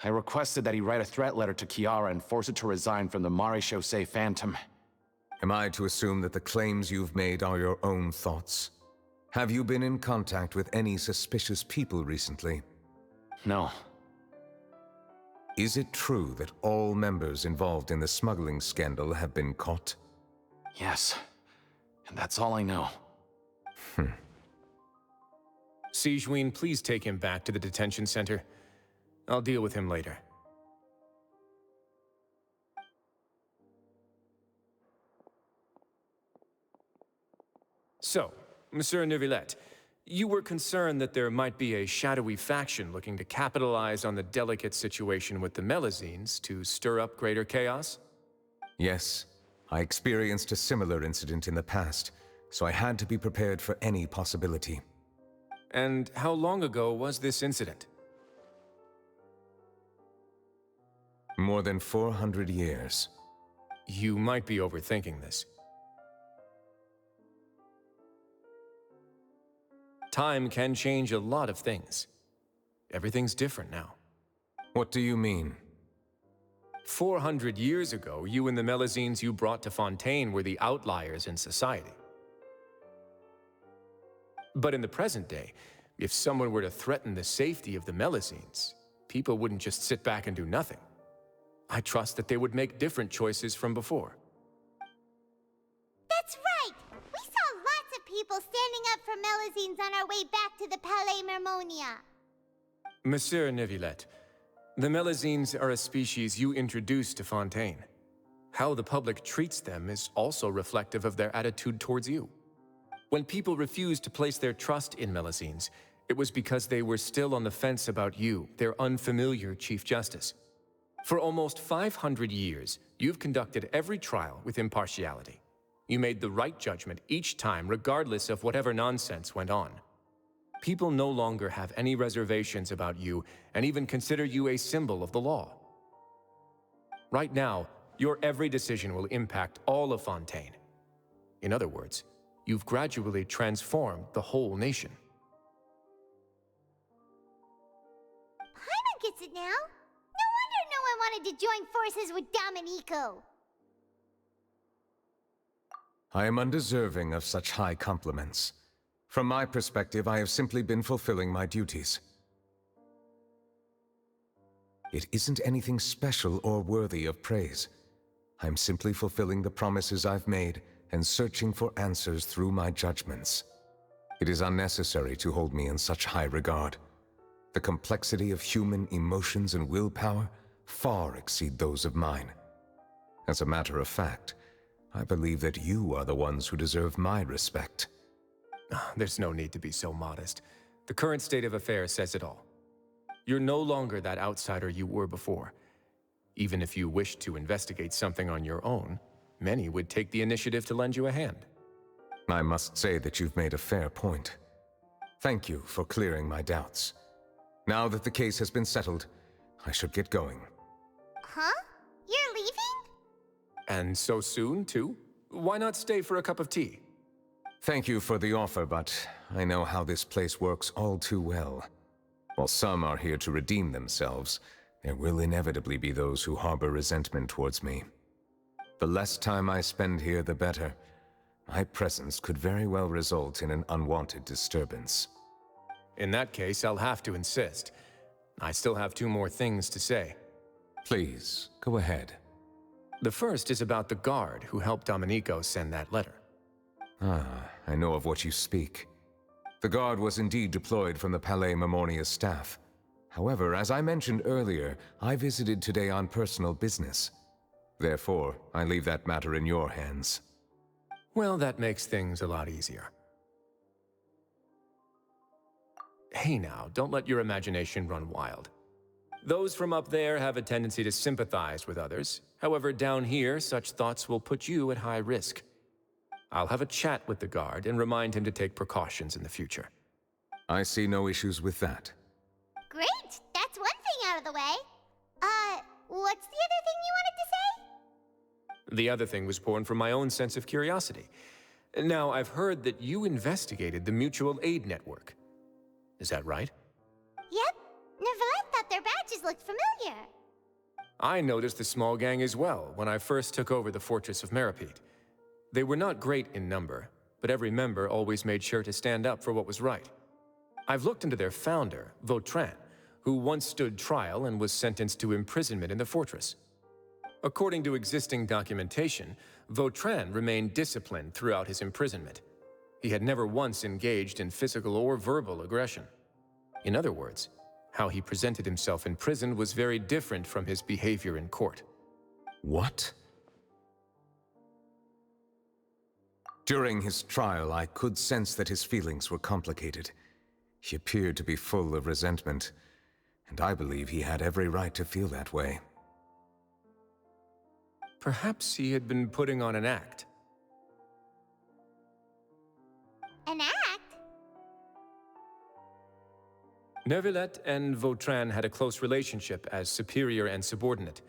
I requested that he write a threat letter to Chiara and force her to resign from the Maréchaussée Phantom. Am I to assume that the claims you've made are your own thoughts? Have you been in contact with any suspicious people recently? No. Is it true that all members involved in the smuggling scandal have been caught? Yes. And that's all I know. Sijween, please take him back to the detention center. I'll deal with him later. So, Monsieur Neuvilette, you were concerned that there might be a shadowy faction looking to capitalize on the delicate situation with the Melazines to stir up greater chaos? Yes. I experienced a similar incident in the past, so I had to be prepared for any possibility. And how long ago was this incident? More than 400 years. You might be overthinking this. Time can change a lot of things. Everything's different now. What do you mean? 400 years ago, you and the Melazines you brought to Fontaine were the outliers in society. But in the present day, if someone were to threaten the safety of the Melazines, people wouldn't just sit back and do nothing. I trust that they would make different choices from before. That's right! We saw lots of people standing up for Melazines on our way back to the Palais Mermonia. Monsieur Neuvilette, the Melazines are a species you introduced to Fontaine. How the public treats them is also reflective of their attitude towards you. When people refused to place their trust in Melazines, it was because they were still on the fence about you, their unfamiliar Chief Justice. For almost 500 years, you've conducted every trial with impartiality. You made the right judgment each time, regardless of whatever nonsense went on. People no longer have any reservations about you and even consider you a symbol of the law. Right now, your every decision will impact all of Fontaine. In other words, you've gradually transformed the whole nation. Paimon gets it now. No wonder no one wanted to join forces with Dodoco. I am undeserving of such high compliments. From my perspective, I have simply been fulfilling my duties. It isn't anything special or worthy of praise. I'm simply fulfilling the promises I've made and searching for answers through my judgments. It is unnecessary to hold me in such high regard. The complexity of human emotions and willpower far exceed those of mine. As a matter of fact, I believe that you are the ones who deserve my respect. There's no need to be so modest. The current state of affairs says it all. You're no longer that outsider you were before. Even if you wished to investigate something on your own, many would take the initiative to lend you a hand. I must say that you've made a fair point. Thank you for clearing my doubts. Now that the case has been settled, I should get going. Huh? You're leaving? And so soon, too? Why not stay for a cup of tea? Thank you for the offer, but I know how this place works all too well. While some are here to redeem themselves, there will inevitably be those who harbor resentment towards me. The less time I spend here, the better. My presence could very well result in an unwanted disturbance. In that case, I'll have to insist. I still have 2 more things to say. Please, go ahead. The first is about the guard who helped Dodoco send that letter. I know of what you speak. The guard was indeed deployed from the Palais Mermonia staff. However, as I mentioned earlier, I visited today on personal business. Therefore, I leave that matter in your hands. Well, that makes things a lot easier. Hey now, don't let your imagination run wild. Those from up there have a tendency to sympathize with others. However, down here, such thoughts will put you at high risk. I'll have a chat with the guard and remind him to take precautions in the future. I see no issues with that. Great! That's one thing out of the way. What's the other thing you wanted to say? The other thing was born from my own sense of curiosity. Now, I've heard that you investigated the mutual aid network. Is that right? Yep. Neuvilette thought their badges looked familiar. I noticed the small gang as well when I first took over the Fortress of Meripede. They were not great in number, but every member always made sure to stand up for what was right. I've looked into their founder, Vautrin, who once stood trial and was sentenced to imprisonment in the fortress. According to existing documentation, Vautrin remained disciplined throughout his imprisonment. He had never once engaged in physical or verbal aggression. In other words, how he presented himself in prison was very different from his behavior in court. What? During his trial, I could sense that his feelings were complicated. He appeared to be full of resentment, and I believe he had every right to feel that way. Perhaps he had been putting on an act. An act? Neuvilette and Vautrin had a close relationship as superior and subordinate.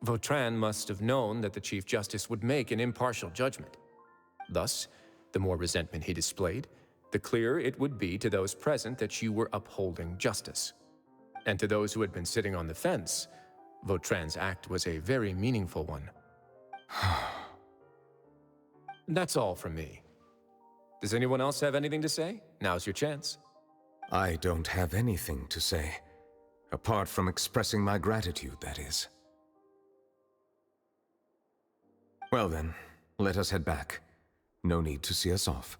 Vautrin must have known that the Chief Justice would make an impartial judgment. Thus, the more resentment he displayed, the clearer it would be to those present that you were upholding justice. And to those who had been sitting on the fence, Vautrin's act was a very meaningful one. That's all from me. Does anyone else have anything to say? Now's your chance. I don't have anything to say, apart from expressing my gratitude, that is. Well then, let us head back. No need to see us off.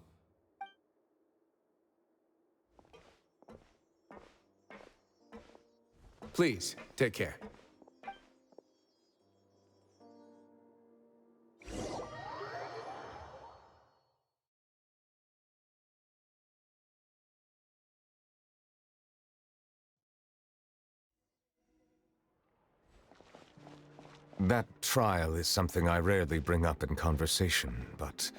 Please, take care. That trial is something I rarely bring up in conversation, but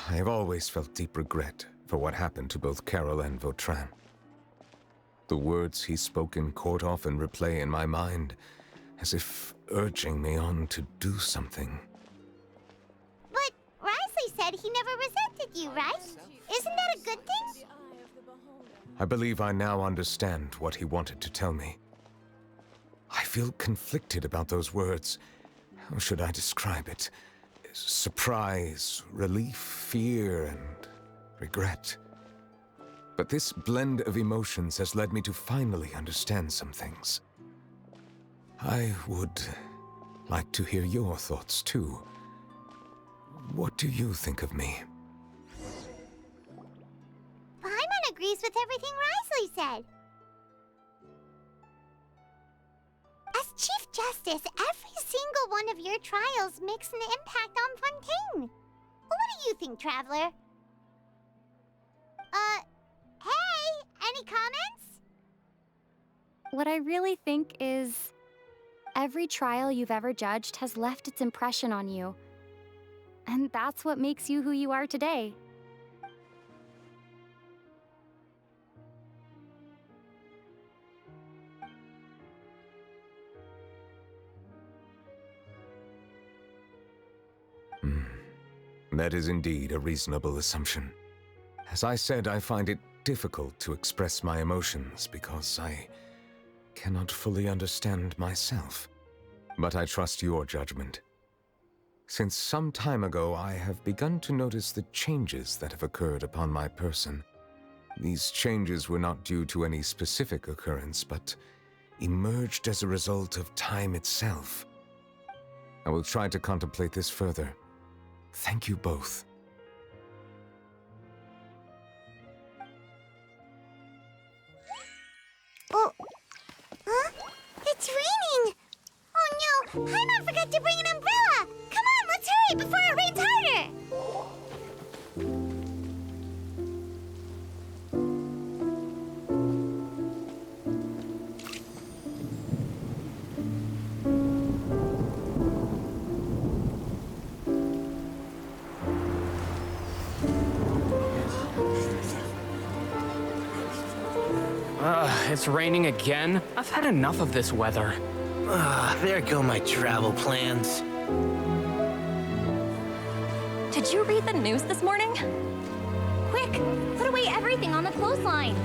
I have always felt deep regret for what happened to both Carol and Vautrin. The words he spoke in court often replay in my mind, as if urging me on to do something. But Risley said he never resented you, right? Isn't that a good thing? I believe I now understand what he wanted to tell me. I feel conflicted about those words. How should I describe it? Surprise, relief, fear, and regret. But this blend of emotions has led me to finally understand some things. I would like to hear your thoughts, too. What do you think of me? Paimon agrees with everything Risley said. As Chief Justice, every single one of your trials makes an impact on Fontaine. What do you think, Traveler? Hey, any comments? What I really think is, every trial you've ever judged has left its impression on you. And that's what makes you who you are today. That is indeed a reasonable assumption. As I said, I find it difficult to express my emotions because I cannot fully understand myself. But I trust your judgment. Since some time ago, I have begun to notice the changes that have occurred upon my person. These changes were not due to any specific occurrence, but emerged as a result of time itself. I will try to contemplate this further. Thank you both. Oh, huh? It's raining! Oh no, Paimon forgot to bring an umbrella! Come on, let's hurry before it rains harder! It's raining again? I've had enough of this weather. There go my travel plans. Did you read the news this morning? Quick, put away everything on the clothesline.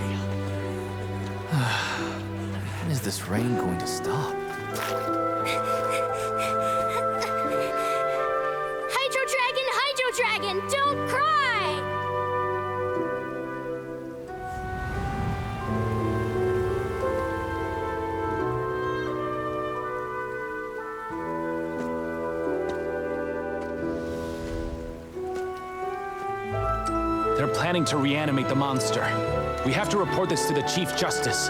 When is this rain going to stop? Hydro Dragon, don't cry! They're planning to reanimate the monster. We have to report this to the Chief Justice.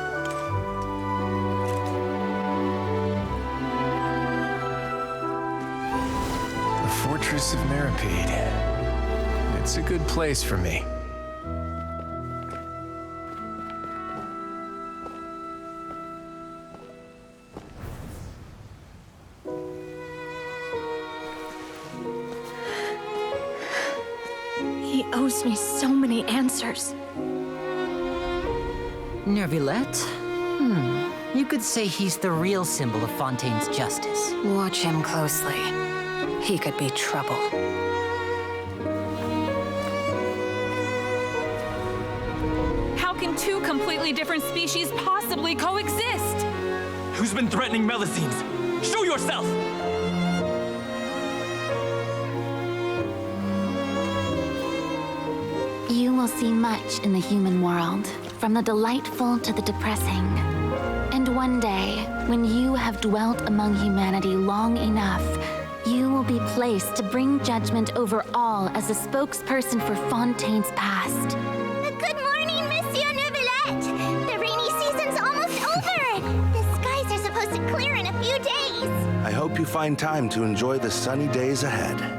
The Fortress of Meripede. It's a good place for me. He owes me so many answers. Neuvilette? You could say he's the real symbol of Fontaine's justice. Watch him closely. He could be trouble. How can two completely different species possibly coexist? Who's been threatening Melusines? Show yourself! You will see much in the human world, from the delightful to the depressing. And one day, when you have dwelt among humanity long enough, you will be placed to bring judgment over all as a spokesperson for Fontaine's past. Good morning, Monsieur Neuvilette! The rainy season's almost over! The skies are supposed to clear in a few days! I hope you find time to enjoy the sunny days ahead.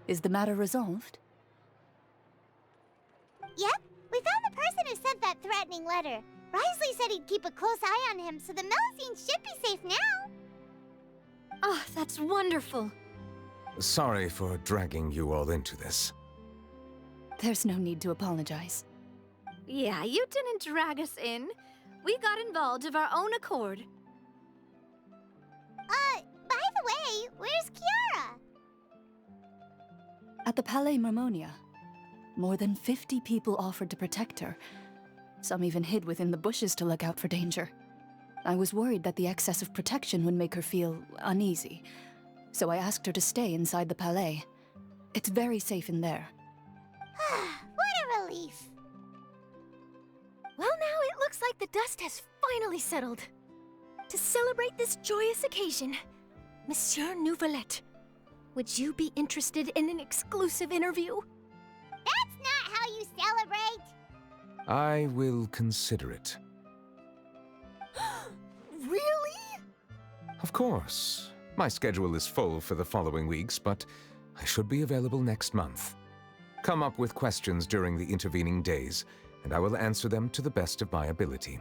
Is the matter resolved? Yep, we found the person who sent that threatening letter. Risley said he'd keep a close eye on him, so the Melusines should be safe now. Oh, that's wonderful. Sorry for dragging you all into this. There's no need to apologize. Yeah, you didn't drag us in. We got involved of our own accord. By the way, where's Kiara? At the Palais Marmonia, more than 50 people offered to protect her. Some even hid within the bushes to look out for danger. I was worried that the excess of protection would make her feel uneasy, so I asked her to stay inside the Palais. It's very safe in there. What a relief. Well, now it looks like the dust has finally settled. To celebrate this joyous occasion, Monsieur Neuvilette, would you be interested in an exclusive interview? That's not how you celebrate! I will consider it. Really? Of course. My schedule is full for the following weeks, but I should be available next month. Come up with questions during the intervening days, and I will answer them to the best of my ability.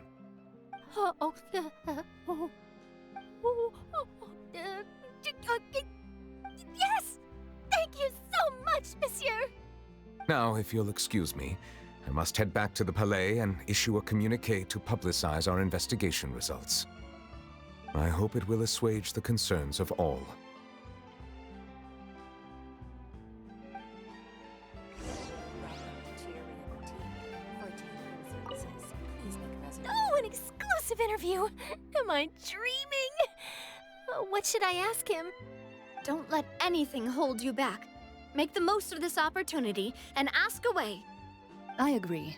Yes! Thank you so much, Monsieur! Now, if you'll excuse me, I must head back to the Palais and issue a communique to publicize our investigation results. I hope it will assuage the concerns of all. Oh, an exclusive interview! Am I dreaming? What should I ask him? Don't let anything hold you back. Make the most of this opportunity and ask away. I agree.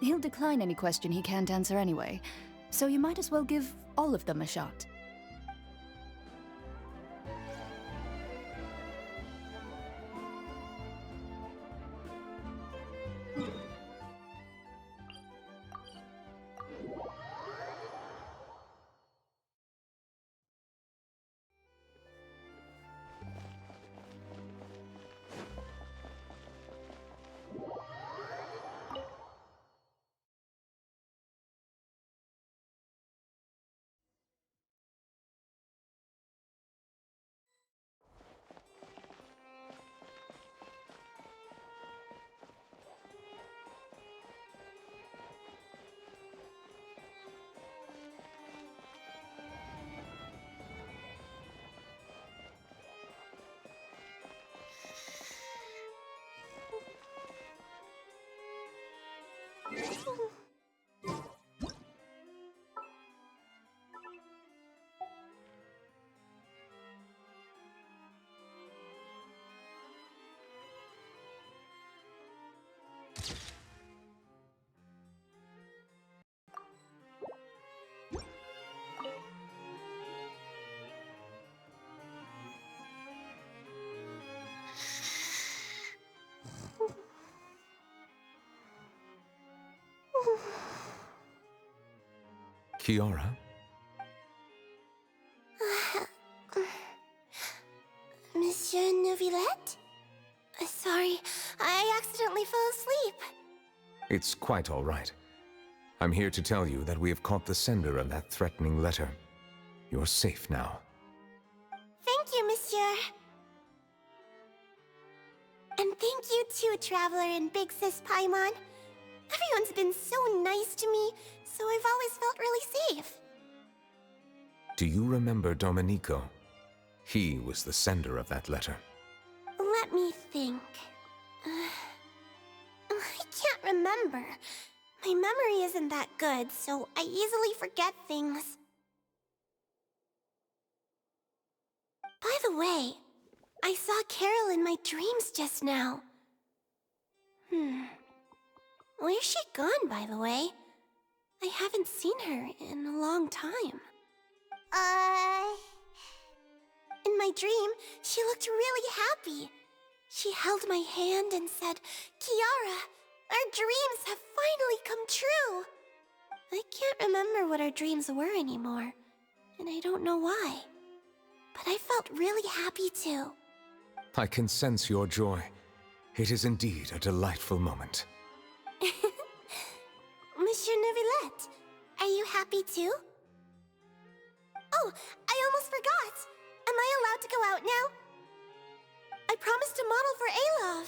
He'll decline any question he can't answer anyway, so you might as well give all of them a shot. Kiara? Monsieur Neuvilette? Sorry, I accidentally fell asleep. It's quite all right. I'm here to tell you that we have caught the sender of that threatening letter. You're safe now. Thank you, Monsieur. And thank you too, Traveler and Big Sis Paimon. Everyone's been so nice to me, so I've always felt really safe. Do you remember Domenico? He was the sender of that letter. Let me think. I can't remember. My memory isn't that good, so I easily forget things. By the way, I saw Carol in my dreams just now. Where's she gone, by the way? I haven't seen her in a long time. In my dream, she looked really happy. She held my hand and said, "Kiara, our dreams have finally come true." I can't remember what our dreams were anymore, and I don't know why. But I felt really happy too. I can sense your joy. It is indeed a delightful moment. Monsieur Neuvilette, are you happy too? Oh, I almost forgot! Am I allowed to go out now? I promised to model for Alov.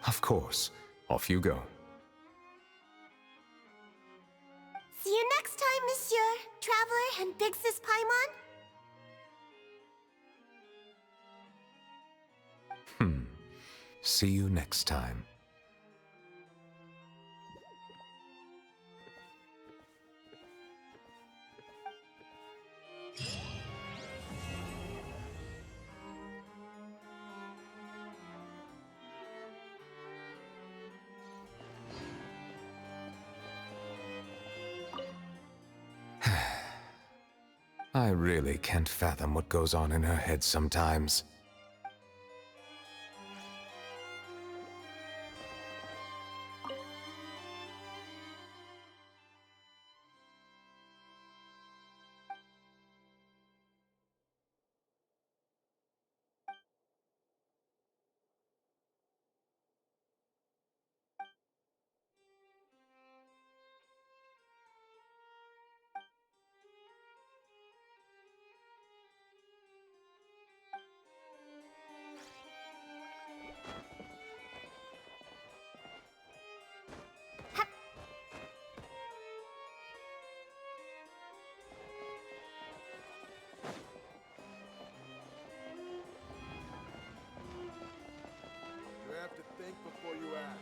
Of course. Off you go. See you next time, Monsieur, Traveler, and Big Sis Paimon. See you next time. I really can't fathom what goes on in her head sometimes. You have to think before you act.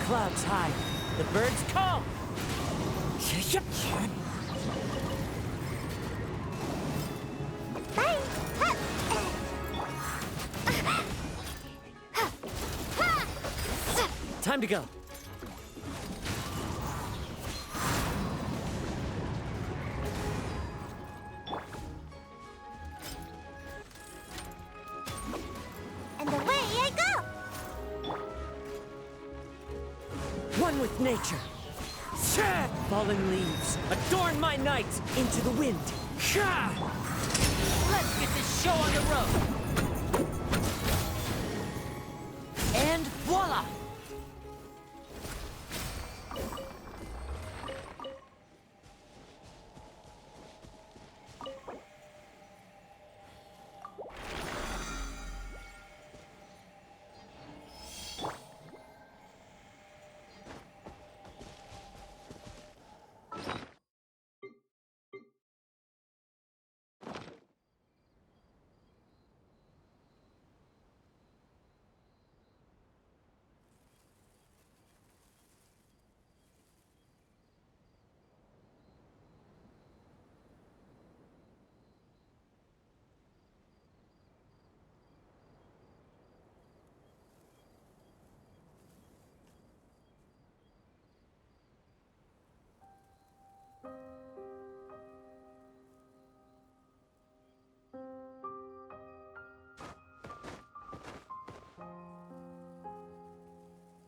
clouds high, the birds call. Time to go. And away I go! One with nature. Fallen leaves, adorn my night into the wind. Let's get this show on the road.